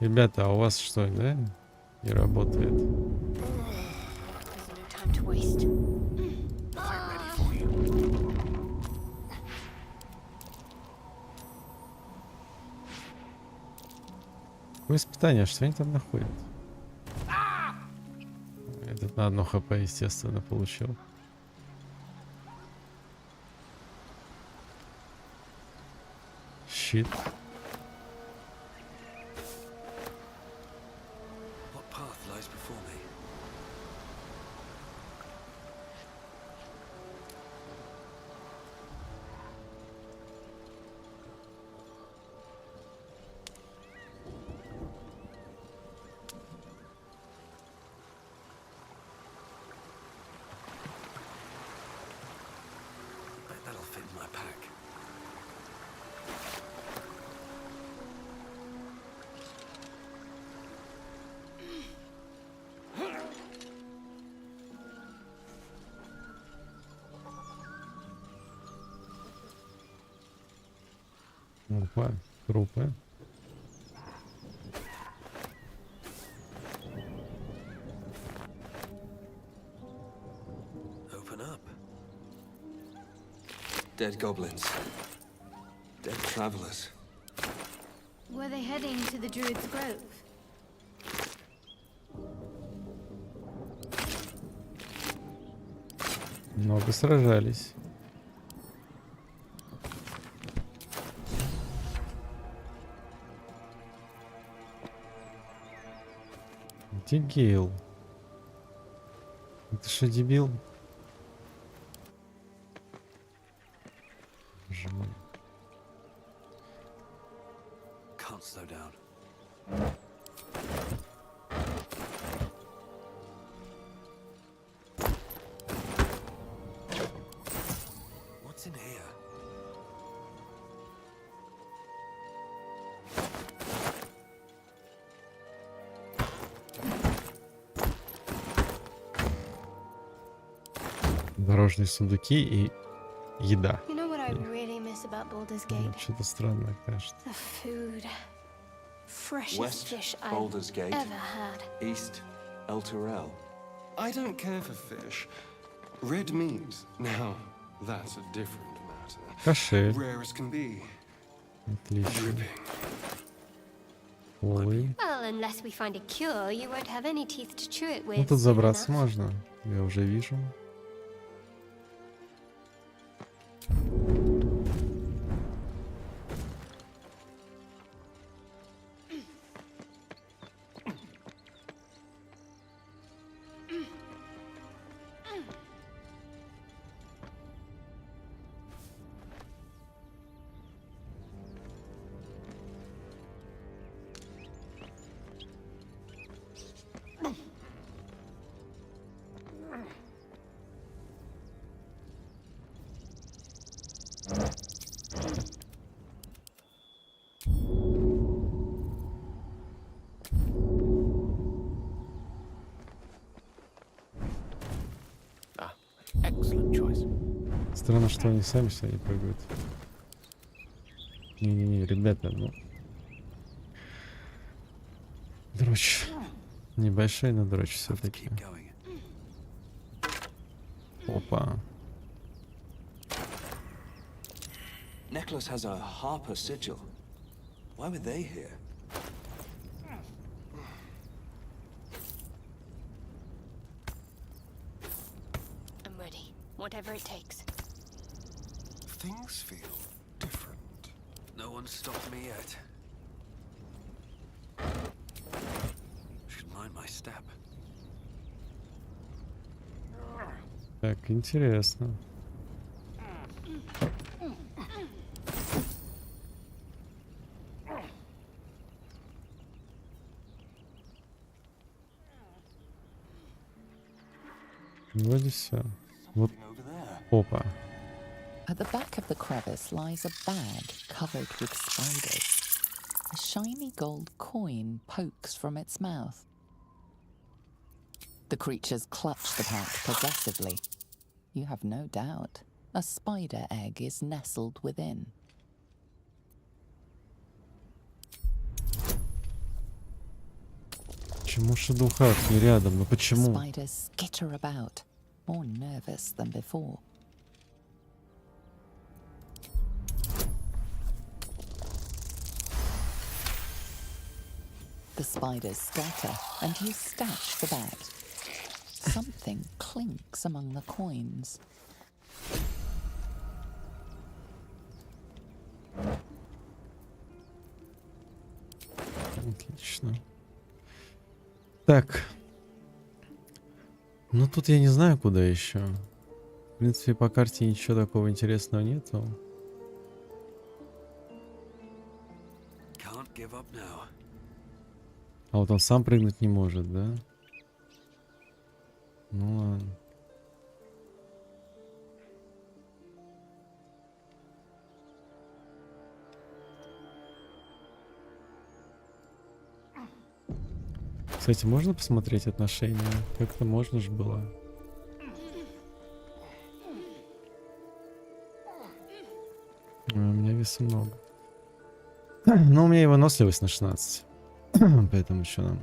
Ребята, а у вас что, да? Не работает. Какое испытание? Что они там находят? Этот на одно хп, естественно, получил. Щит. Опа, трупы.
Open up. Dead goblins. Dead travelers.
Were they heading to the Druid's Grove?
Много сражались. Где Гейл? Ты что, дебил? Живой.
Can't slow down. What's in here?
Дорожные сундуки и еда.
You know what I really miss about Baldur's Gate?
Что-то странное, конечно.
The food. Freshest
West,
fish I've
Baldur's Gate.
ever had.
East,
El Terrell.
I don't care for fish. Red meat, now, that's a different matter.
Кошель.
Rare as can be.
Отлично. Ой.
Well, unless we find a cure, you won't have any teeth to chew it
Ну
with.
тут
soon
забраться
enough.
можно. Я уже вижу.
Excellent choice.
Странно, что они сами сюда не прыгают. Не-не-не, ребята, ну... Дрочь. Небольшой, но дрочь все-таки. Опа.
Necklace has a Harper sigil. Why were they here?
I'm ready. Whatever it takes.
Things feel different.
No one stopped me yet. Should mind my step.
Так, интересно. Вроде все. Вот. Опа.
At the back of the crevice lies a bag covered with spiders. A shiny gold coin pokes from its mouth. The creatures clutch the pack possessively. You have no doubt a spider egg is nestled within.
Почему шедухат не рядом? Ну
The
почему?
spiders skitter about, more nervous than before. The spiders scatter, and you snatch the bag. Something clinks among the coins.
Отлично. Так. Ну тут я не знаю, куда еще. В принципе, по карте ничего такого интересного нету.
Can't give up now.
А вот он сам прыгнуть не может, да? Ну ладно. Кстати, можно посмотреть отношения? Как-то можно же было. У меня веса много. Но у меня и выносливость на 16. Поэтому что нам?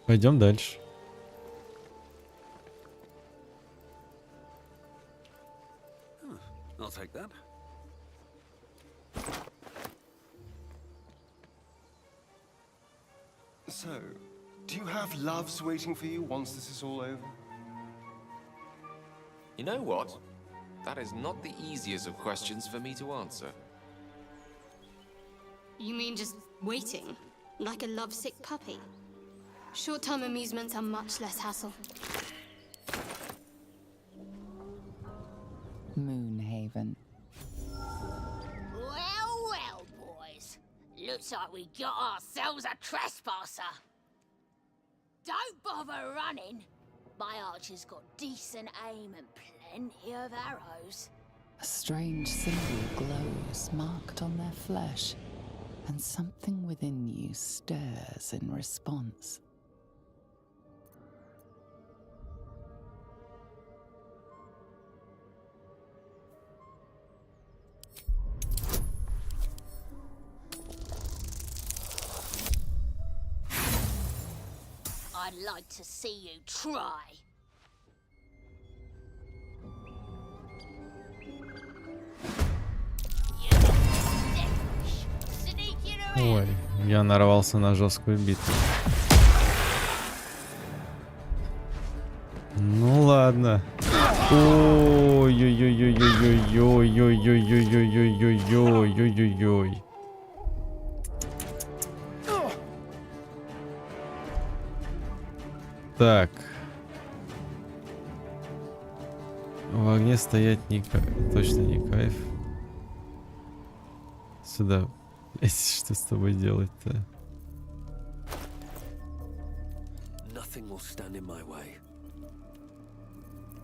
Пойдем дальше.
I'll take that.
So, do you have loves waiting for you once this is all over?
You know what? That is not the easiest of questions for me to answer.
You mean just waiting? Like a lovesick puppy? Short-term amusements are much less hassle.
Moonhaven.
Well, well, boys. Looks like we got ourselves a trespasser. Don't bother running. My archer's got decent aim and plenty of arrows.
A strange symbol glows, marked on their flesh, and something within you stirs in response.
I'd like to see you try.
Ой, я нарвался на жесткую битву. Ну ладно. Ой-ой-ой-ой-ой-ой-ой-ой-ой-ой-ой-ой-ой-ой-ой-ой-ой. Так. В огне стоять точно не кайф. Сюда. Что с тобой делать-то?
Nothing will stand in my way.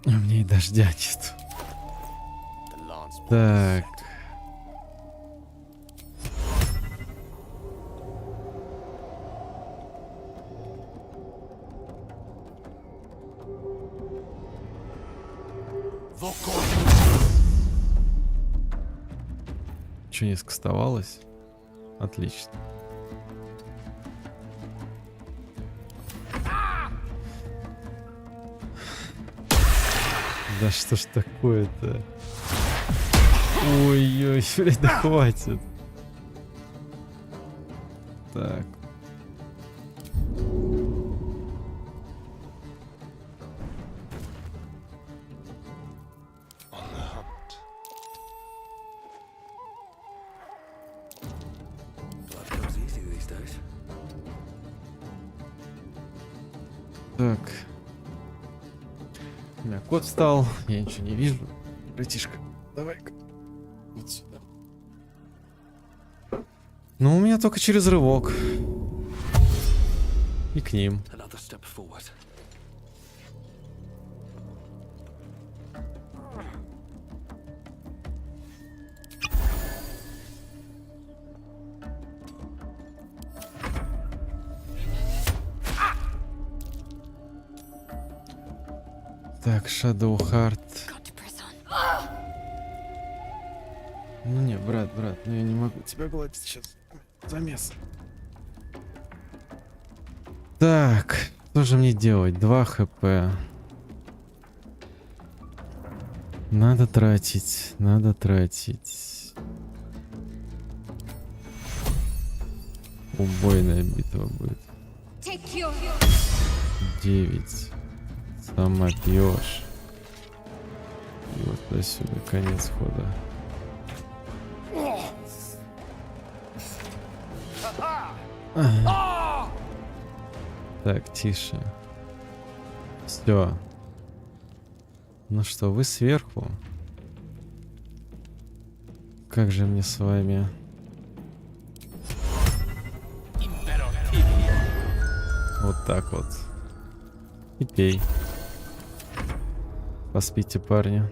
У меня и дождя нет. Так. Че, не скастовалось? Отлично. Да что ж такое-то? Ой-ой, блядь, да хватит. Так. Так. У меня кот встал, я ничего не вижу. Братишка, давай-ка. Вот сюда. Ну, у меня только через рывок. И к ним. Так, Shadow Heart. Ну не, брат, ну я не могу тебя гладить сейчас. Замес. Так, что же мне делать? 2 хп. Надо тратить, надо тратить. Убойная битва будет. 9. Сама пьешь. И вот до сюда конец хода. Так, тише. Все. Ну что, вы сверху? Как же мне с вами? Вот так вот. И пей. Поспите, парни.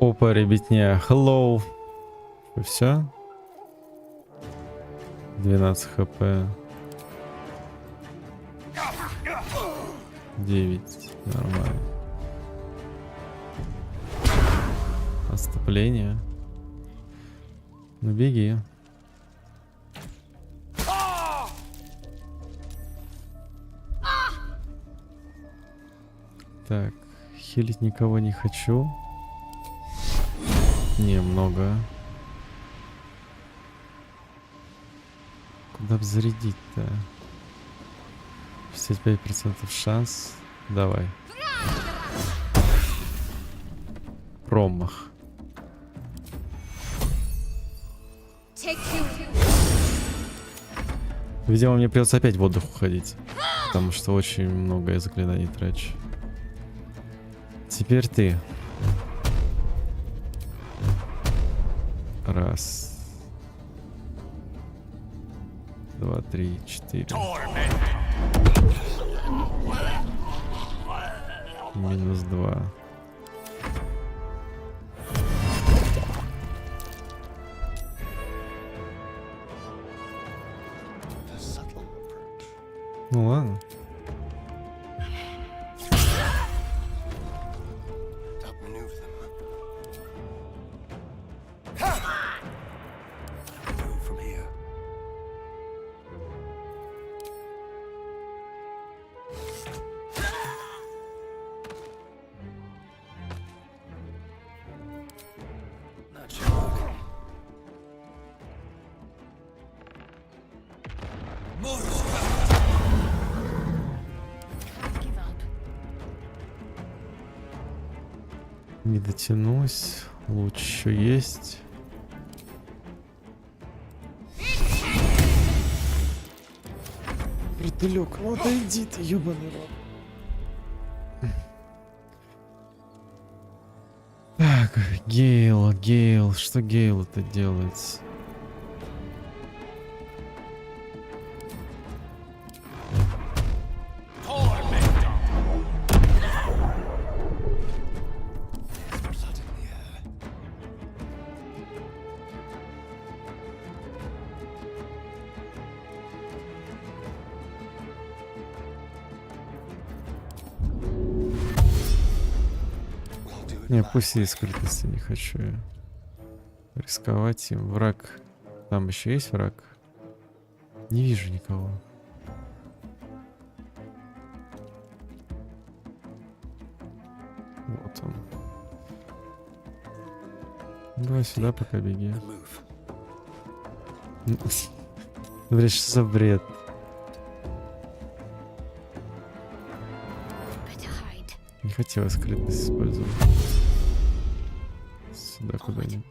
Опа, ребятня, hello. Все? 12 хп. 9. Нормально. Отступление. Ну беги. Так, хилить никого не хочу. Немного. Куда бы зарядить-то? 65% шанс. Давай. Промах. Видимо, мне придется опять в отдых уходить. Потому что очень много я заклинаний трачу. Теперь ты. Раз. 2, 3, 4. Минус 2. Ну ладно. Не дотянусь. Луч еще есть. Братылек, ну отойди ты, ёбаный рот. Так, Гейл, что Гейл это делает? Не, пусть и скрытности не хочу я рисковать им. Враг. Там еще есть враг? Не вижу никого. Вот он. Давай сюда пока беги. Блин, что за бред? Не хотела скрытность использовать. Сюда куда-нибудь.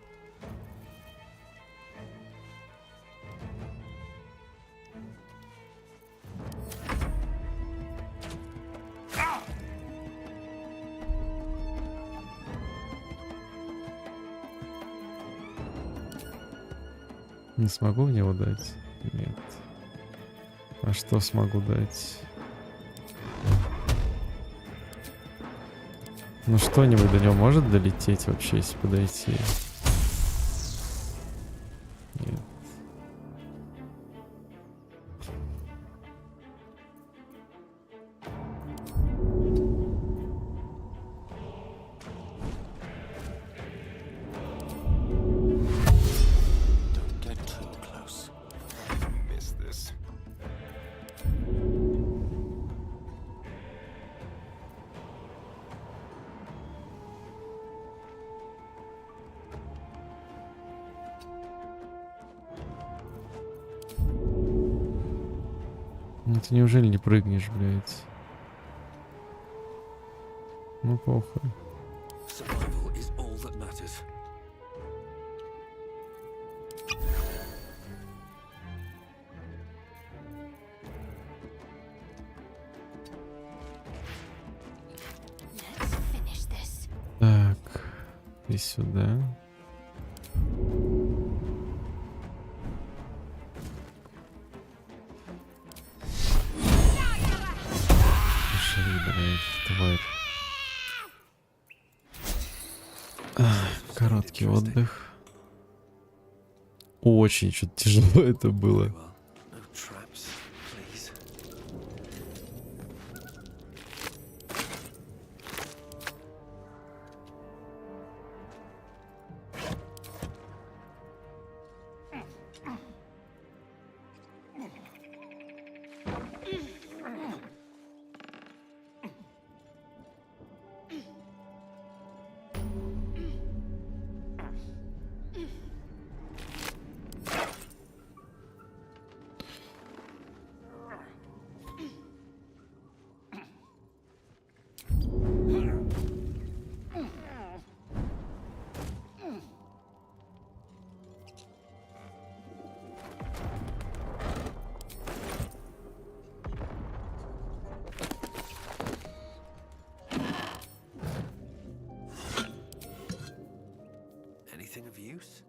Не смогу в него дать? Нет. А что смогу дать? Ну что-нибудь до него может долететь вообще, если подойти? Нет. Ну ты неужели не прыгнешь, блядь? Ну похуй. Так, и сюда. Тварь. Короткий отдых. Очень что-то тяжело это было.
anything of use?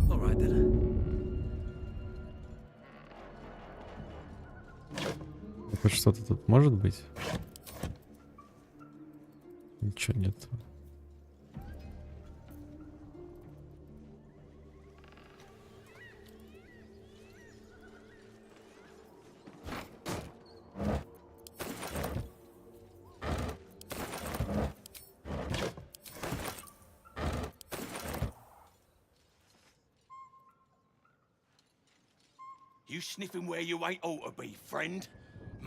All right then.
Хоть что-то тут может быть? Ничего нет.
You sniffing where you ain't ought to be, friend?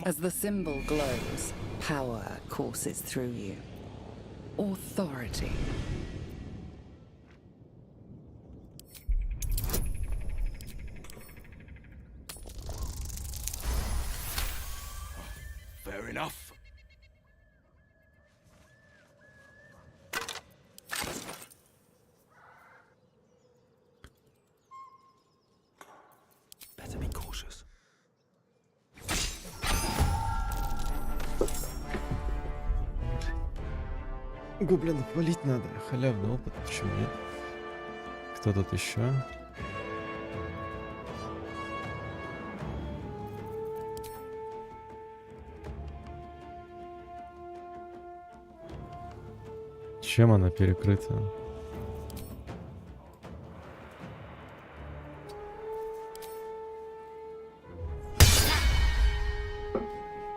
As the symbol glows, power courses through you. Authority.
Fair enough. Better be cautious.
Гоблинов валить надо. Халявный опыт. Почему нет? Кто тут еще? Чем она перекрыта?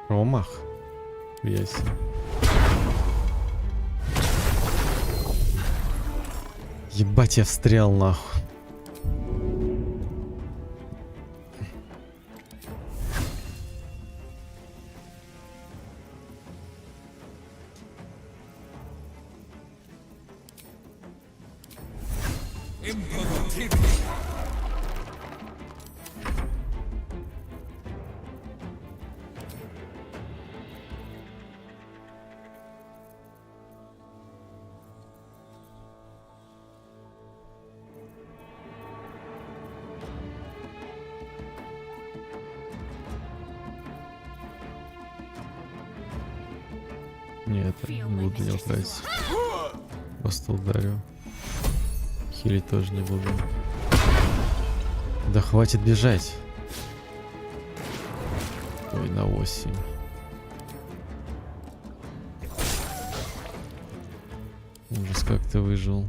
Промах. Яси. Ебать, я встрял нахуй. Нет, не буду не тратить. Просто ударю. Хилить тоже не буду. Да хватит бежать. Ой, на 8. Ужас, как ты выжил.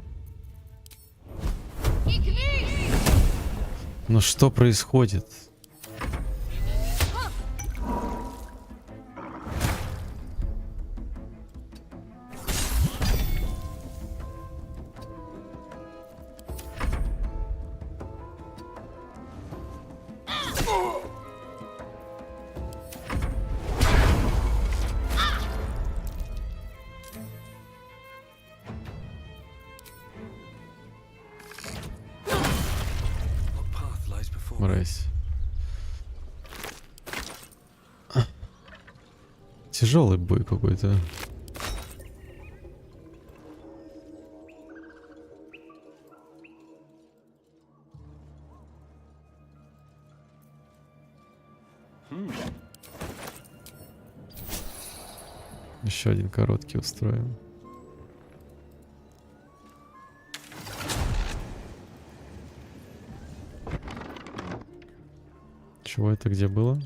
Ну что происходит? Мразь. Тяжелый бой какой-то. Еще один короткий устроим. Чего это где было?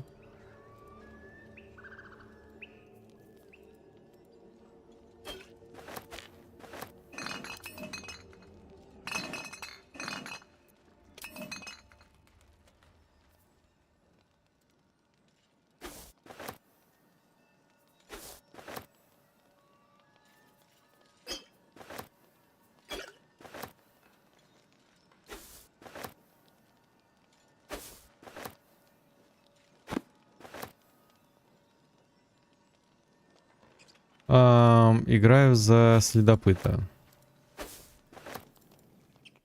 Играю за следопыта.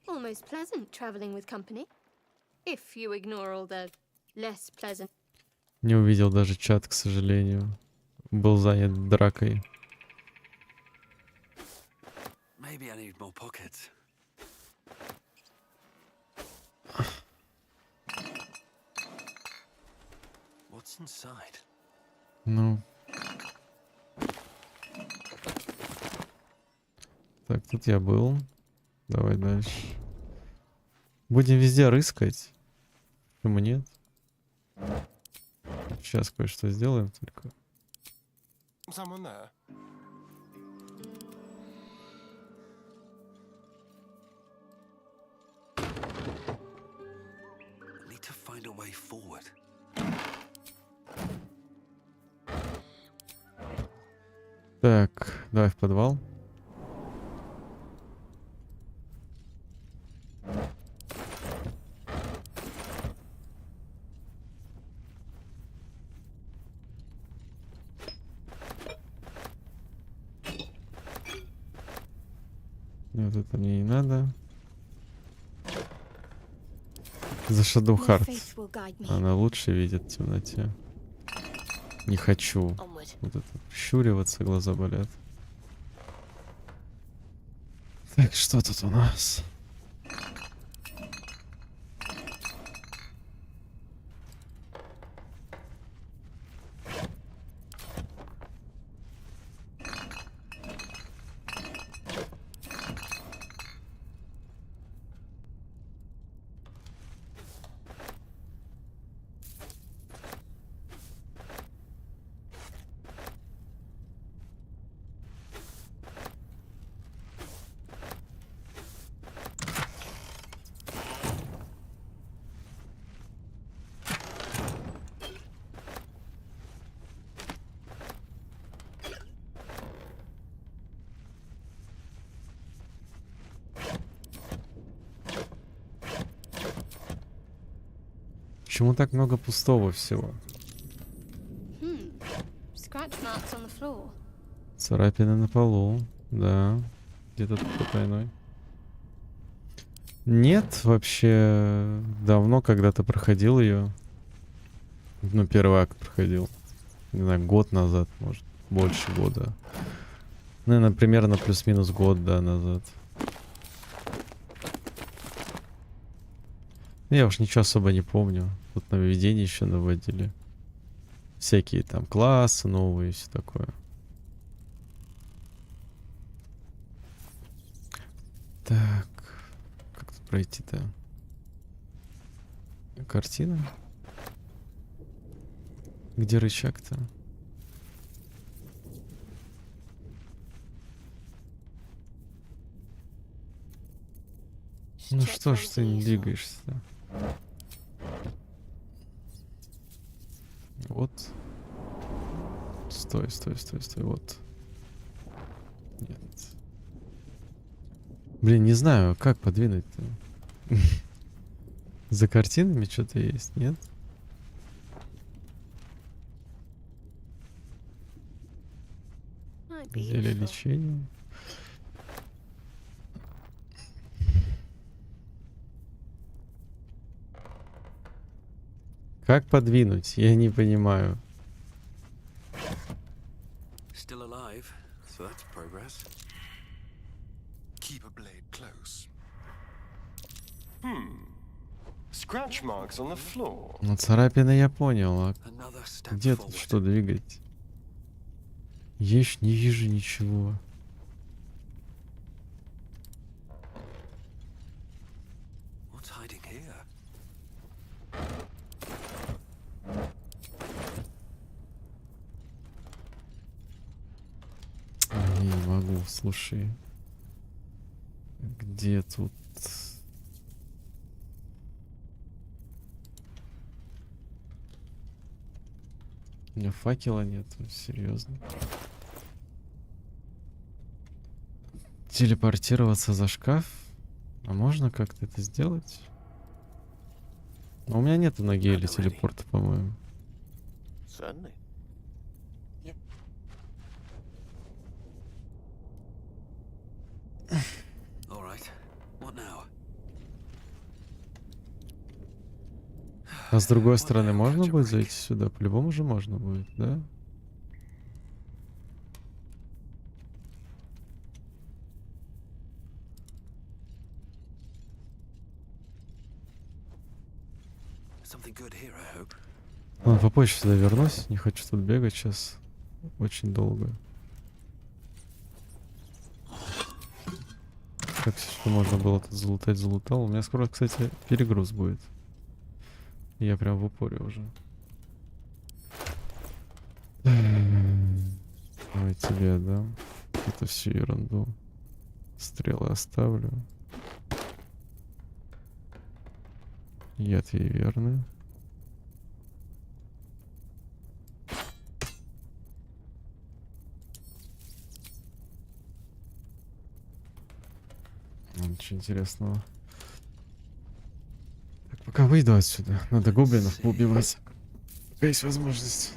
Almost pleasant traveling with company, if you ignore all the less pleasant.
Не увидел даже чат, к сожалению. Был занят дракой.
Maybe I need more pockets.
What's inside?
Ну. Так, тут я был. Давай дальше. Будем везде рыскать. Почему нет? Сейчас кое-что сделаем только.
Someone there?
Need to find a way forward.
Так, давай в подвал. Вот это мне не надо. За Shadow Heart. Она лучше видит в темноте. Не хочу. Вот это щуриваться, глаза болят. Так, что тут у нас? Почему так много пустого всего? Царапины на полу, да. Где-то тут потайной. Нет, вообще давно когда-то проходил ее. Ну, первый акт проходил. Не знаю, год назад, может, больше года. Наверное, примерно плюс-минус год, да, назад. Я уж ничего особо не помню. Тут нововведения еще наводили. Всякие там классы новые и все такое. Так. Как тут пройти-то? Картина? Где рычаг-то? Ну что ж ты не двигаешься-то? Вот. Стой, стой, стой, стой, вот. Нет. Блин, не знаю, как подвинуть-то. За картинами что-то есть, нет? Зелье лечения. Как подвинуть? Я не понимаю.
Still alive, so that's progress.
Keep a blade close. Scratch marks on the floor.
Ну, царапины я понял, а где тут что двигать? Есть, не вижу ничего.
What's hiding here?
Не могу, слушай. Где тут? У меня факела нет, серьезно. Телепортироваться за шкаф? А можно как-то это сделать? Но у меня нету ноги или телепорта, по-моему.
Certainly. Yep.
All right. What now?
А с другой стороны, можно будет зайти сюда? По-любому же можно будет, да?
Something good here, I hope.
Ладно, попозже сюда вернусь. Не хочу тут бегать сейчас очень долго. Так, все, что можно было тут залутать, залутал. У меня скоро, кстати, перегруз будет. Я прям в упоре уже. Давай тебе отдам. Это всю ерунду. Стрелы оставлю. Яд ей верный. Ничего интересного. Так, пока выйду отсюда. Надо гоблинов поубивать. Пока есть возможность.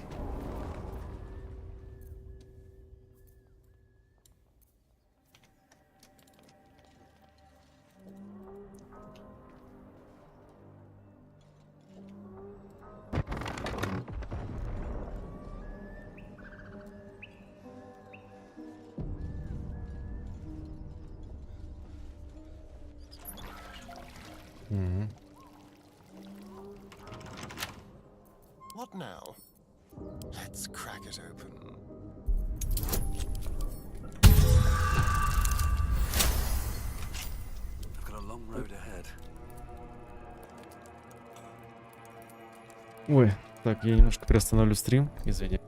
What now? Let's crack it open.
I've got a long road ahead.
Ой, так, я немножко приостановлю стрим, извини.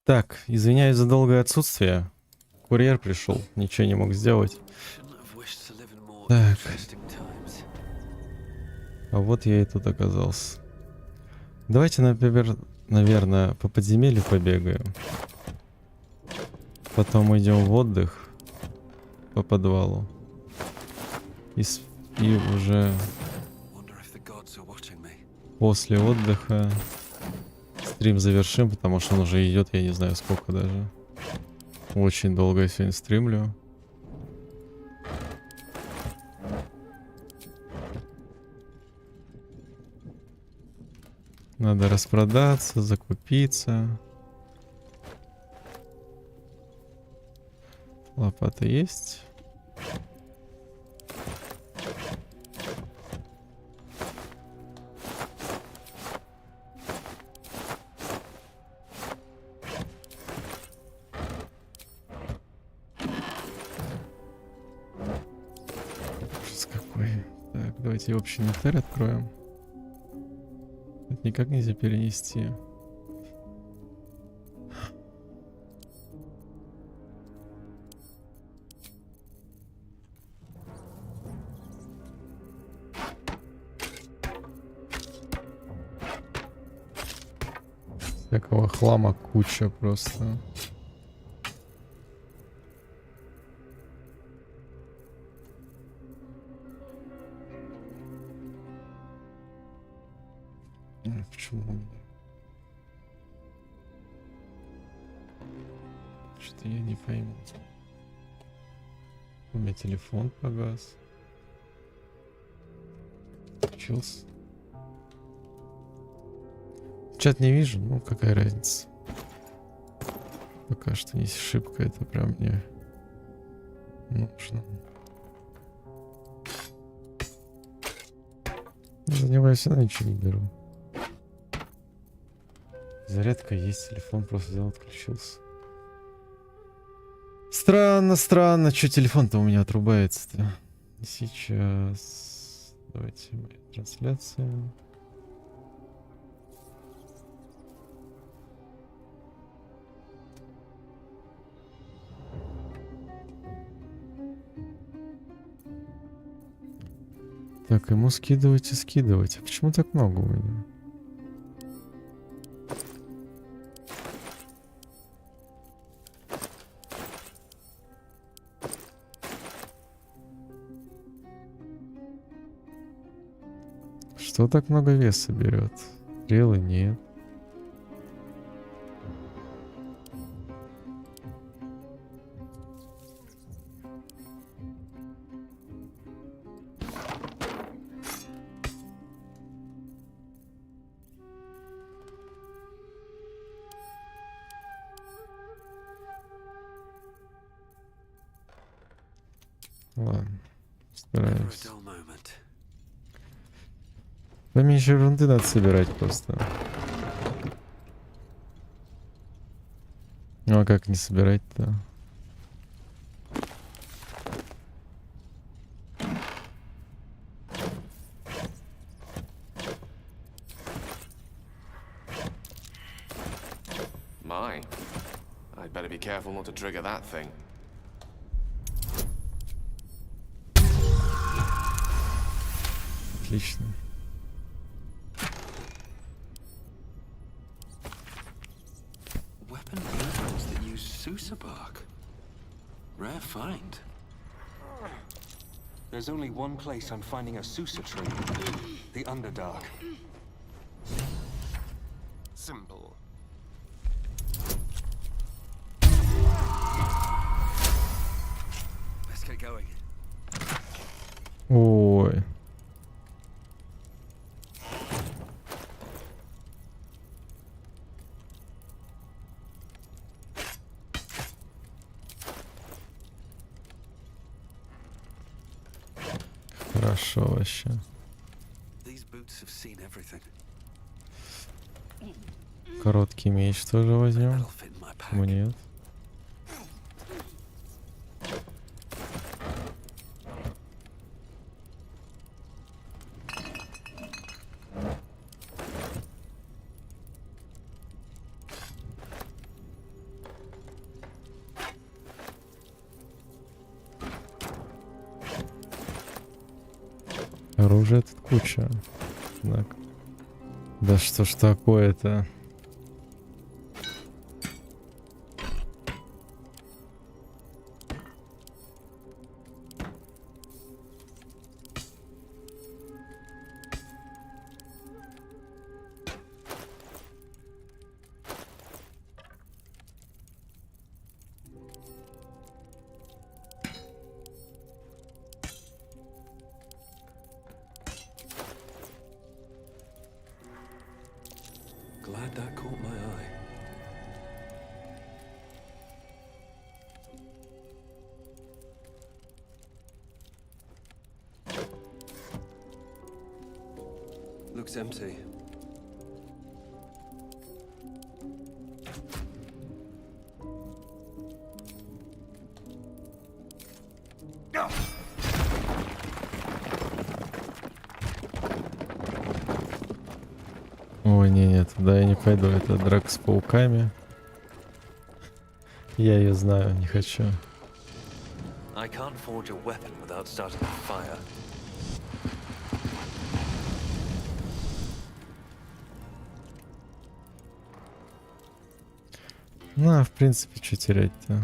Так, извиняюсь за долгое отсутствие. Курьер пришел, ничего не мог сделать. Так. А вот я и тут оказался. Давайте, например, наверное, по подземелью побегаем. Потом идем в отдых по подвалу. И уже после отдыха стрим завершим, потому что он уже идет, я не знаю сколько даже. Очень долго я сегодня стримлю. Надо распродаться, закупиться. Лопата есть. Ужас какой. Так, давайте общий инвентарь откроем. Это никак нельзя перенести. Всякого хлама куча просто. Почему у меня? Что-то я не пойму. У меня телефон погас. Включился. Чат не вижу, ну какая разница. Пока что не шибко, это прям мне нужно. За него я всегда ничего не беру. Зарядка есть, телефон просто взял, отключился. Странно, странно, что телефон-то у меня отрубается-то. Сейчас. Давайте моя трансляция. Так, ему скидывать и скидывать. А почему так много у меня? Что так много веса берет? Стрелы нет. Ладно, стараемся. Поменьше ерунды надо собирать просто. Ну а как не собирать-то?
My, I'd better be careful not to trigger that thing.
Отлично.
Weapon blueprints that use Sousa bark. Rare find. There's only one place I'm finding a Sousa tree. The Underdark.
Simple.
Let's get going.
Ой. Хорошо вообще. Короткий меч тоже возьмем. Почему нет? Оружия тут куча. Так. Да что ж такое-то?
Glad that caught my eye. Looks empty.
Ой, не, туда я не пойду. Это драка с пауками. Я ее знаю, не хочу.
I can't forge a weapon without starting a fire.
Ну, а в принципе, что терять-то?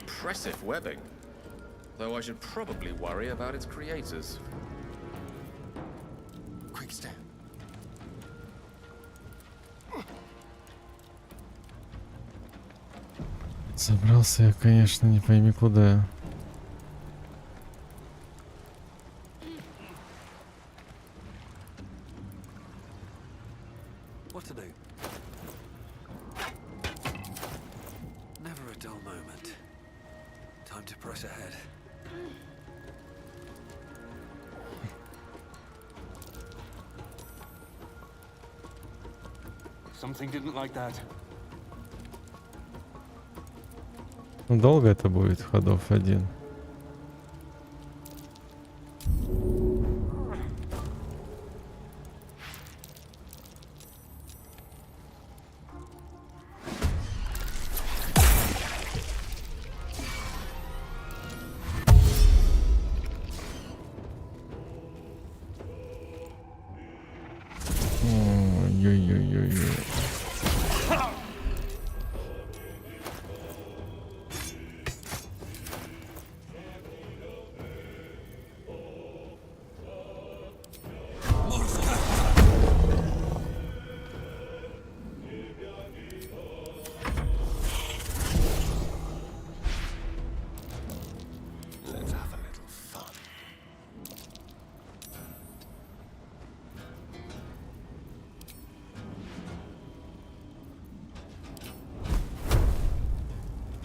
Impressive webbing. Though I should probably worry about its creators.
Quick step.
Собрался я, конечно, не пойми куда.
What to do? Never a dull moment. Time to press ahead. Something didn't like that.
Ну, долго это будет, ходов один. Ой-ой-ой-ой-ой.
Let's have a little fun.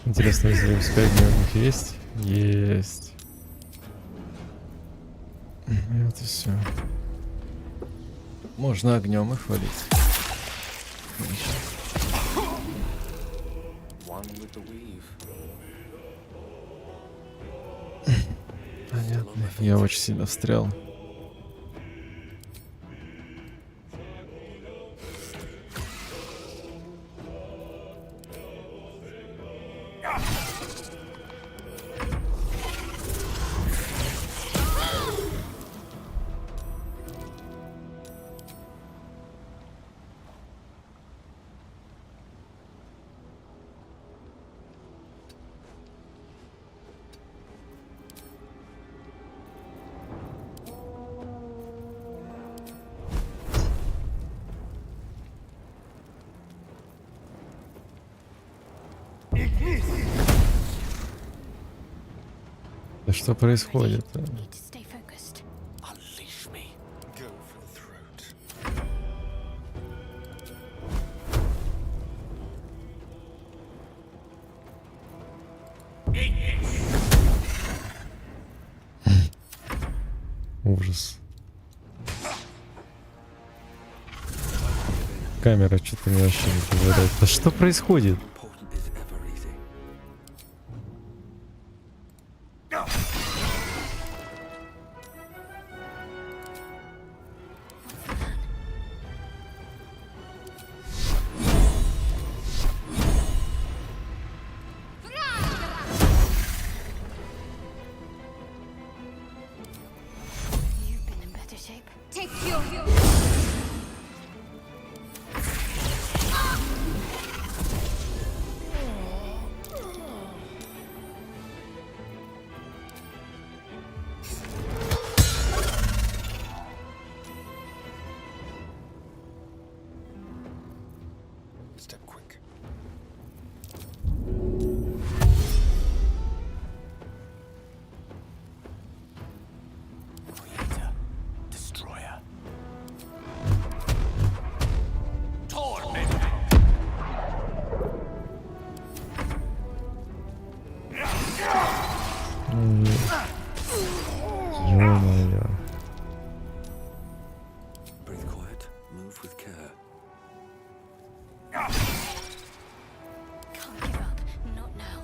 Интересно, если пускай дневник есть? Есть. И вот и все. Можно огнем их валить.
One with the weave.
Понятно. Я очень сильно встрял. Да что происходит? Ужас. Камера что-то мне вообще не позволяет. Да что происходит?
Take your...
Step quick.
Creator, destroyer.
Ё-моё.
Breathe quiet, move with care.
Can't give up. Not now.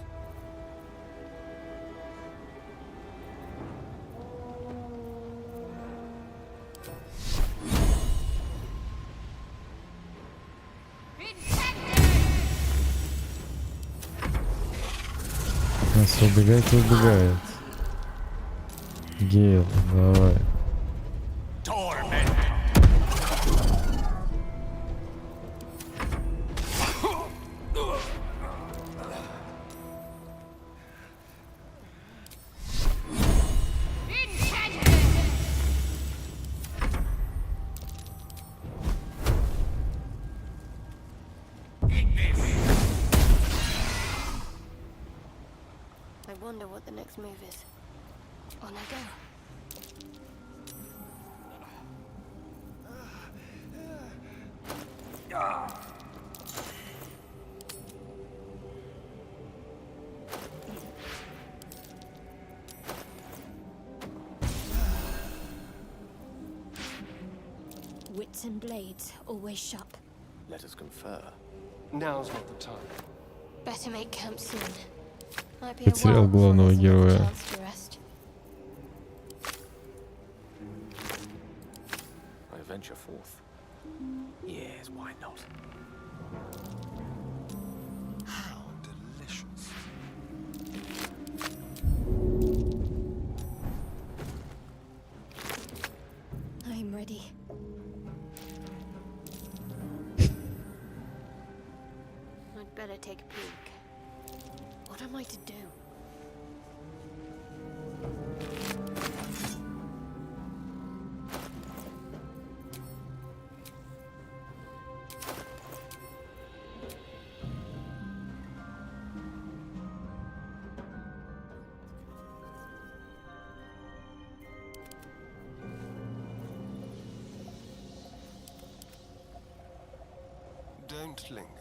Нас убегает и убегает. Гейл, давай.
I wonder what the next move is. On I go. Wits and blades, always sharp.
Let us confer. Now's not the time.
Better make camp soon. Might be a
Потерял
while before
главного
there's another
героя.
chance to rest.
I venture forth. Yes, why not? How delicious.
I'm ready. I'd better take a peek. What am I to do?
Don't linger.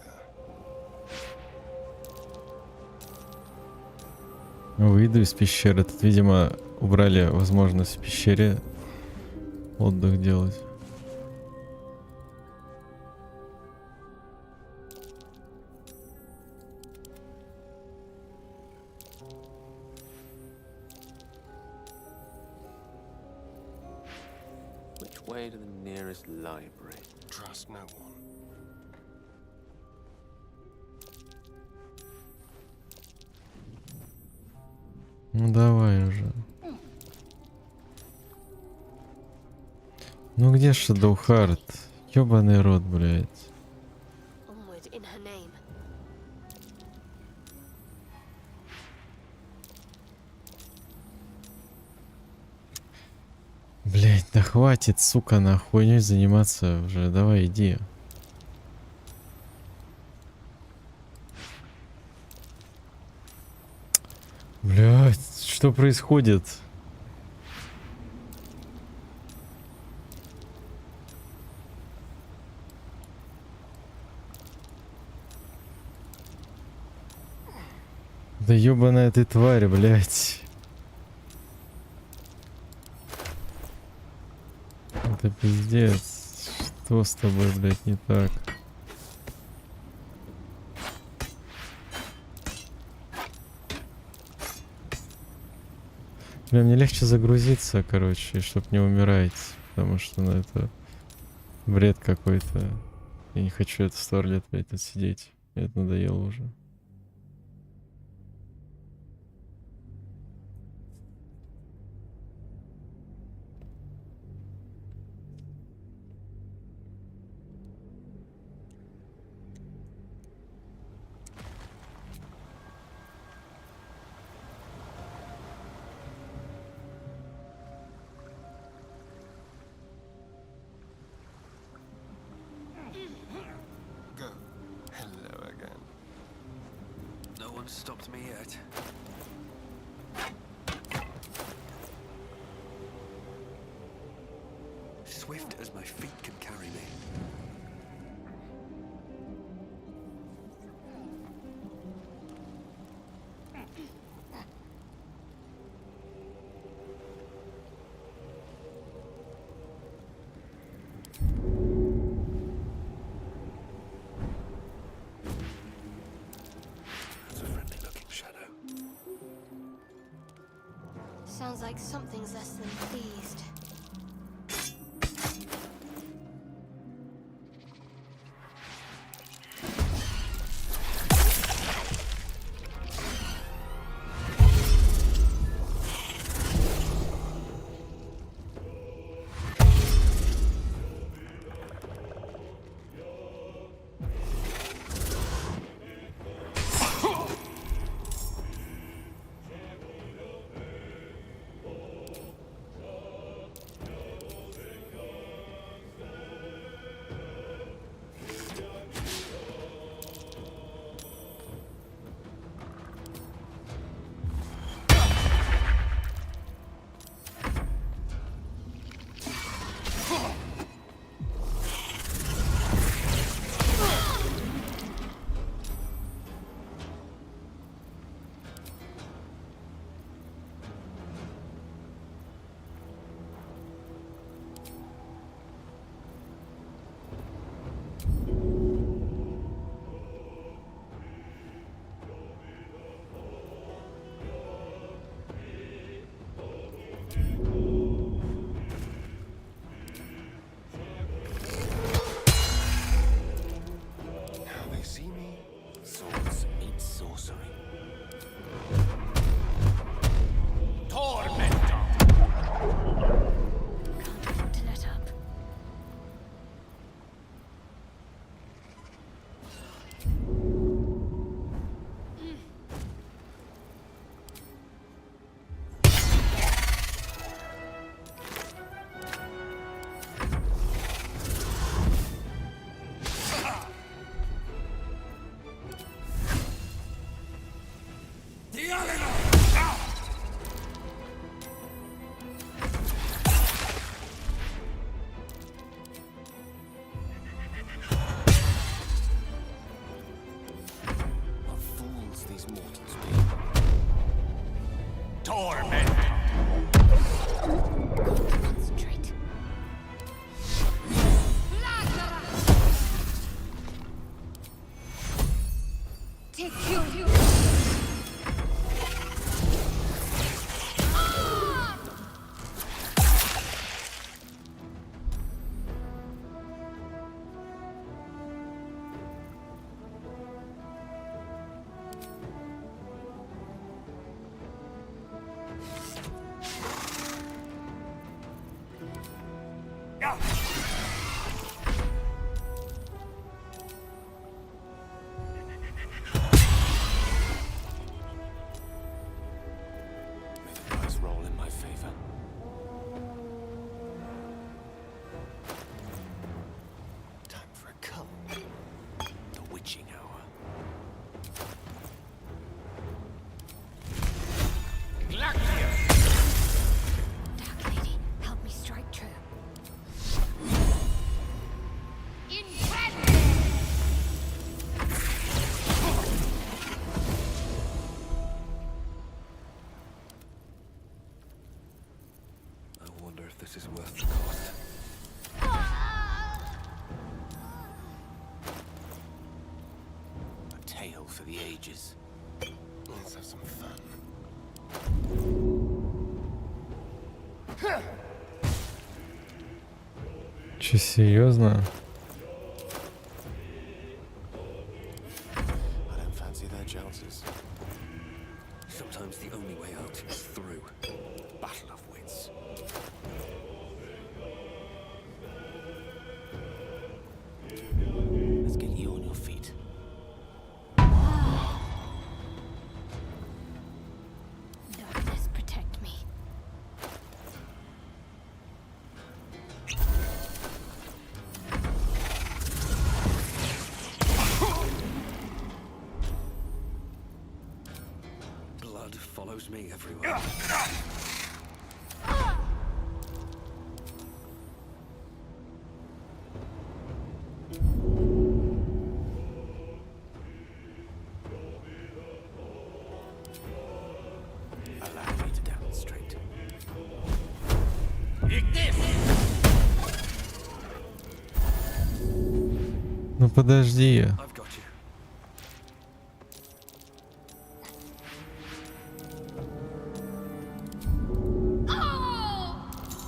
Выйду из пещеры. Тут, видимо, убрали возможность в пещере отдых делать.
Which way to the nearest library? Trust no one.
Ну давай уже. Ну где Shadowheart? Ёбаный рот, блядь.
Onward in her name.
Блядь, да хватит, сука, на хуйней заниматься уже. Давай, иди. Блядь, что происходит? Да ёбаная ты тварь, блядь. Это пиздец. Что с тобой, блядь, не так? Бля, мне легче загрузиться, короче, чтоб не умирать. Потому что, ну, это бред какой-то. Я не хочу это 100 лет, блядь, тут сидеть. Мне это надоело уже.
one's stopped me yet. Swift as my feet can carry me.
That's a friendly looking shadow.
Sounds like something's less than pleased.
This is worth the cost.
A tale for the ages. Let's have some fun.
Че, серьезно?
I don't fancy their chances.
Sometimes the only way out is through. Battle of wits.
Let's get you on your feet.
Darkness, protect me.
everywhere. Allow me to demonstrate.
Ну подожди.
I've got you.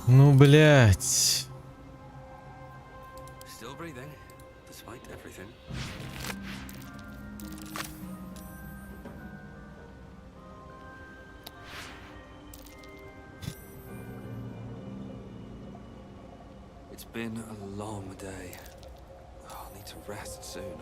Ну, блядь.
Still breathing, despite everything. It's been a long day. I'll need to rest soon.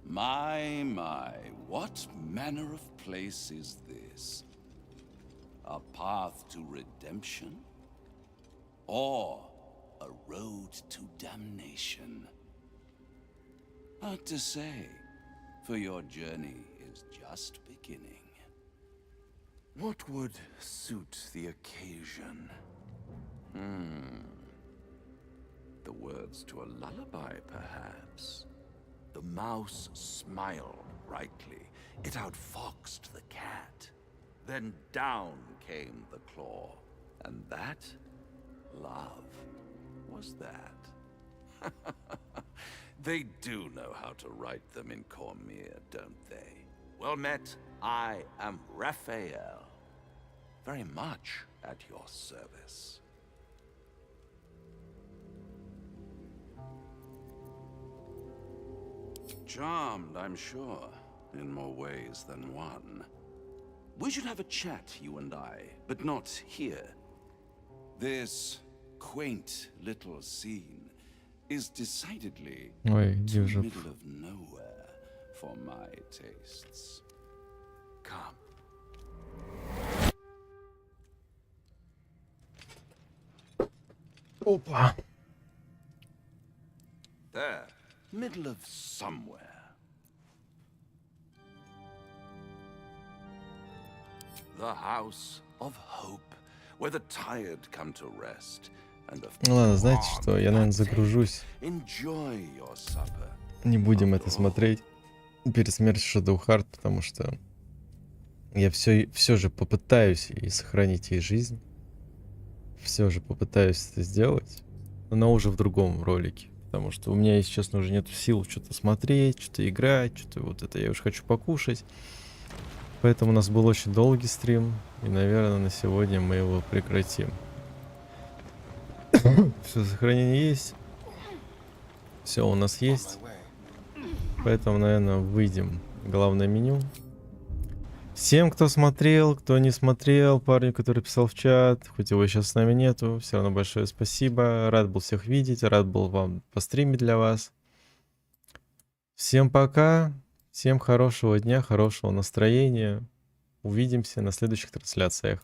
My, what manner of place is this? A path to redemption? Or a road to damnation? Hard to say, for your journey is just beginning. What would suit the occasion? The words to a lullaby, perhaps? The mouse smiled brightly. It outfoxed the cat. Then down came the claw. And that, love, was that. They do know how to write them in Cormier, don't they? Well met, I am Raphael. Very much at your service. Charmed, I'm sure, in more ways than one. We should have a chat, you and I, but not here. This quaint little scene is decidedly
Ой,
too
держу.
middle of nowhere for my tastes. Come.
Опа.
There, middle of somewhere. The house of hope, where the tired come to rest, and of
Ну ладно, знаете что, я, наверное, загружусь.
enjoy your supper.
Не будем это смотреть перед смертью Shadow Heart, потому что я все же попытаюсь и сохранить ей жизнь. Все же попытаюсь это сделать, но уже в другом ролике. Потому что у меня, если честно, уже нету сил что-то смотреть, что-то играть, что-то вот это я уже хочу покушать. Поэтому у нас был очень долгий стрим, и, наверное, на сегодня мы его прекратим. Все, сохранение есть. Все у нас есть. Поэтому, наверное, выйдем в главное меню. Всем, кто смотрел, кто не смотрел, парню, который писал в чат, хоть его сейчас с нами нету, все равно большое спасибо. Рад был всех видеть, рад был вам постримить для вас. Всем пока, всем хорошего дня, хорошего настроения. Увидимся на следующих трансляциях.